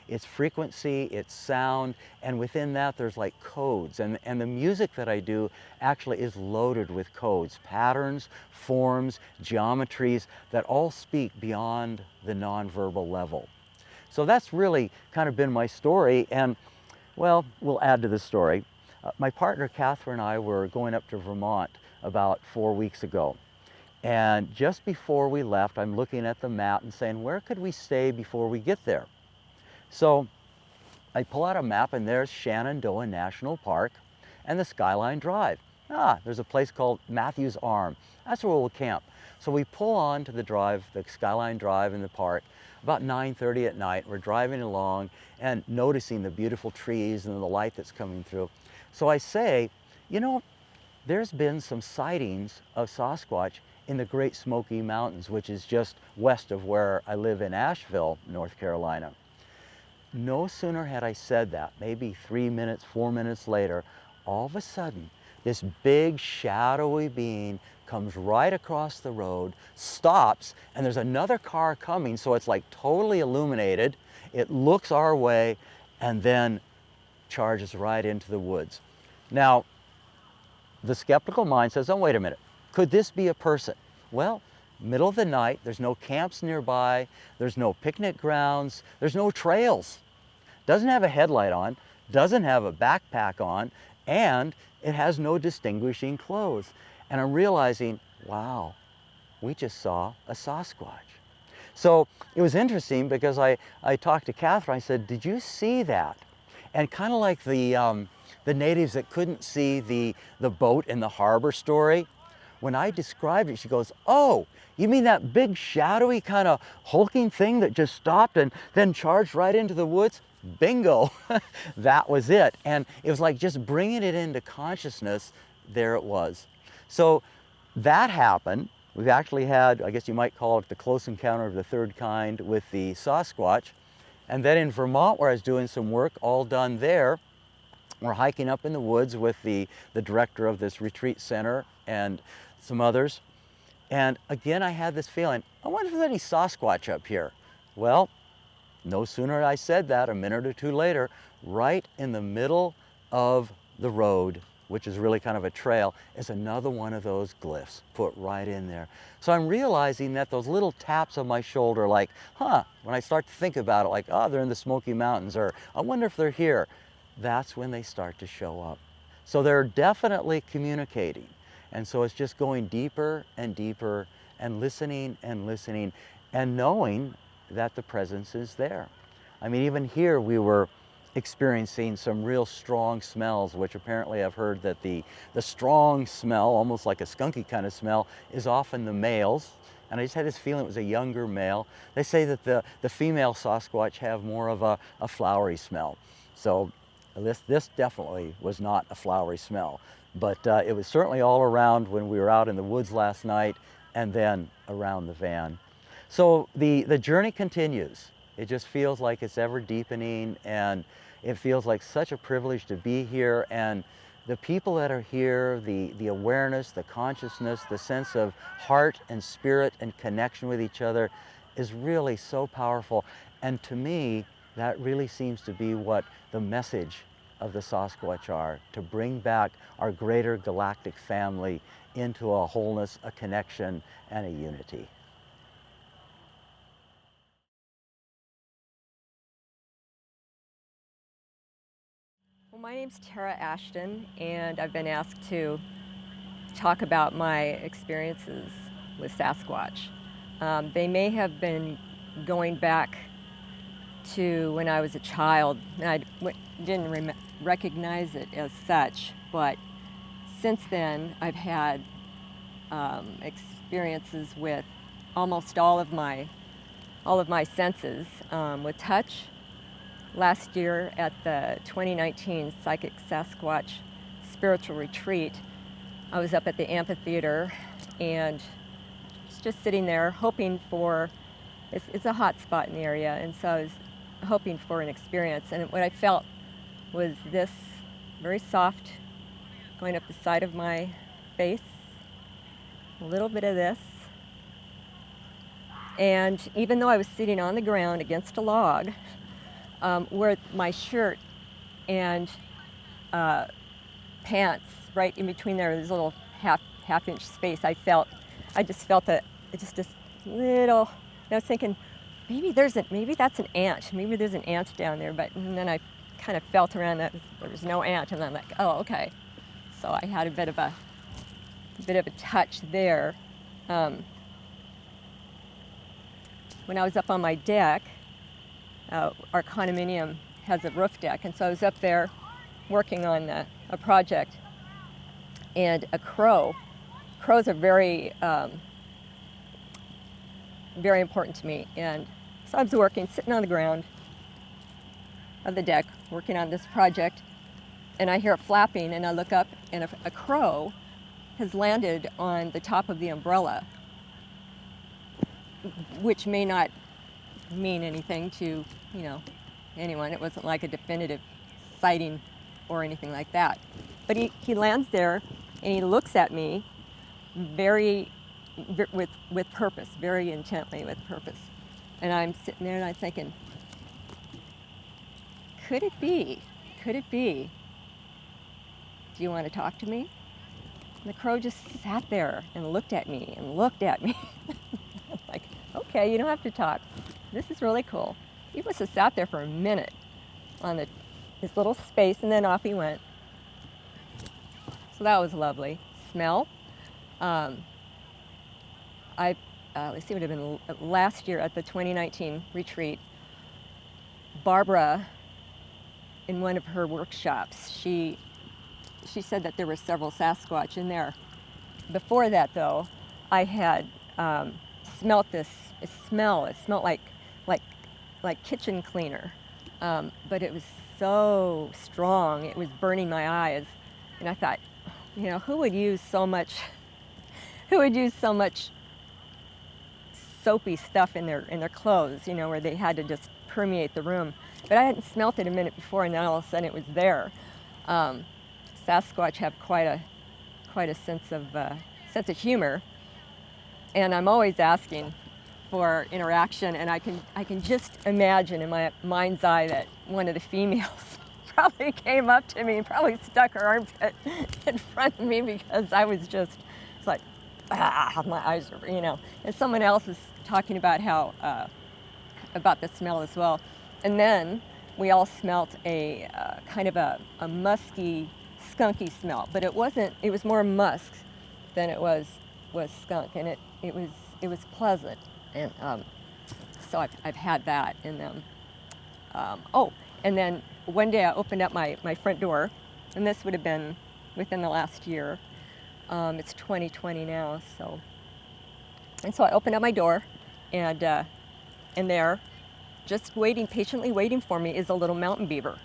it's frequency, it's sound, and within that there's like codes. And the music that I do actually is loaded with codes, patterns, forms, geometries that all speak beyond the nonverbal level. So that's really kind of been my story, and well, we'll add to the story. My partner Catherine and I were going up to Vermont about 4 weeks ago. And just before we left, I'm looking at the map and saying, where could we stay before we get there? So I pull out a map, and there's Shenandoah National Park and the Skyline Drive. There's a place called Matthews Arm. That's where we'll camp. So we pull on to the drive, the Skyline Drive in the park, about 9:30 at night. We're driving along and noticing the beautiful trees and the light that's coming through. So I say, you know, there's been some sightings of Sasquatch in the Great Smoky Mountains, which is just west of where I live in Asheville, North Carolina. No sooner had I said that, maybe 3 minutes, 4 minutes later, all of a sudden, this big shadowy being comes right across the road, stops, and there's another car coming, so it's like totally illuminated. It looks our way, and then charges right into the woods. Now, the skeptical mind says, oh, wait a minute. Could this be a person? Well, middle of the night, there's no camps nearby, there's no picnic grounds, there's no trails. Doesn't have a headlight on, doesn't have a backpack on, and it has no distinguishing clothes. And I'm realizing, wow, we just saw a Sasquatch. So it was interesting because I talked to Catherine, I said, did you see that? And kind of like the natives that couldn't see the boat in the harbor story, when I described it, she goes, oh, you mean that big shadowy kind of hulking thing that just stopped and then charged right into the woods? Bingo, that was it. And it was like just bringing it into consciousness, there it was. So that happened. We've actually had, I guess you might call it the close encounter of the third kind with the Sasquatch. And then in Vermont, where I was doing some work, all done there, we're hiking up in the woods with the director of this retreat center and some others. And again, I had this feeling, I wonder if there's any Sasquatch up here. Well, no sooner had I said that, a minute or two later, right in the middle of the road, which is really kind of a trail, is another one of those glyphs put right in there. So I'm realizing that those little taps on my shoulder, like, when I start to think about it, like, oh, they're in the Smoky Mountains, or I wonder if they're here, that's when they start to show up. So they're definitely communicating. And so it's just going deeper and deeper and listening and knowing that the presence is there. I mean, even here we were experiencing some real strong smells, which apparently I've heard that the strong smell, almost like a skunky kind of smell, is often the males. And I just had this feeling it was a younger male. They say that the female Sasquatch have more of a flowery smell. So this definitely was not a flowery smell. But it was certainly all around when we were out in the woods last night and then around the van. So the journey continues. It just feels like it's ever deepening, and it feels like such a privilege to be here and the people that are here, the awareness, the consciousness, the sense of heart and spirit and connection with each other is really so powerful. And to me, that really seems to be what the message of the Sasquatch are, to bring back our greater galactic family into a wholeness, a connection, and a unity. Well, my name's Tara Ashton, and I've been asked to talk about my experiences with Sasquatch. They may have been going back to when I was a child, and I didn't recognize it as such, but since then I've had experiences with almost all of my senses, with touch. Last year at the 2019 Psychic Sasquatch Spiritual Retreat, I was up at the amphitheater and just sitting there hoping for, it's a hot spot in the area, and so I was hoping for an experience. And what I felt was this very soft, going up the side of my face, a little bit of this. And even though I was sitting on the ground against a log, where my shirt and pants, right in between there, this little half-inch space, I just felt this little, and I was thinking, maybe that's an ant. Maybe there's an ant down there, and then I kind of felt around that there was no ant, and I'm like, oh, okay. So I had a bit of a touch there. When I was up on my deck, our condominium has a roof deck, and so I was up there working on a project, and a crow. Crows are very, very important to me, and so I was sitting on the ground of the deck, working on this project, and I hear it flapping, and I look up, and a crow has landed on the top of the umbrella, which may not mean anything to, anyone. It wasn't like a definitive sighting or anything like that. But he lands there and he looks at me with purpose, very intently with purpose. And I'm sitting there and I'm thinking, could it be? Could it be? Do you want to talk to me? And the crow just sat there and looked at me and looked at me. Like, okay, you don't have to talk. This is really cool. He must have sat there for a minute on this little space, and then off he went. So that was lovely. Smell. Let's see, what it would have been last year at the 2019 retreat. Barbara, in one of her workshops, she said that there were several Sasquatch in there. Before that, though, I had smelt this smell. It smelled like kitchen cleaner, but it was so strong. It was burning my eyes, and I thought, who would use so much soapy stuff in their clothes, where they had to just permeate the room. But I hadn't smelt it a minute before, and then all of a sudden it was there. Sasquatch have quite a sense of humor, and I'm always asking for interaction, and I can just imagine in my mind's eye that one of the females probably came up to me and probably stuck her armpit in front of me, because I was just, it's like, my eyes were, And someone else was talking about about the smell as well. And then we all smelt a kind of a musky, skunky smell, but it was more musk than it was skunk, and it was pleasant. And so I've had that in them. And then one day I opened up my front door, and this would have been within the last year. It's 2020 now, so. And so I opened up my door, and there, just patiently waiting for me, is a little mountain beaver.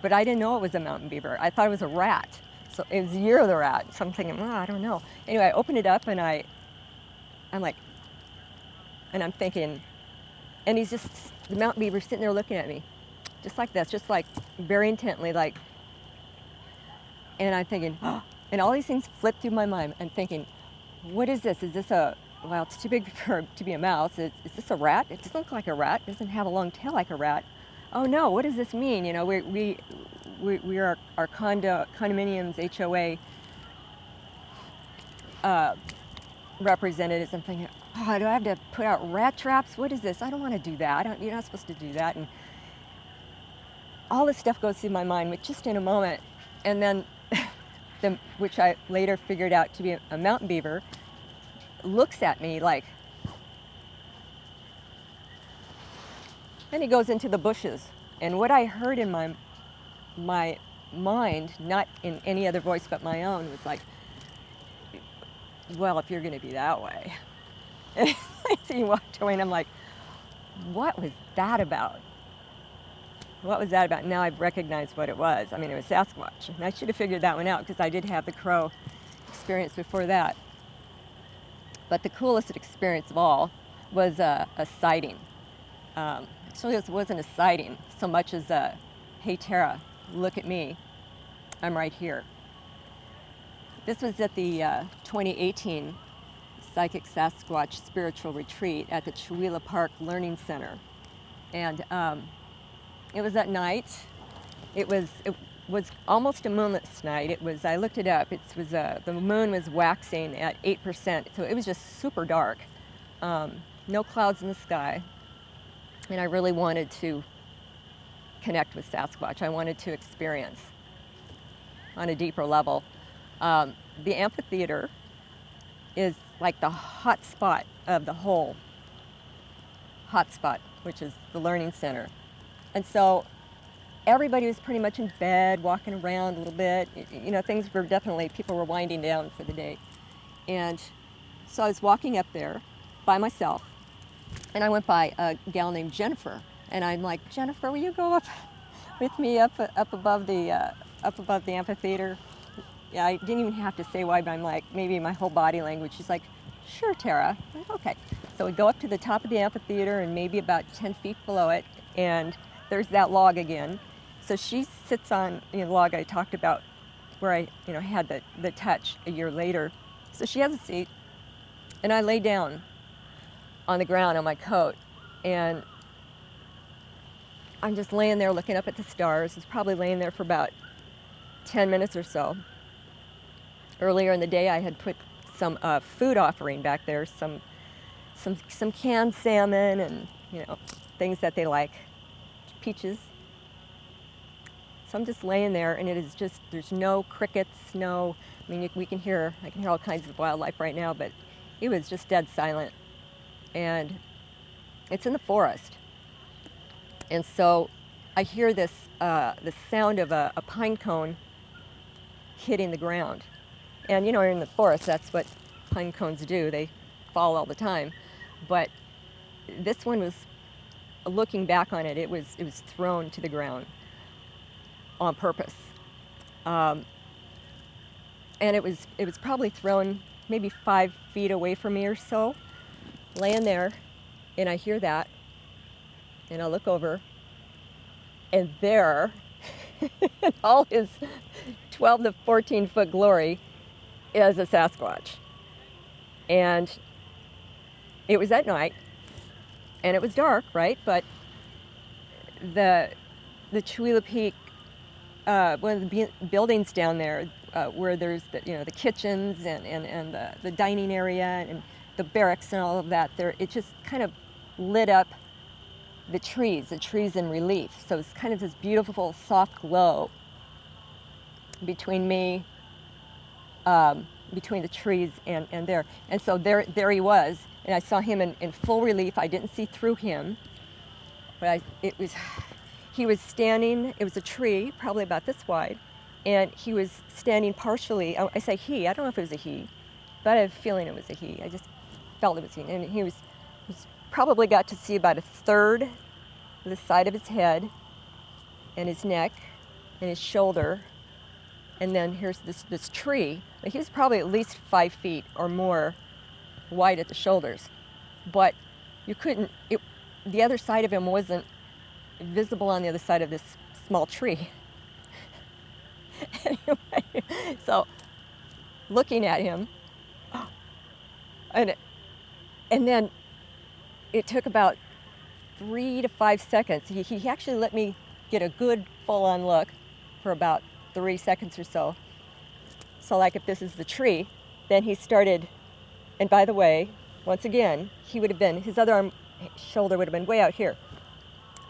But I didn't know it was a mountain beaver. I thought it was a rat. So it was Year of the Rat. So I'm thinking, I don't know. Anyway, I opened it up, and I'm like, and I'm thinking, and he's just, the mountain beaver sitting there looking at me, just like this, just like very intently, like, And I'm thinking, oh, and all these things flit through my mind. I'm thinking, what is this? Is this a, well, it's too big to be a mouse. Is this a rat? It doesn't look like a rat. It doesn't have a long tail like a rat. Oh no, what does this mean? You know, we are our condominiums, HOA representatives. I'm thinking, oh, do I have to put out rat traps? What is this? I don't want to do that. You're not supposed to do that. And all this stuff goes through my mind, but just in a moment. And then, which I later figured out to be a mountain beaver, looks at me like, and he goes into the bushes. And what I heard in my mind, not in any other voice but my own, was like, well, if you're going to be that way. And so he walked away, and I'm like, what was that about? What was that about? Now I've recognized what it was. I mean, it was Sasquatch. And I should have figured that one out because I did have the crow experience before that. But the coolest experience of all was a sighting. Actually, this wasn't a sighting so much as a, hey, Tara, look at me. I'm right here. This was at the 2018 Psychic Sasquatch Spiritual Retreat at the Chewelah Park Learning Center. And it was at night. It was almost a moonless night. It was, I looked it up, the moon was waxing at 8%, so it was just super dark. No clouds in the sky. And I really wanted to connect with Sasquatch. I wanted to experience on a deeper level. The amphitheater is like the hot spot of the whole hotspot, which is the learning center. And so everybody was pretty much in bed, walking around a little bit. You know, things were definitely, people were winding down for the day. And so I was walking up there by myself, and I went by a gal named Jennifer. And I'm like, Jennifer, will you go up with me up above the amphitheater? Yeah, I didn't even have to say why, but I'm like, maybe my whole body language. She's like, sure, Tara. I'm like, okay. So we go up to the top of the amphitheater and maybe about 10 feet below it, and there's that log again. So she sits on the log I talked about where I had the touch a year later. So she has a seat, and I lay down on the ground on my coat, and I'm just laying there looking up at the stars. It's probably laying there for about 10 minutes or so. Earlier in the day, I had put some food offering back there, some canned salmon and things that they like, peaches. So I'm just laying there, and it is just, there's no crickets, I can hear all kinds of wildlife right now, but it was just dead silent. And it's in the forest. And so I hear this, the sound of a pine cone hitting the ground. And you're in the forest, that's what pine cones do. They fall all the time. But this one was, looking back on it, it was thrown to the ground on purpose. And it was probably thrown maybe 5 feet away from me or so, laying there, and I hear that, and I look over, and there, in all his 12 to 14 foot glory, is a Sasquatch. And it was at night, and it was dark, right? But the Chewelah Peak, one of the buildings down there, where there's the kitchens and the dining area and the barracks and all of that, it just kind of lit up the trees in relief. So it's kind of this beautiful soft glow between me, between the trees and there. And so there he was, and I saw him in full relief. I didn't see through him, but he was standing, it was a tree, probably about this wide, and he was standing partially, I say he, I don't know if it was a he, but I have a feeling it was a he. I just felt it was he. And he was probably got to see about a third of the side of his head and his neck and his shoulder. And then here's this tree. He was probably at least 5 feet or more wide at the shoulders. But you couldn't, the other side of him wasn't visible on the other side of this small tree. Anyway, so looking at him, and then it took about 3 to 5 seconds. He actually let me get a good full-on look for about 3 seconds or so. So like if this is the tree, then he started, and by the way, once again, he would have been, his other arm, shoulder would have been way out here.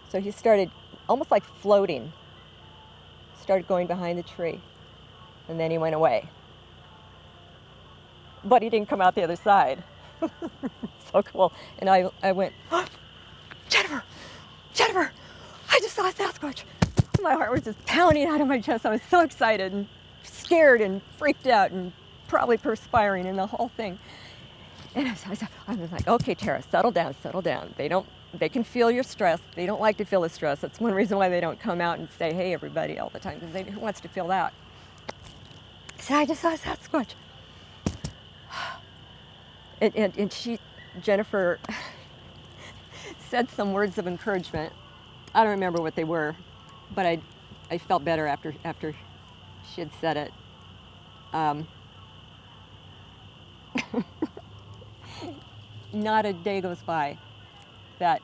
So he started almost like floating, started going behind the tree, and then he went away. But he didn't come out the other side. So cool. And I went, oh, Jennifer, I just saw a Sasquatch. My heart was just pounding out of my chest. I was so excited and scared and freaked out and probably perspiring and the whole thing. And I was like, okay, Tara, settle down. They can feel your stress. They don't like to feel the stress. That's one reason why they don't come out and say, hey, everybody, all the time, because who wants to feel that? I said, I just saw a Sasquatch. And Jennifer said some words of encouragement. I don't remember what they were, but I felt better after she had said it. Not a day goes by that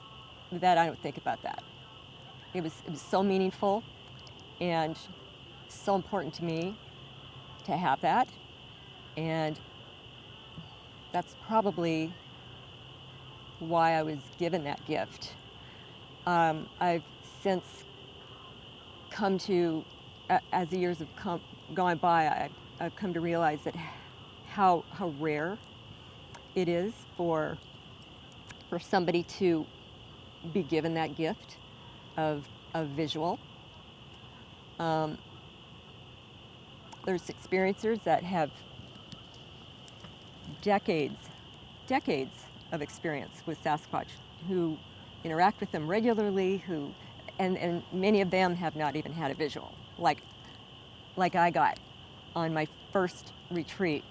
I don't think about that. It was so meaningful and so important to me to have that, and that's probably why I was given that gift. I've since come to, as the years have gone by, I've come to realize that how rare it is for somebody to be given that gift of visual. There's experiencers that have decades of experience with Sasquatch, who interact with them regularly, and many of them have not even had a visual, like I got on my first retreat.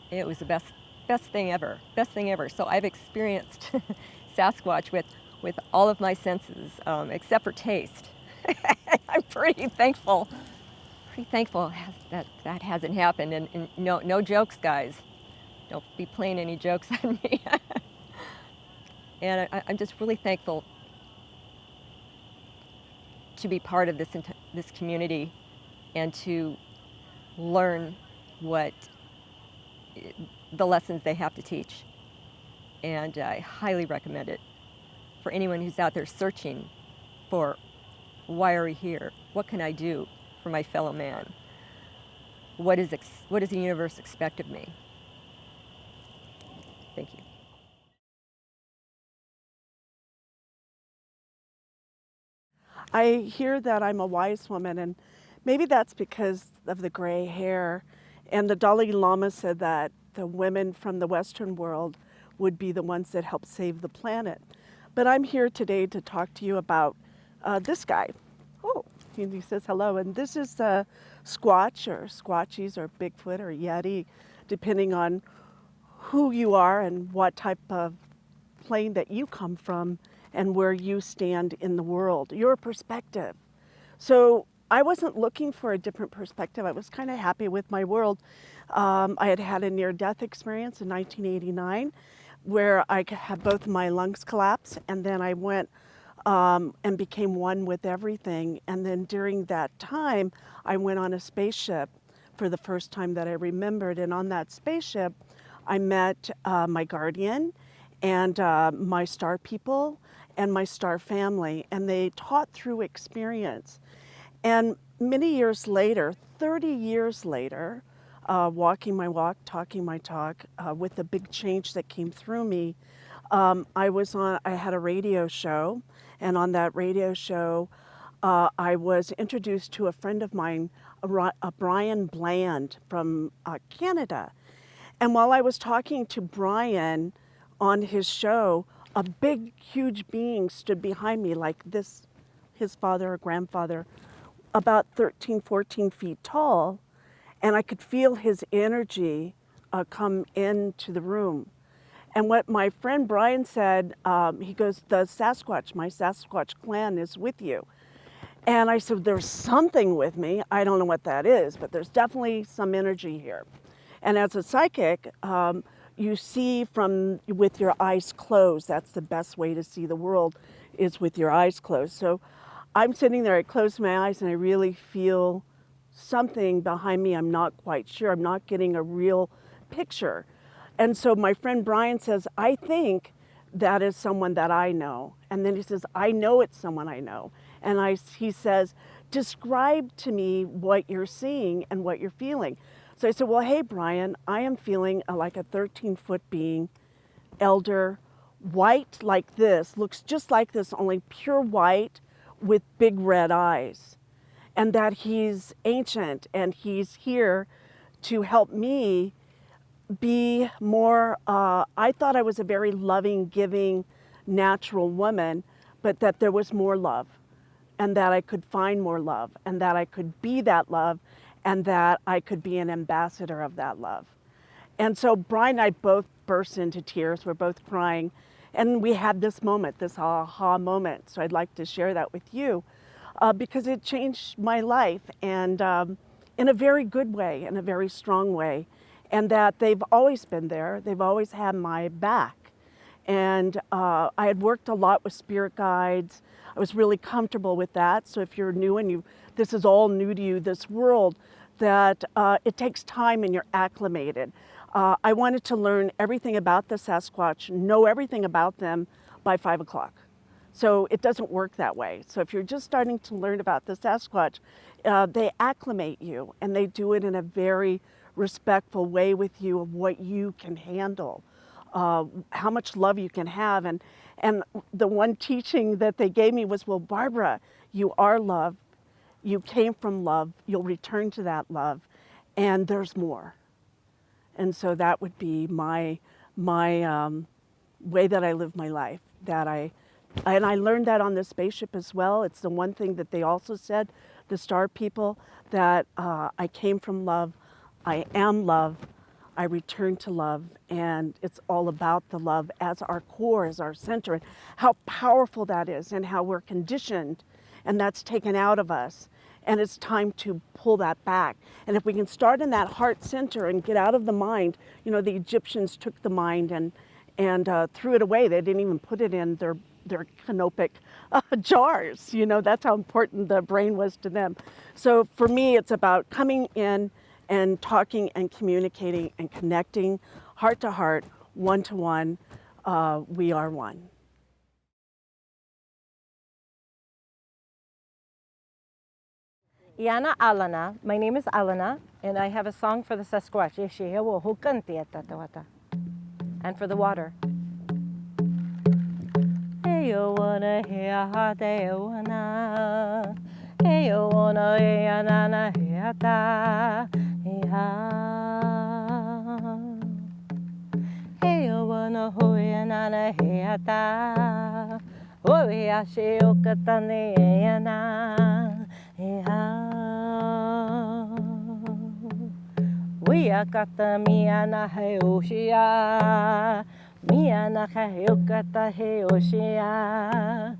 It was the best thing ever. So I've experienced Sasquatch with all of my senses, except for taste. I'm pretty thankful that hasn't happened. And no jokes, guys. Don't be playing any jokes on me. And I'm just really thankful to be part of this community and to learn the lessons they have to teach. And I highly recommend it for anyone who's out there searching for, why are we here? What can I do for my fellow man? What does the universe expect of me? Thank you. I hear that I'm a wise woman, and maybe that's because of the gray hair. And the Dalai Lama said that the women from the Western world would be the ones that help save the planet. But I'm here today to talk to you about this guy. Oh, he says hello. And this is Squatch, or Squatchies, or Bigfoot, or Yeti, depending on who you are and what type of plane that you come from and where you stand in the world, your perspective. So I wasn't looking for a different perspective. I was kind of happy with my world. I had a near-death experience in 1989 where I had both of my lungs collapse, and then I went and became one with everything. And then during that time, I went on a spaceship for the first time that I remembered. And on that spaceship, I met my guardian and my star people and my star family, and they taught through experience. And many years later, 30 years later, walking my walk, talking my talk, with the big change that came through me, I had a radio show, and on that radio show, I was introduced to a friend of mine, a Brian Bland from Canada. And while I was talking to Brian on his show, a big, huge being stood behind me like this, his father or grandfather, about 13, 14 feet tall, and I could feel his energy come into the room. And what my friend Brian said, he goes, the Sasquatch, my Sasquatch clan is with you. And I said, there's something with me. I don't know what that is, but there's definitely some energy here. And as a psychic, you see with your eyes closed. That's the best way to see the world, is with your eyes closed. So I'm sitting there, I close my eyes, and I really feel something behind me. I'm not quite sure. I'm not getting a real picture. And so my friend Brian says, I think that is someone that I know. And then he says, I know it's someone I know. And he says, describe to me what you're seeing and what you're feeling. So I said, well, hey, Brian, I am feeling like a 13-foot being, elder, white like this, looks just like this, only pure white with big red eyes. And that he's ancient and he's here to help me be more, I thought I was a very loving, giving, natural woman, but that there was more love, and that I could find more love, and that I could be that love, and that I could be an ambassador of that love. And so Brian and I both burst into tears. We're both crying. And we had this moment, this aha moment. So I'd like to share that with you because it changed my life, and in a very good way, in a very strong way. And that they've always been there. They've always had my back. And I had worked a lot with spirit guides. I was really comfortable with that. So if you're new and this is all new to you, this world, that it takes time and you're acclimated. I wanted to learn everything about the Sasquatch, know everything about them by 5 o'clock. So it doesn't work that way. So if you're just starting to learn about the Sasquatch, they acclimate you, and they do it in a very respectful way with you of what you can handle, how much love you can have. And the one teaching that they gave me was, well, Barbara, you are love. You came from love. You'll return to that love, and there's more. And so that would be my way that I live my life. And I learned that on the spaceship as well. It's the one thing that they also said, the star people, that I came from love. I am love. I return to love, and it's all about the love as our core, as our center, and how powerful that is, and how we're conditioned, and that's taken out of us. And it's time to pull that back. And if we can start in that heart center and get out of the mind, you know, the Egyptians took the mind and threw it away. They didn't even put it in their canopic jars. You know, that's how important the brain was to them. So for me, it's about coming in and talking and communicating and connecting heart to heart, one to one. We are one. Yana Alana. My name is Alana, and I have a song for the Sasquatch. And for the water. Hey, you wanna hear how they wanna. Hey, you wanna hear na hear ta. Hey, you wanna hear na hear ta. Oh, yeah, she okatane na. We are kata miana heoshia, miana heokata heoshia,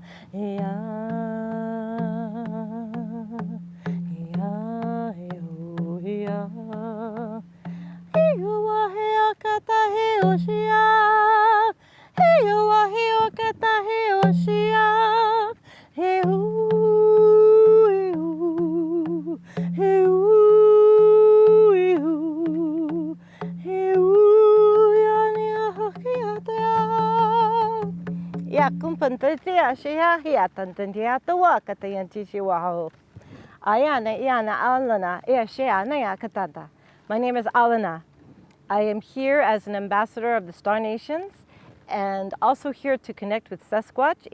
Heua heokata heoshia, heua heokata heoshia, heu. Ya kumpantia shia hia tantantia tawa katayanti shiwaho. Ayana Alana shia naya katata. My name is Alana. I am here as an ambassador of the Star Nations and also here to connect with Sasquatch.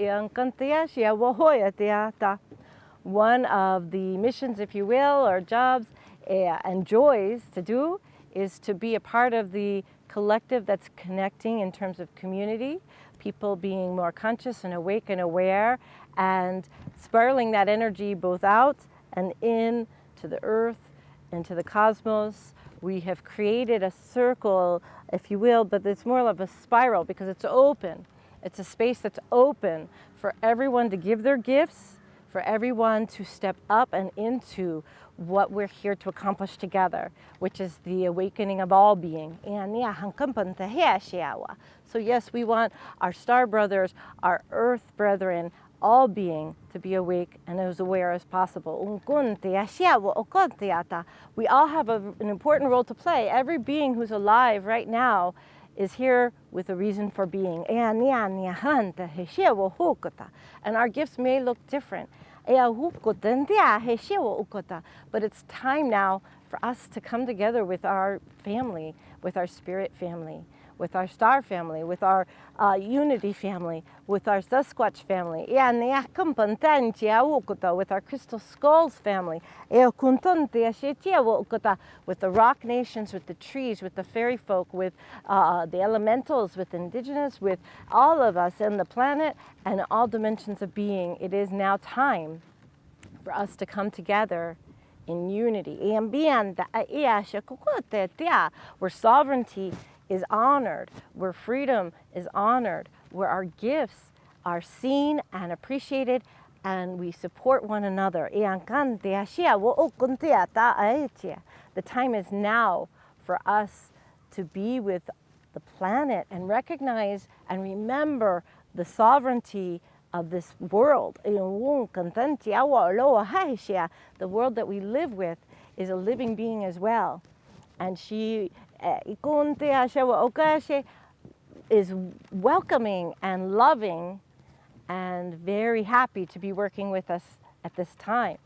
One of the missions, if you will, or jobs and joys to do is to be a part of the collective that's connecting in terms of community, people being more conscious and awake and aware, and spiraling that energy both out and in to the earth and to the cosmos We have created a circle, if you will, but it's more of a spiral because it's open. It's a space that's open for everyone to give their gifts, for everyone to step up and into what we're here to accomplish together, which is the awakening of all being. So yes, we want our star brothers, our earth brethren, all being to be awake and as aware as possible. We all have an important role to play. Every being who's alive right now is here with a reason for being. And our gifts may look different. But it's time now for us to come together with our family, with our spirit family, with our star family, with our unity family, with our Sasquatch family, with our crystal skulls family, with the rock nations, with the trees, with the fairy folk, with the elementals, with indigenous, with all of us and the planet and all dimensions of being. It is now time for us to come together in unity, where sovereignty is honored, where freedom is honored, where our gifts are seen and appreciated, and we support one another. The time is now for us to be with the planet and recognize and remember the sovereignty of this world. The world that we live with is a living being as well. And she is welcoming and loving and very happy to be working with us at this time.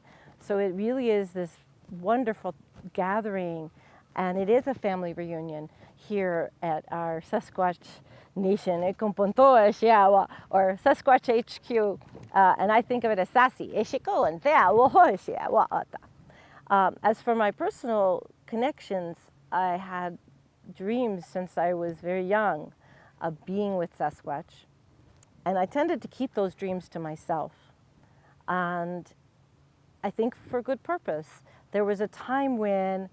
So it really is this wonderful gathering, and it is a family reunion here at our Sasquatch Nation, or Sasquatch HQ, and I think of it as Sassy. As for my personal connections, I had dreams since I was very young of being with Sasquatch, and I tended to keep those dreams to myself, and I think for good purpose. There was a time when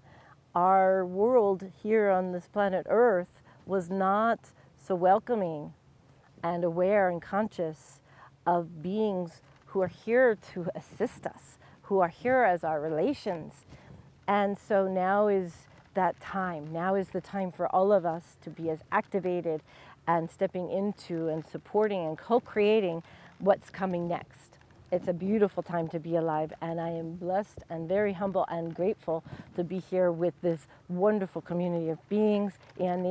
our world here on this planet Earth was not so welcoming and aware and conscious of beings who are here to assist us, who are here as our relations. And so now is that time. Now is the time for all of us to be as activated and stepping into and supporting and co-creating what's coming next. It's a beautiful time to be alive, and I am blessed and very humble and grateful to be here with this wonderful community of beings. And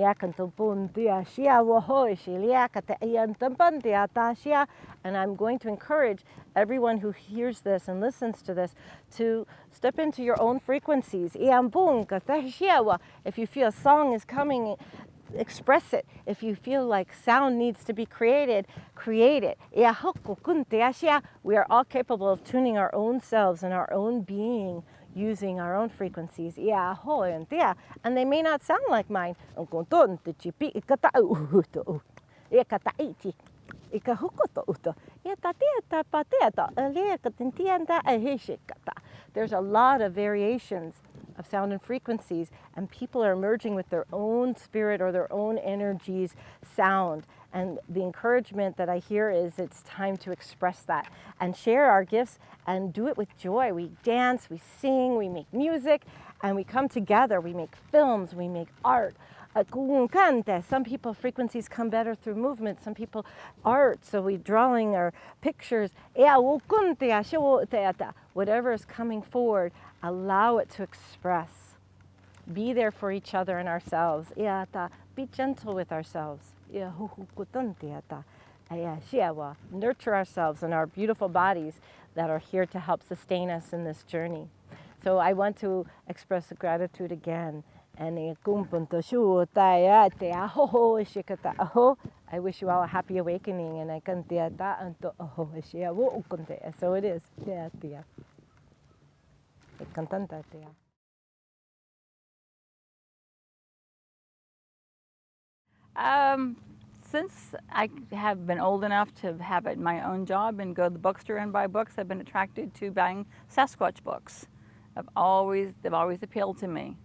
I'm going to encourage everyone who hears this and listens to this to step into your own frequencies. If you feel a song is coming, express it. If you feel like sound needs to be created, create it. We are all capable of tuning our own selves and our own being using our own frequencies. And they may not sound like mine. There's a lot of variations of sound and frequencies, and people are emerging with their own spirit or their own energies sound. And the encouragement that I hear is it's time to express that and share our gifts and do it with joy. We dance, we sing, we make music, and we come together. We make films, we make art. Some people frequencies come better through movement, some people art, so we drawing or pictures. Whatever is coming forward, allow it to express. Be there for each other and ourselves. Be gentle with ourselves. Nurture ourselves and our beautiful bodies that are here to help sustain us in this journey. So I want to express gratitude again. And I wish you all a happy awakening, and so it is. Since I have been old enough to have my own job and go to the bookstore and buy books, I've been attracted to buying Sasquatch books. They've always appealed to me.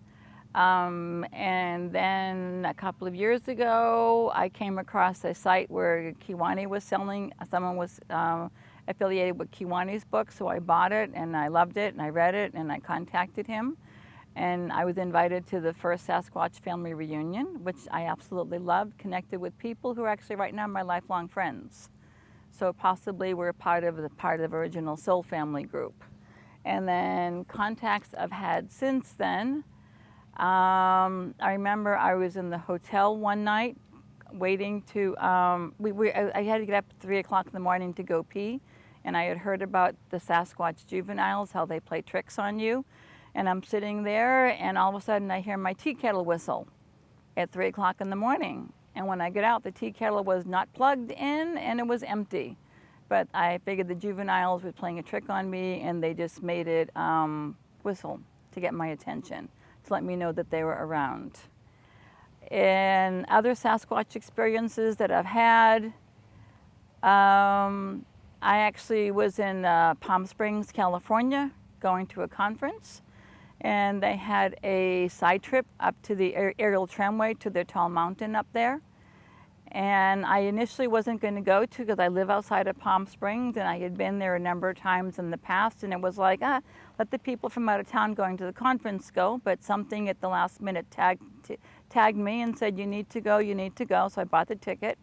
And then a couple of years ago, I came across a site where Kiwani was selling, someone was affiliated with Kiwani's book, so I bought it and I loved it and I read it and I contacted him. And I was invited to the first Sasquatch Family Reunion, which I absolutely loved, connected with people who are actually right now my lifelong friends. So possibly we're part of the original Soul Family group. And then contacts I've had since then. I remember I was in the hotel one night waiting to, I had to get up at 3 o'clock in the morning to go pee, and I had heard about the Sasquatch juveniles, how they play tricks on you. And I'm sitting there, and all of a sudden I hear my tea kettle whistle at 3 o'clock in the morning. And when I get out, the tea kettle was not plugged in and it was empty. But I figured the juveniles were playing a trick on me, and they just made it whistle to get my attention, to let me know that they were around. And other Sasquatch experiences that I've had, I actually was in Palm Springs, California, going to a conference, and they had a side trip up to the aerial tramway to the tall mountain up there. And I initially wasn't going to go to, because I live outside of Palm Springs and I had been there a number of times in the past, and it was like, let the people from out of town going to the conference go. But something at the last minute tagged me and said, you need to go, you need to go. So I bought the ticket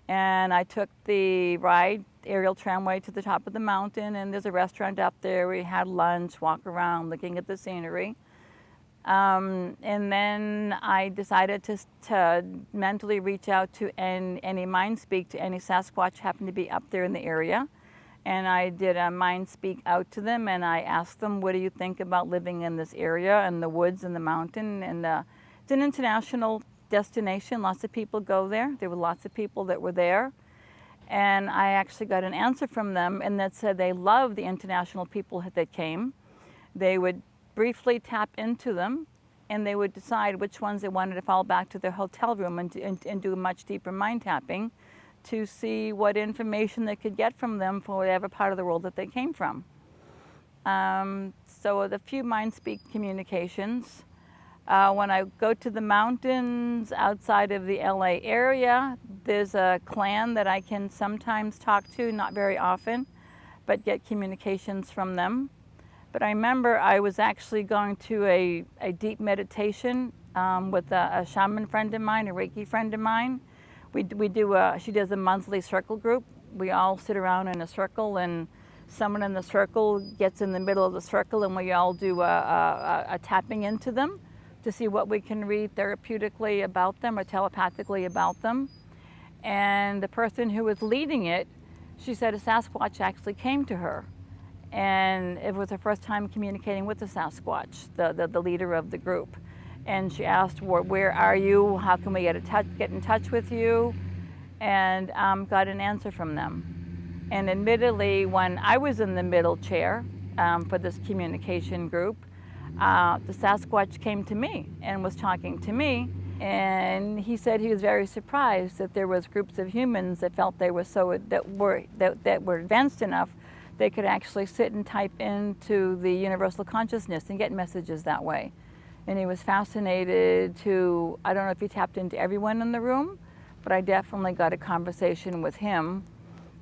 and I took the ride, aerial tramway, to the top of the mountain, and there's a restaurant up there. We had lunch, walk around, looking at the scenery. And then I decided to mentally reach out to any mind speak to any Sasquatch happened to be up there in the area. And I did a mind speak out to them, and I asked them, what do you think about living in this area and the woods and the mountain? And it's an international destination. Lots of people go there. There were lots of people that were there. And I actually got an answer from them, and that said they loved the international people that came. They would briefly tap into them, and they would decide which ones they wanted to fall back to their hotel room and do much deeper mind tapping to see what information they could get from them for whatever part of the world that they came from. So the few mind speak communications. When I go to the mountains outside of the LA area, there's a clan that I can sometimes talk to, not very often, but get communications from them. But I remember I was actually going to a deep meditation with a shaman friend of mine, a Reiki friend of mine. She does a monthly circle group. We all sit around in a circle, and someone in the circle gets in the middle of the circle, and we all do a tapping into them to see what we can read therapeutically about them or telepathically about them. And the person who was leading it, she said a Sasquatch actually came to her. And it was her first time communicating with the Sasquatch, the leader of the group. And she asked, where are you? How can we get in touch with you? And got an answer from them. And admittedly, when I was in the middle chair for this communication group, the Sasquatch came to me and was talking to me. And he said he was very surprised that there was groups of humans that felt they were that were advanced enough they could actually sit and type into the universal consciousness and get messages that way. And he was fascinated to, I don't know if he tapped into everyone in the room, but I definitely got a conversation with him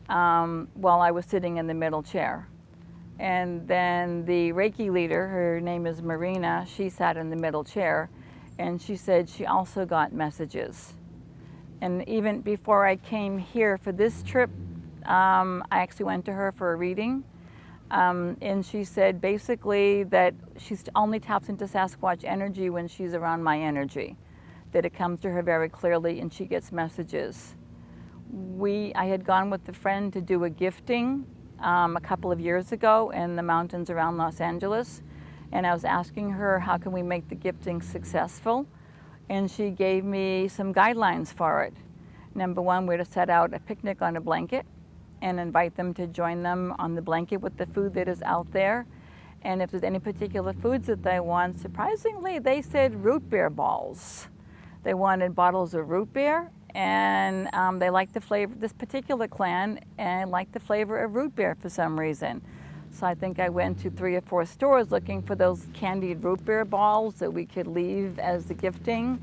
while I was sitting in the middle chair. And then the Reiki leader, her name is Marina, she sat in the middle chair, and she said she also got messages. And even before I came here for this trip, I actually went to her for a reading, and she said basically that she only taps into Sasquatch energy when she's around my energy, that it comes to her very clearly and she gets messages. I had gone with a friend to do a gifting a couple of years ago in the mountains around Los Angeles, and I was asking her how can we make the gifting successful, and she gave me some guidelines for it. Number one, we're to set out a picnic on a blanket and invite them to join them on the blanket with the food that is out there. And if there's any particular foods that they want, surprisingly, they said root beer balls. They wanted bottles of root beer, and they liked the flavor, this particular clan, and liked the flavor of root beer for some reason. So I think I went to 3 or 4 stores looking for those candied root beer balls that we could leave as the gifting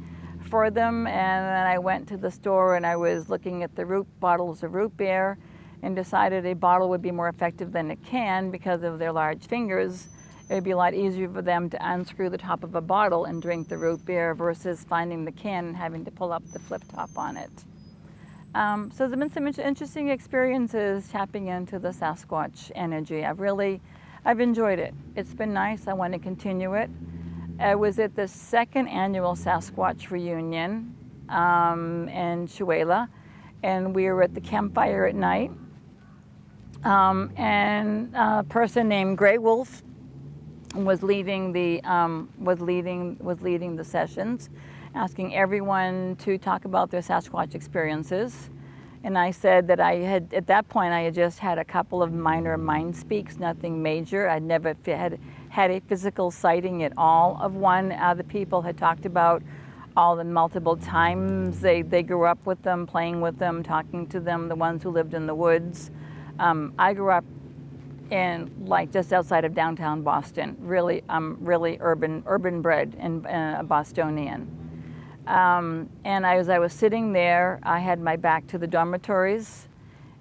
for them. And then I went to the store and I was looking at the bottles of root beer and decided a bottle would be more effective than a can because of their large fingers. It would be a lot easier for them to unscrew the top of a bottle and drink the root beer versus finding the can and having to pull up the flip top on it. So there's been some interesting experiences tapping into the Sasquatch energy. I've enjoyed it. It's been nice. I want to continue it. I was at the 2nd annual Sasquatch Reunion in Shuela, and we were at the campfire at night. And a person named Grey Wolf was leading the sessions, asking everyone to talk about their Sasquatch experiences. And I said that at that point, I had just had a couple of minor mind speaks, nothing major. I'd never had a physical sighting at all of one. The people had talked about all the multiple times they grew up with them, playing with them, talking to them, the ones who lived in the woods. I grew up just outside of downtown Boston, really urban bred and a Bostonian. And as I was sitting there, I had my back to the dormitories,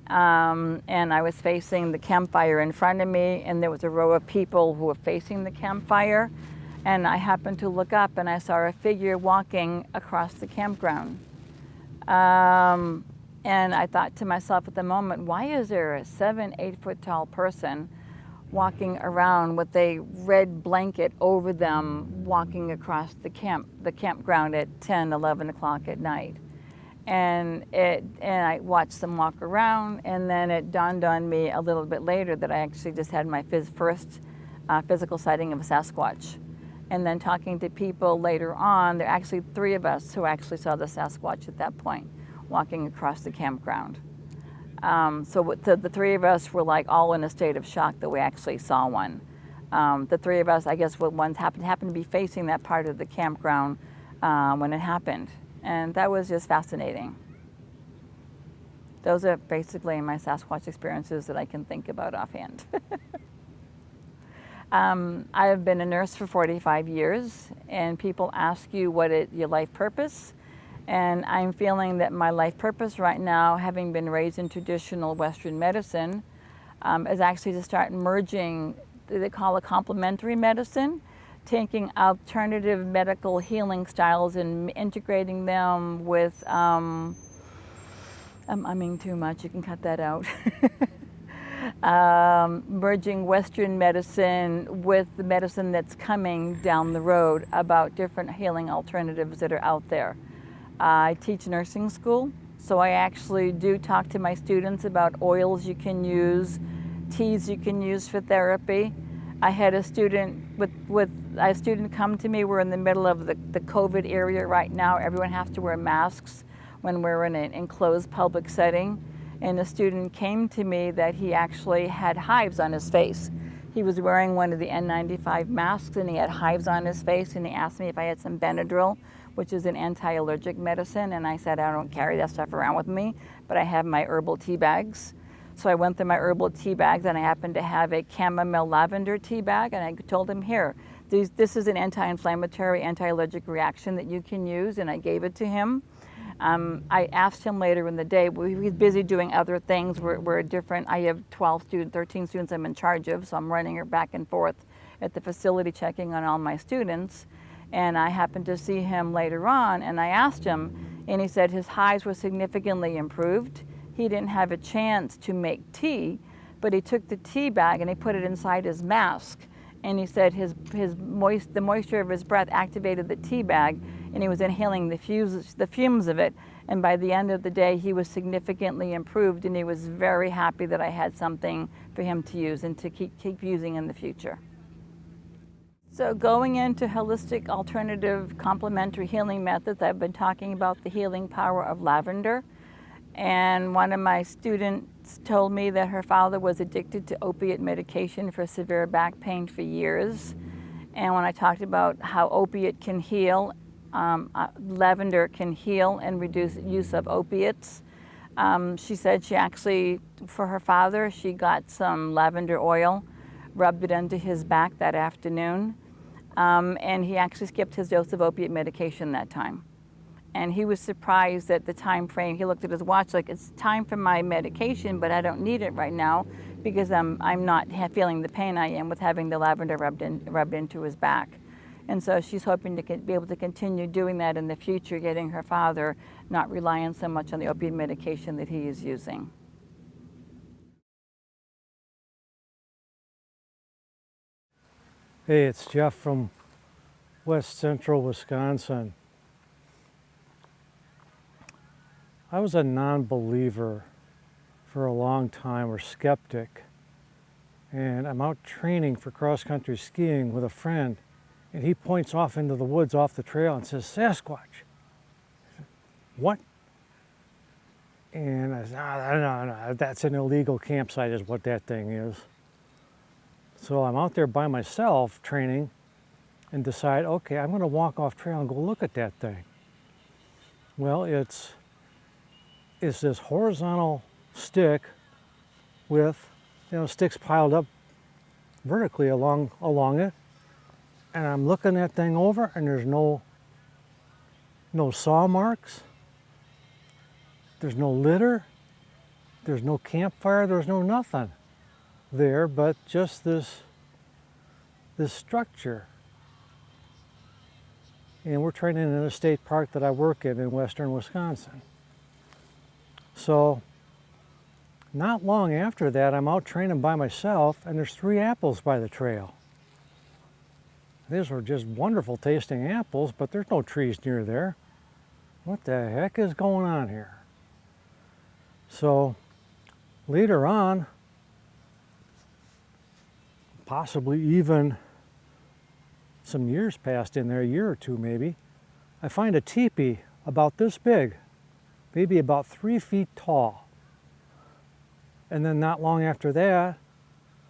and I was facing the campfire in front of me, and there was a row of people who were facing the campfire, and I happened to look up and I saw a figure walking across the campground. And I thought to myself at the moment, why is there a 7-8 foot tall person walking around with a red blanket over them, walking across the campground at 10, 11 o'clock at night? And I watched them walk around, and then it dawned on me a little bit later that I actually just had my first physical sighting of a Sasquatch. And then talking to people later on, there are actually 3 of us who actually saw the Sasquatch at that point, walking across the campground. So the 3 of us were like all in a state of shock that we actually saw one. The 3 of us, I guess, happened to be facing that part of the campground when it happened. And that was just fascinating. Those are basically my Sasquatch experiences that I can think about offhand. I have been a nurse for 45 years, and people ask you your life purpose. And I'm feeling that my life purpose right now, having been raised in traditional Western medicine, is actually to start merging, they call it complementary medicine, taking alternative medical healing styles and integrating them with, I'm umming too much, you can cut that out. Merging Western medicine with the medicine that's coming down the road about different healing alternatives that are out there. I teach nursing school, so I actually do talk to my students about oils you can use, teas you can use for therapy. I had a student come to me. We're in the middle of the COVID area right now. Everyone has to wear masks when we're in an enclosed public setting. And a student came to me that he actually had hives on his face. He was wearing one of the N95 masks and he had hives on his face, and he asked me if I had some Benadryl, which is an anti-allergic medicine, and I said I don't carry that stuff around with me, but I have my herbal tea bags. So I went through my herbal tea bags, and I happened to have a chamomile lavender tea bag, and I told him, here, this is an anti-inflammatory, anti-allergic reaction that you can use, and I gave it to him. I asked him later in the day, he's busy doing other things. We're different. I have 13 students I'm in charge of, so I'm running her back and forth at the facility checking on all my students. And I happened to see him later on, and I asked him, and he said his hives were significantly improved. He didn't have a chance to make tea, but he took the tea bag and he put it inside his mask. And he said the moisture of his breath activated the tea bag, and he was inhaling the fumes of it. And by the end of the day, he was significantly improved, and he was very happy that I had something for him to use and to keep using in the future. So going into holistic, alternative, complementary healing methods, I've been talking about the healing power of lavender. And one of my students told me that her father was addicted to opiate medication for severe back pain for years. And when I talked about how opiate can heal, lavender can heal and reduce use of opiates. She said she actually, for her father, she got some lavender oil rubbed it into his back that afternoon. And he actually skipped his dose of opiate medication that time. And he was surprised at the time frame. He looked at his watch like, it's time for my medication, but I don't need it right now because I'm not feeling the pain I am with having the lavender rubbed into his back. And so she's hoping to be able to continue doing that in the future, getting her father not relying so much on the opiate medication that he is using. Hey, it's Jeff from West Central Wisconsin. I was a non-believer for a long time, or skeptic, and I'm out training for cross-country skiing with a friend, and he points off into the woods off the trail and says, Sasquatch. What? And I said, no, that's an illegal campsite is what that thing is. So I'm out there by myself training and decide, okay, I'm gonna walk off trail and go look at that thing. Well, it's this horizontal stick with, sticks piled up vertically along it. And I'm looking that thing over and there's no saw marks. There's no litter. There's no campfire. There's no nothing there, but just this structure. And we're training in a state park that I work in western Wisconsin. So not long after that, I'm out training by myself and there's 3 apples by the trail. These were just wonderful tasting apples, but there's no trees near there. What the heck is going on here? So later on, possibly even some years passed in there, a year or two maybe, I find a teepee about this big, maybe about 3 feet tall. And then not long after that,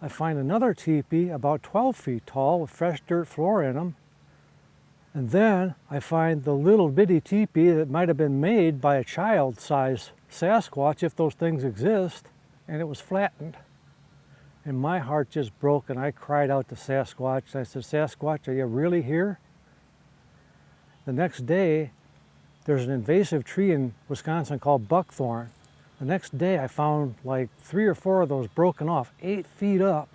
I find another teepee about 12 feet tall with fresh dirt floor in them. And then I find the little bitty teepee that might have been made by a child-sized Sasquatch, if those things exist, and it was flattened. And my heart just broke and I cried out to Sasquatch. I said, Sasquatch, are you really here? The next day, there's an invasive tree in Wisconsin called buckthorn. The next day I found like 3 or 4 of those broken off, 8 feet up.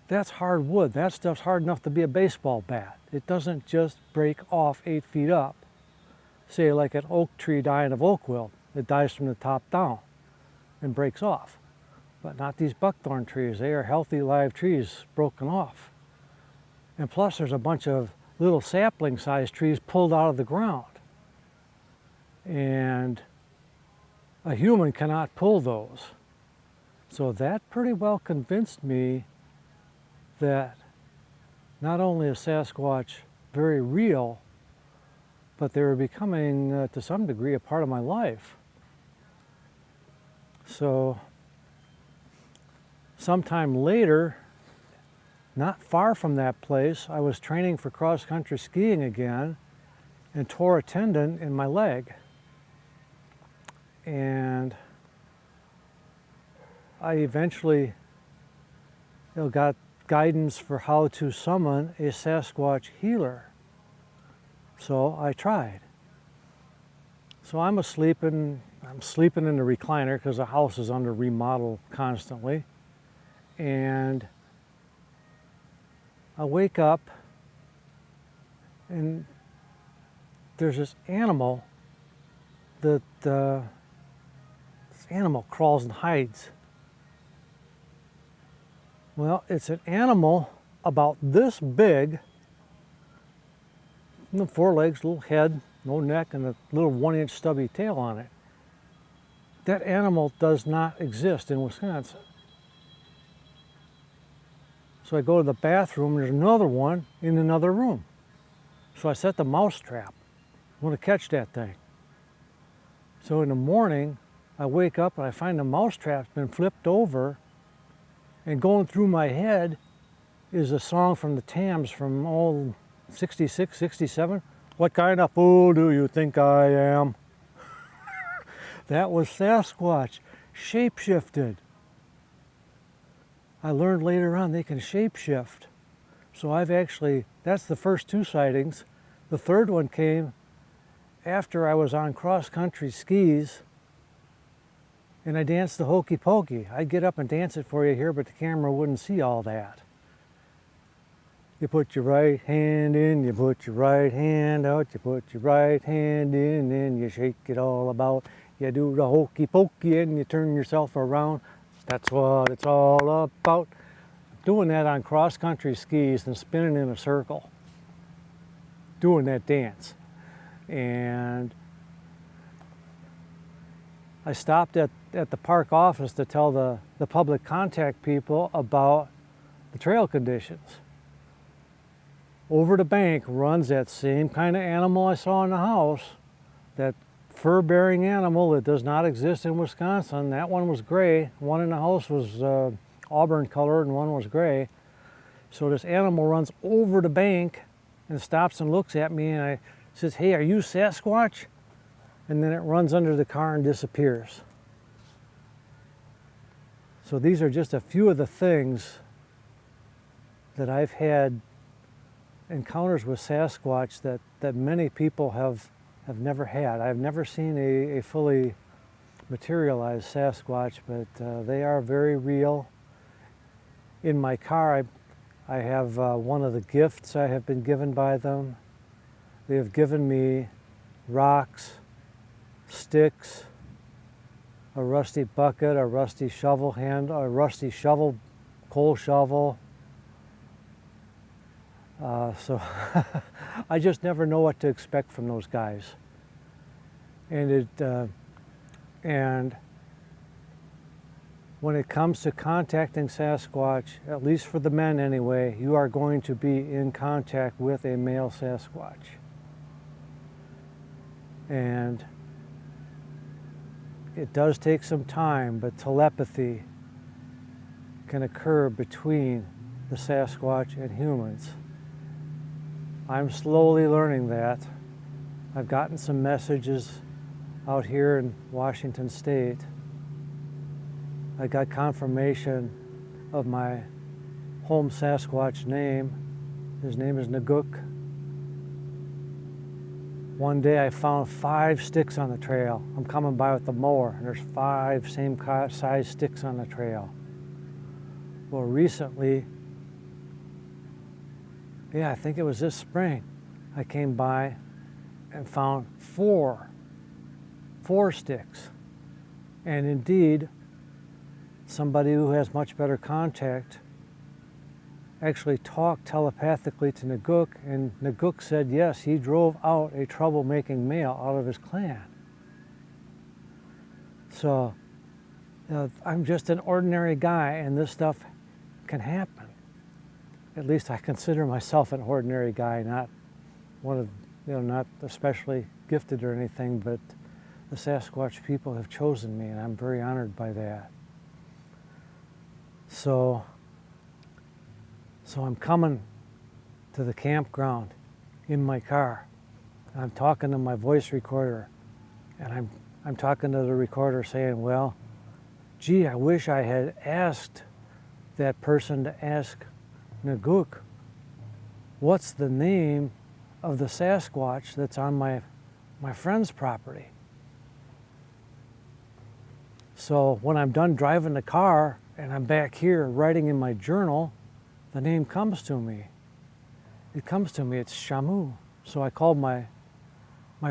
That's hard wood. That stuff's hard enough to be a baseball bat. It doesn't just break off 8 feet up. Say like an oak tree dying of oak wilt. It dies from the top down and breaks off. But not these buckthorn trees. They are healthy live trees broken off. And plus there's a bunch of little sapling-sized trees pulled out of the ground. And a human cannot pull those. So that pretty well convinced me that not only is Sasquatch very real, but they were becoming, to some degree, a part of my life. So sometime later, not far from that place, I was training for cross-country skiing again and tore a tendon in my leg. And I eventually got guidance for how to summon a Sasquatch healer. So I tried. So I'm sleeping in the recliner because the house is under remodel constantly. And I wake up and there's this animal that this animal crawls and hides. Well, it's an animal about this big, 4 legs, little head, no neck, and a little 1-inch stubby tail on it. That animal does not exist in Wisconsin. So I go to the bathroom, there's another one in another room. So I set the mouse trap. I want to catch that thing. So in the morning, I wake up and I find the mouse trap's been flipped over, and going through my head is a song from the Tams from 66, 67. What kind of fool do you think I am? That was Sasquatch, shape-shifted. I learned later on they can shapeshift. So that's the first 2 sightings. The third one came after I was on cross-country skis and I danced the hokey pokey. I'd get up and dance it for you here, but the camera wouldn't see all that. You put your right hand in, you put your right hand out, you put your right hand in, and you shake it all about. You do the hokey pokey and you turn yourself around. That's what it's all about. Doing that on cross-country skis and spinning in a circle. Doing that dance. And I stopped at the park office to tell the public contact people about the trail conditions. Over the bank runs that same kind of animal I saw in the house, that fur-bearing animal that does not exist in Wisconsin. That one was gray. One in the house was auburn colored and one was gray. So this animal runs over the bank and stops and looks at me and I says, "Hey, are you Sasquatch?" And then it runs under the car and disappears. So these are just a few of the things that I've had encounters with Sasquatch that many people have never had. I've never seen a fully materialized Sasquatch, but they are very real. In my car, I have one of the gifts I have been given by them. They have given me rocks, sticks, a rusty bucket, a rusty shovel handle, a rusty shovel, coal shovel. So I just never know what to expect from those guys. And when it comes to contacting Sasquatch, at least for the men anyway, you are going to be in contact with a male Sasquatch. And it does take some time, but telepathy can occur between the Sasquatch and humans. I'm slowly learning that. I've gotten some messages out here in Washington State. I got confirmation of my home Sasquatch name. His name is Naguk. One day I found 5 sticks on the trail. I'm coming by with the mower and there's 5 same size sticks on the trail. Well, recently, I think it was this spring, I came by and found 4 sticks. And indeed, somebody who has much better contact actually talked telepathically to Naguk, and Naguk said yes, he drove out a troublemaking male out of his clan. So I'm just an ordinary guy and this stuff can happen. At least I consider myself an ordinary guy, not one of, not especially gifted or anything, but the Sasquatch people have chosen me and I'm very honored by that. So I'm coming to the campground in my car. I'm talking to my voice recorder and I'm talking to the recorder saying, well, gee, I wish I had asked that person to ask Naguk, what's the name of the Sasquatch that's on my friend's property? So when I'm done driving the car and I'm back here writing in my journal, the name comes to me. It comes to me, it's Shamu. So I called my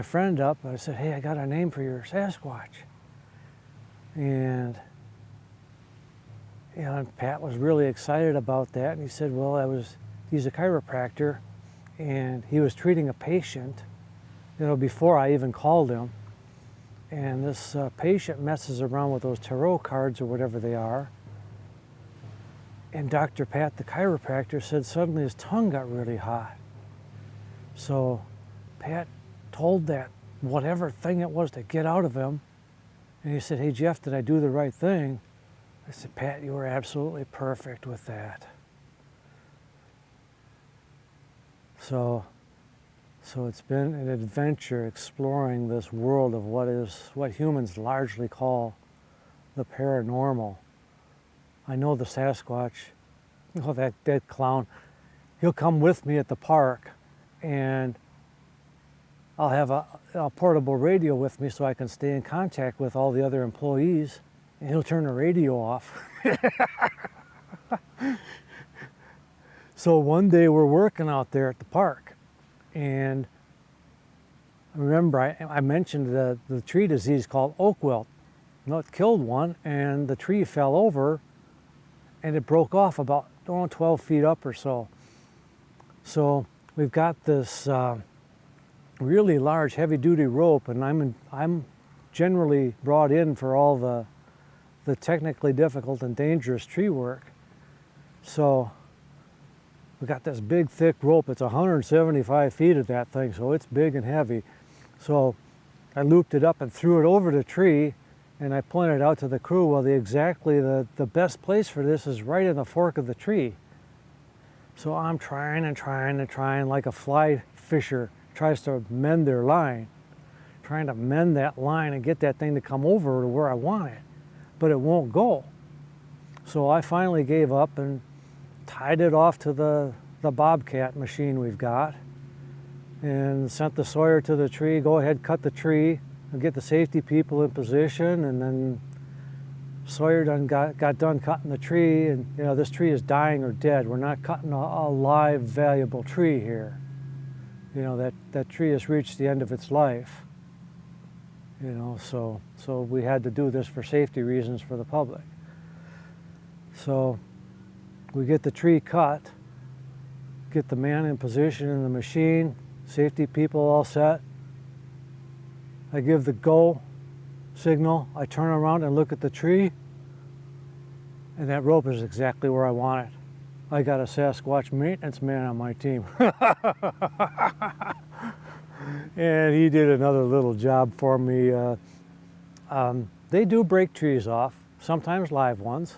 friend up and I said, hey, I got a name for your Sasquatch. And Pat was really excited about that, and he said, well, he's a chiropractor, and he was treating a patient, before I even called him. And this patient messes around with those tarot cards or whatever they are. And Dr. Pat, the chiropractor, said suddenly his tongue got really hot. So Pat told that whatever thing it was to get out of him. And he said, hey, Jeff, did I do the right thing? I said, Pat, you were absolutely perfect with that. So it's been an adventure exploring this world of what humans largely call the paranormal. I know the Sasquatch, oh, that clown, he'll come with me at the park, and I'll have a portable radio with me so I can stay in contact with all the other employees, and he'll turn the radio off. So one day we're working out there at the park, and remember I mentioned the tree disease called oak wilt. No, it killed one, and the tree fell over, and it broke off about 12 feet up or so. So we've got this really large, heavy-duty rope, and I'm generally brought in for all the technically difficult and dangerous tree work. So we got this big, thick rope. It's 175 feet of that thing, so it's big and heavy. So I looped it up and threw it over the tree, and I pointed out to the crew, well, the best place for this is right in the fork of the tree. So I'm trying and trying and trying, like a fly fisher tries to mend their line, trying to mend that line and get that thing to come over to where I want it, but it won't go. So I finally gave up and tied it off to the bobcat machine we've got, and sent the sawyer to the tree, go ahead, cut the tree, and get the safety people in position, and then Sawyer got done cutting the tree, and you know, this tree is dying or dead. We're not cutting a live, valuable tree here. You know, that tree has reached the end of its life. You know, so we had to do this for safety reasons for the public. So we get the tree cut, get the man in position in the machine, safety people all set. I give the go signal, I turn around and look at the tree, and that rope is exactly where I want it. I got a Sasquatch maintenance man on my team. And he did another little job for me. They do break trees off, sometimes live ones.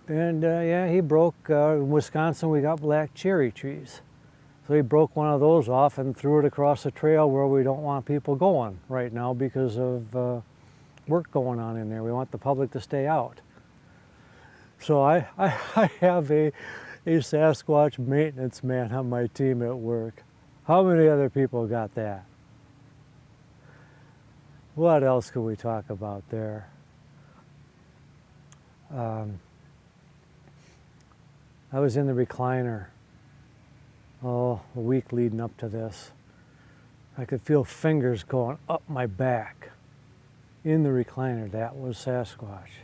And yeah, he broke, in Wisconsin we got black cherry trees. So he broke one of those off and threw it across the trail where we don't want people going right now because of work going on in there. We want the public to stay out. So I have a Sasquatch maintenance man on my team at work. How many other people got that? What else can we talk about there? I was in the recliner, a week leading up to this. I could feel fingers going up my back. In the recliner, that was Sasquatch.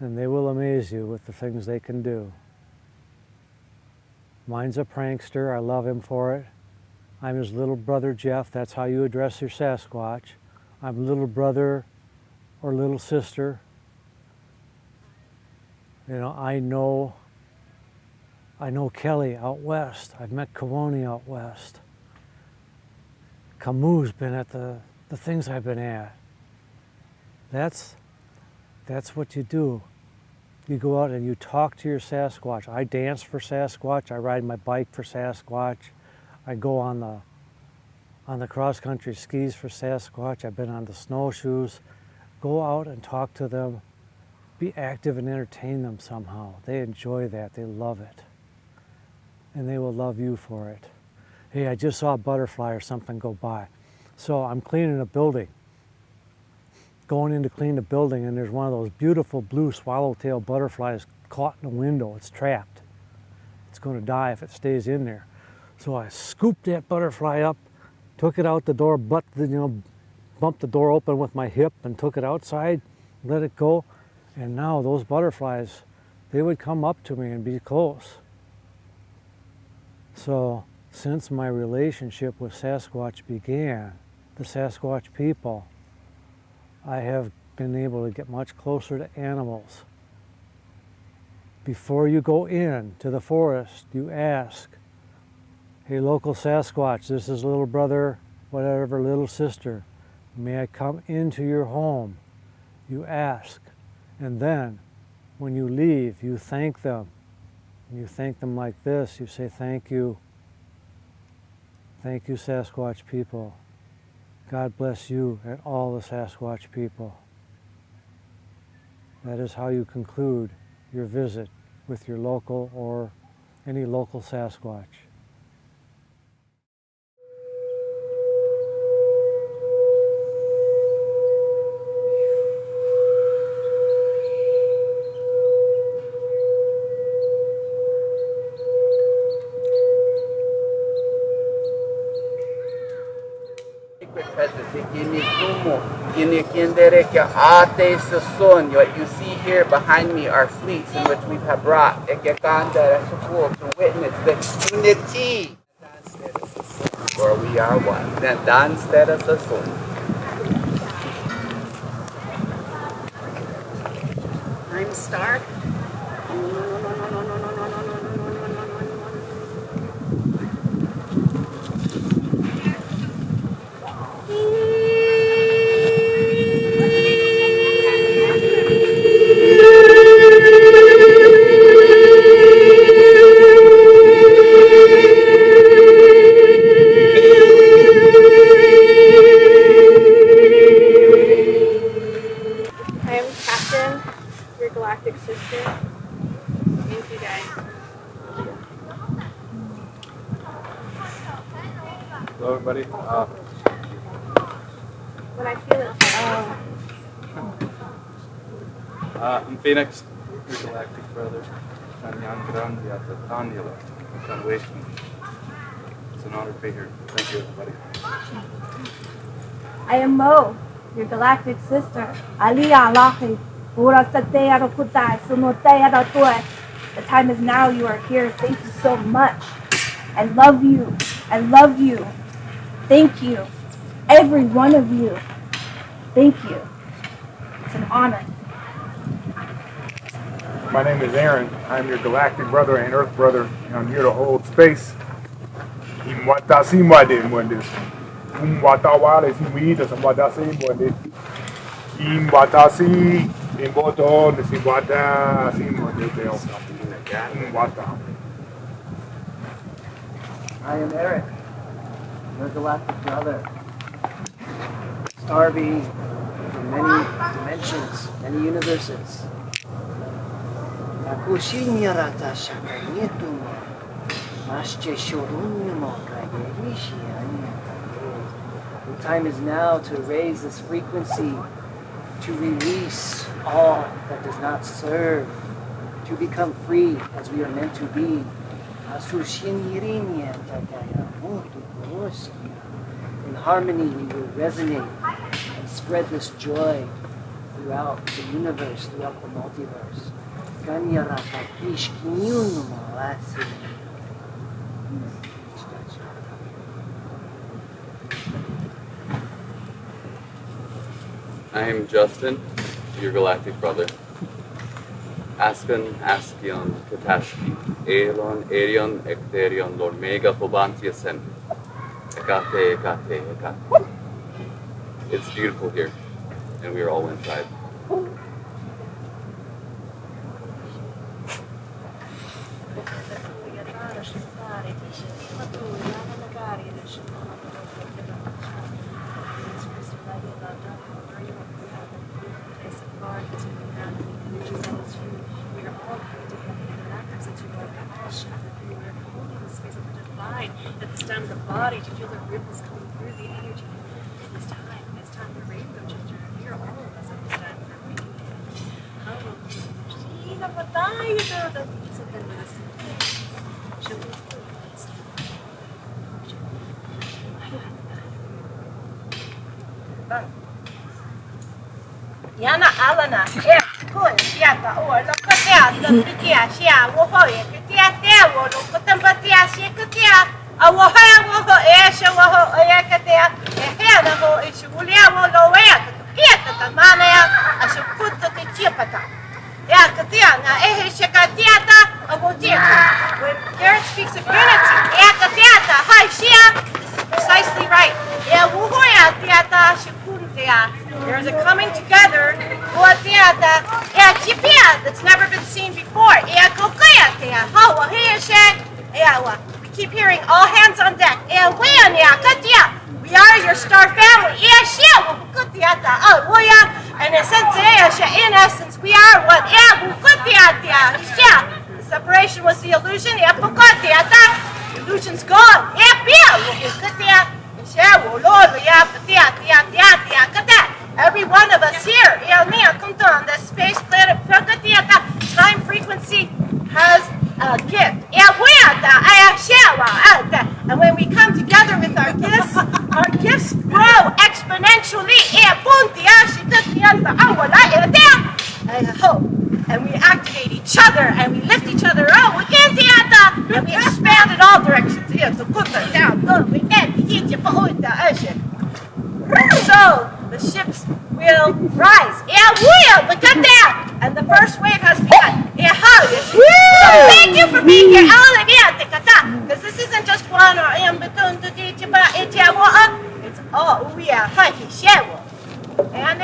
And they will amaze you with the things they can do. Mine's a prankster, I love him for it. I'm his little brother Jeff, that's how you address your Sasquatch. I'm little brother or little sister. You know, I know Kelly out west. I've met Kawoni out west. Camus' been at the things I've been at. That's what you do. You go out and you talk to your Sasquatch. I dance for Sasquatch. I ride my bike for Sasquatch. I go on the cross-country skis for Sasquatch. I've been on the snowshoes. Go out and talk to them. Be active and entertain them somehow. They enjoy that. They love it. And they will love you for it. Hey, I just saw a butterfly or something go by. So I'm cleaning a building. Going in to clean the building, and there's one of those beautiful blue swallowtail butterflies caught in the window. It's trapped. It's going to die if it stays in there. So I scooped that butterfly up, took it out the door, bumped the door open with my hip and took it outside, let it go. And now those butterflies, they would come up to me and be close. So since my relationship with Sasquatch began, the Sasquatch people, I have been able to get much closer to animals. Before you go in to the forest, you ask, hey, local Sasquatch, this is little brother, whatever, little sister, may I come into your home? You ask. And then, when you leave, you thank them. You thank them like this. You say, thank you. Thank you, Sasquatch people. God bless you and all the Sasquatch people. That is how you conclude your visit with your local or any local Sasquatch. What you see here behind me are fleets in which we have brought to witness the unity. For we are one. Then dance that is a son. I'm Star. Hello, everybody. When I feel it. I'm Phoenix, your galactic brother. It's an honor to be here. Thank you, everybody. I am Mo, your galactic sister. The time is now. You are here. Thank you so much. I love you. I love you. Thank you. Every one of you. Thank you. It's an honor. My name is Aaron. I'm your galactic brother and Earth brother, and I'm here to hold space. I am Eric, your galactic brother. Star being from many dimensions, many universes. The time is now to raise this frequency, to release all that does not serve, to become free as we are meant to be. In harmony, we will resonate and spread this joy throughout the universe, throughout the multiverse. I am Justin, your galactic brother. Aspen, Askion, Katashki, Elon, Arion, Ecterion, Lord Mega, Phobantia Sen. Ekate, Ekate, Ekate. It's beautiful here, and we are all inside. At the stem of the body to feel the ripples coming through the energy. It's time for Rainbow Chapter. Here, all of us understand for me. Yana Alana, Kun, Yata, or Lokatia, the Pitia, Shia, Wohoya, Pitia, or Lokotambatia, Shikatia, a Woha, Asha, Woho, Ayakatia, a Hanaho, Ishulia, Loya, Pieta, the Manaya, I should put the Chipata. Yakatiana, Ehishakatiata, a Wotia. When Garrett speaks of unity, Yakatiata, hi, Shia, this is precisely right. Yeah, Wohoya, Tiata, Shikuntia. There's a coming together that's never been seen before. We keep hearing all hands on deck. We are your star family. And in essence, we are what? The separation was the illusion. The illusion's gone. Every one of us here, the space planet, time frequency has a gift. And when we come together with our gifts grow exponentially. And we activate each other, and we lift each other up, and we expand in all directions. And so the ships will rise. Look at that! And the first wave has begun. So thank you for being here. Because this isn't just one or it's all we are. And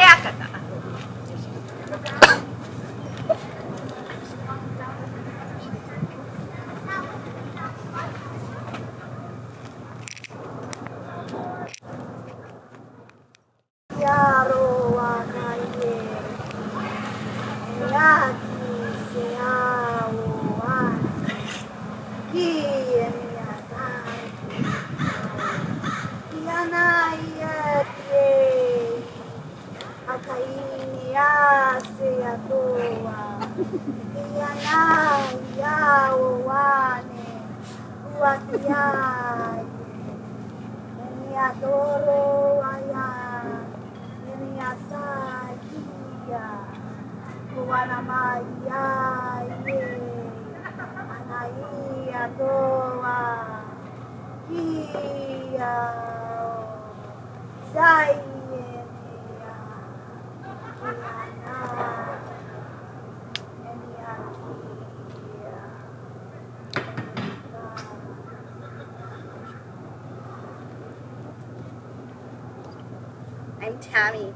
I'm Tammy,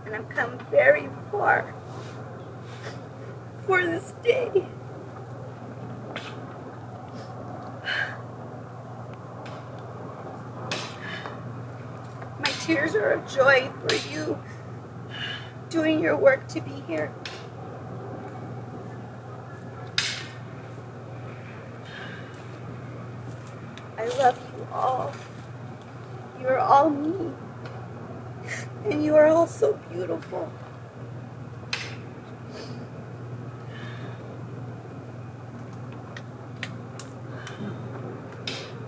and I've come very far for this day. My tears are of joy for you doing your work to be here. I love you all. You are all me, and you are all so beautiful.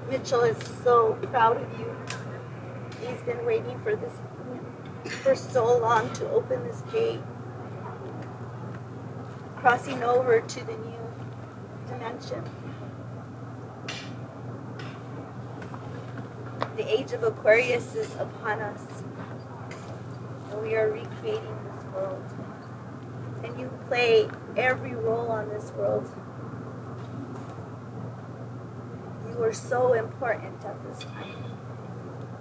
Mitchell is so proud of you. He's been waiting for this for so long to open this gate, crossing over to the new dimension. The age of Aquarius is upon us, and we are recreating this world. And you play every role on this world. You are so important at this time.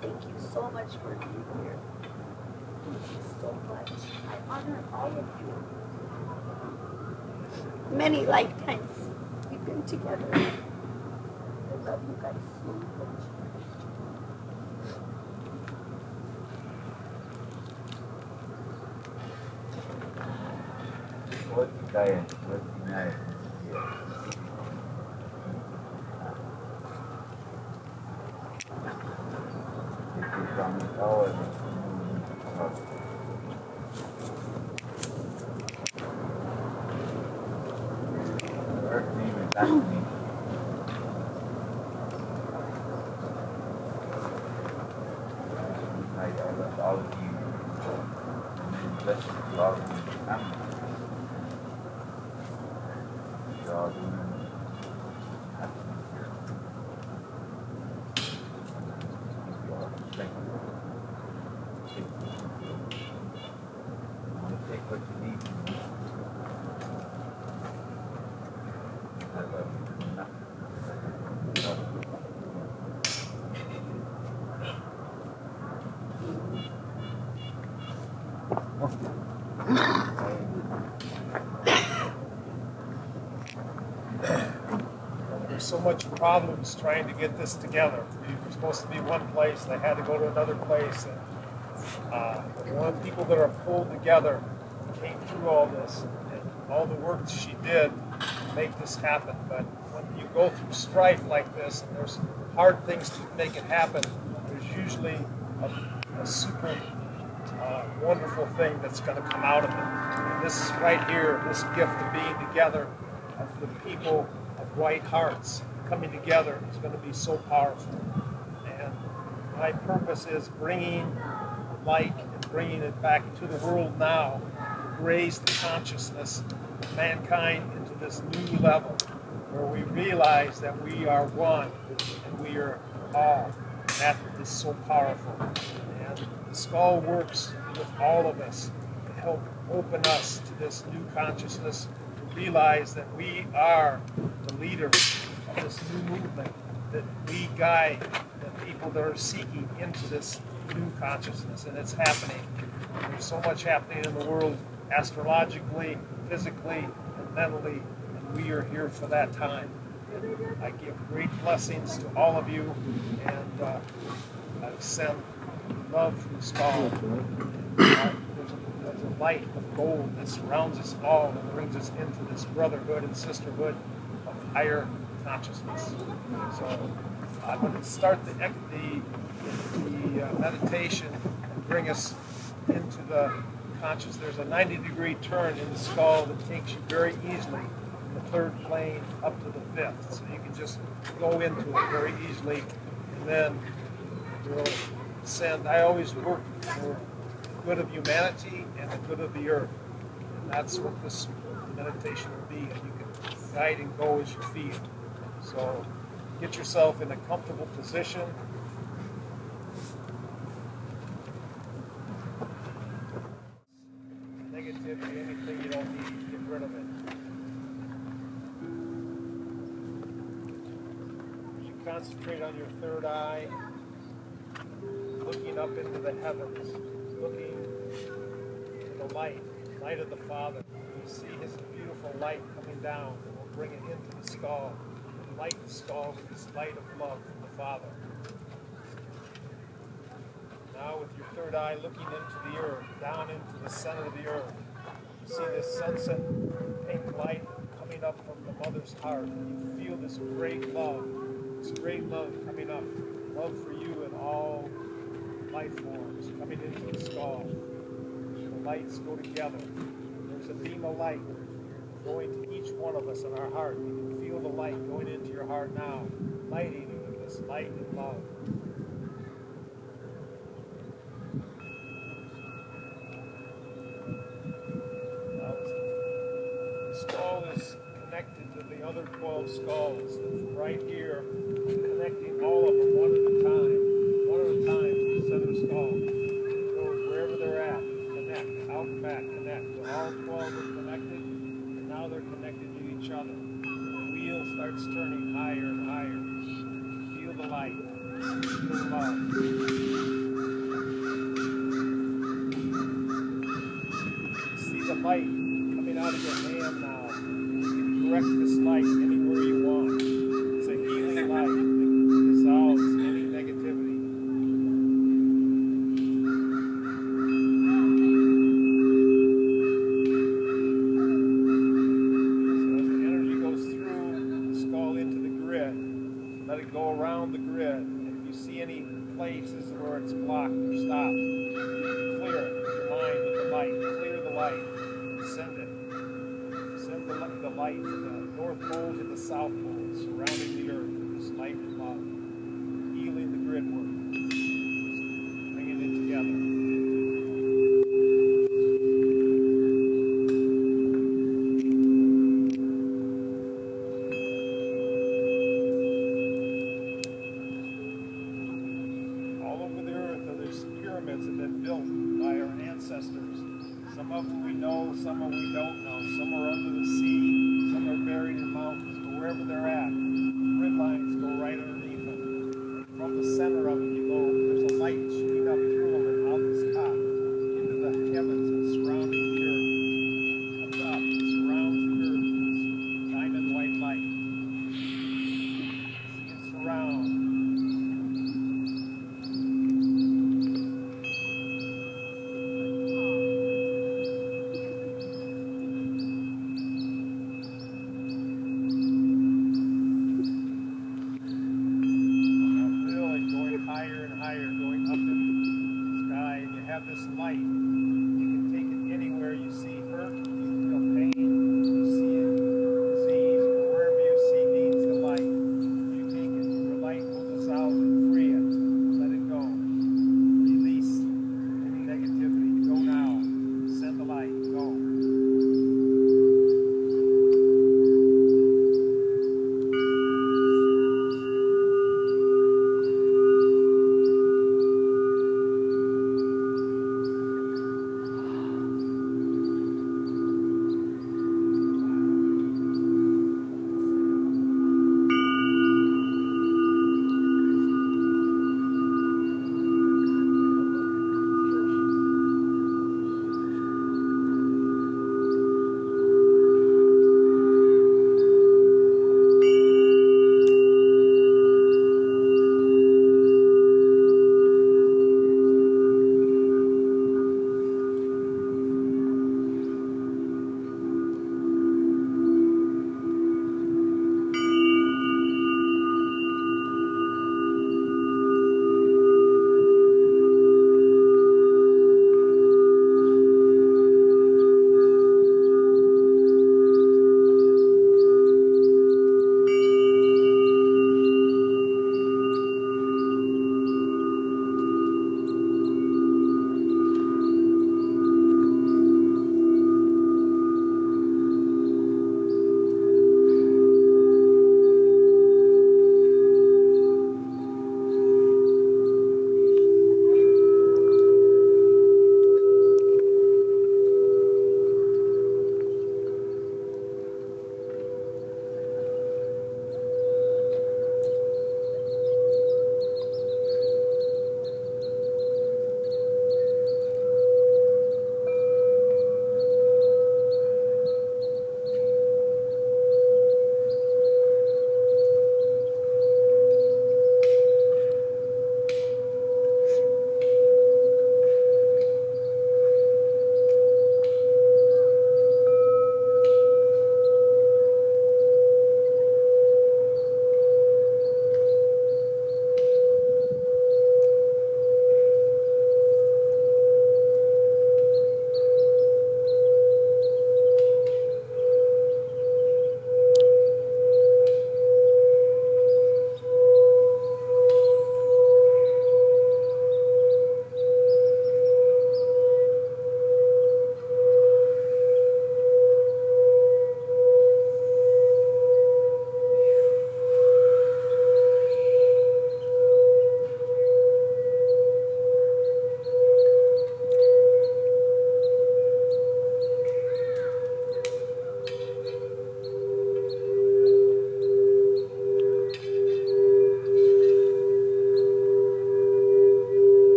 Thank you so much for being here. Thank you so much. I honor all of you. Many lifetimes we've been together. I love you guys so much. There's so much problems trying to get this together. We were supposed to be one place, they had to go to another place. And One people that are pulled together came through all this, and all the work she did to make this happen. But when you go through strife like this, and there's hard things to make it happen, there's usually a super wonderful thing that's going to come out of it. And this is right here, this gift of being together, of the people of white hearts coming together is going to be so powerful. And my purpose is bringing light and bringing it back to the world now, to raise the consciousness of mankind into this new level where we realize that we are one and we are all. And that is so powerful. And the skull works with all of us to help open us to this new consciousness, to realize that we are the leaders of this new movement, that we guide the people that are seeking into this new consciousness, and it's happening. There's so much happening in the world, astrologically, physically, and mentally, and we are here for that time. And I give great blessings to all of you, and I send love from the skull. There's a light of gold that surrounds us all and brings us into this brotherhood and sisterhood of higher consciousness. So I'm going to start the meditation and bring us into the conscious. There's a 90-degree turn in the skull that takes you very easily from the third plane up to the fifth. So you can just go into it very easily, and then you'll ascend. I always work for the good of humanity and the good of the earth. And that's what this meditation will be. And you can guide and go as you feel. So get yourself in a comfortable position. Negativity, anything you don't need, get rid of it. As you concentrate on your third eye, looking up into the heavens, looking to the light of the Father. You see His beautiful light coming down, and we'll bring it into the skull. Light the skull with this light of love from the Father. Now with your third eye looking into the earth, down into the center of the earth, you see this sunset pink light coming up from the mother's heart. And you feel this great love coming up. Love for you and all life forms coming into the skull. The lights go together. There's a beam of light going to each one of us in our heart. You can feel the light going into your heart now, lighting you with this light and love. Now, the skull is connected to the other 12 skulls. It's right here, connecting all of them one at a time to the center skull. Go wherever they're at, connect, out and back, connect. So all 12 are connected. Now they're connected to each other. The wheel starts turning higher and higher. Feel the light. Feel the love. You see the light coming out of your hand now. You can direct this light anywhere you want. It's a healing light that dissolves any negativity. Around the grid, and if you see any places where it's blocked or stopped, you can clear it with your mind with the light. Clear the light. Send it. Send the light from the North Pole to the South Pole, surrounding the earth with this light and love. Healing the grid work. Bringing it together. Some of we don't know. Some are under the sea. Some are buried in mountains. But wherever they're at, grid lines go right underneath them. And from the center of them, there's a light shooting up through them and out this top into the heavens and surrounding the earth. Comes up, surrounds the earth with this diamond white light. See it surround. have this light. You can take it anywhere you see hurt, you feel pain, you see disease, or wherever you see needs the light. You take it. Your light will dissolve it, free it, let it go. Release any negativity. Go now. Send the light. Go.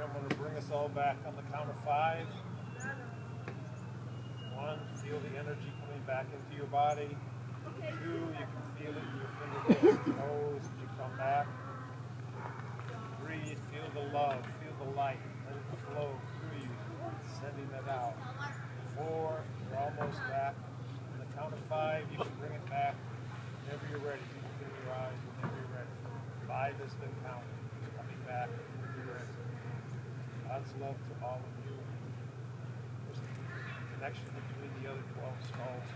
I'm going to bring us all back on the count of 5. 1, feel the energy coming back into your body. 2, you can feel it in your fingertips and toes as you come back. 3, feel the love, feel the light, let it flow through you, sending it out. 4, you're almost back. On the count of 5, you can bring it back whenever you're ready. You can open your eyes whenever you're ready. 5 has been counted. Coming back whenever you're ready. God's love to all of you. There's a connection between the other 12 skulls.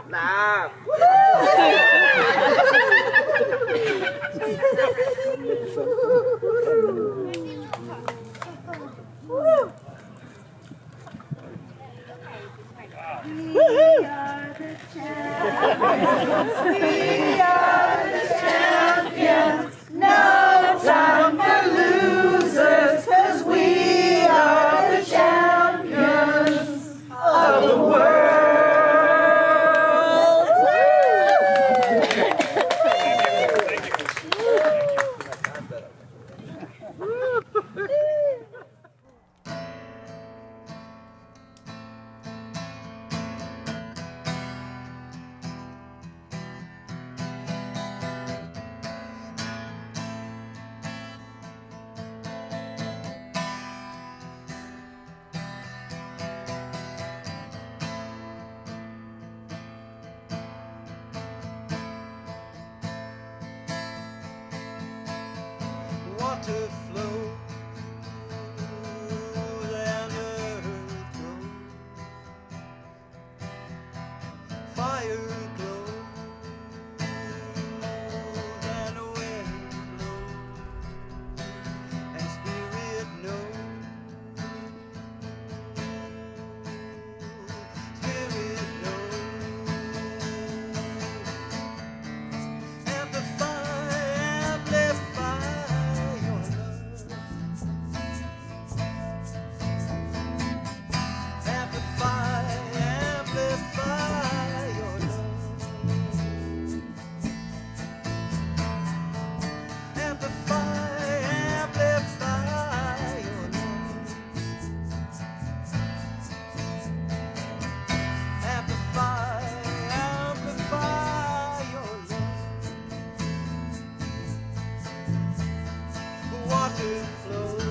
Nah. We are the champions. We are the champions. No time for losers, 'cause we are the champions of the world. Water flows and earth grows. Fire glows and the wind blows and spirit knows. Spirit knows. Amplify, amplify your love. Amplify, amplify your love. Amplify, amplify your love. Amplify, amplify your love. Water flows.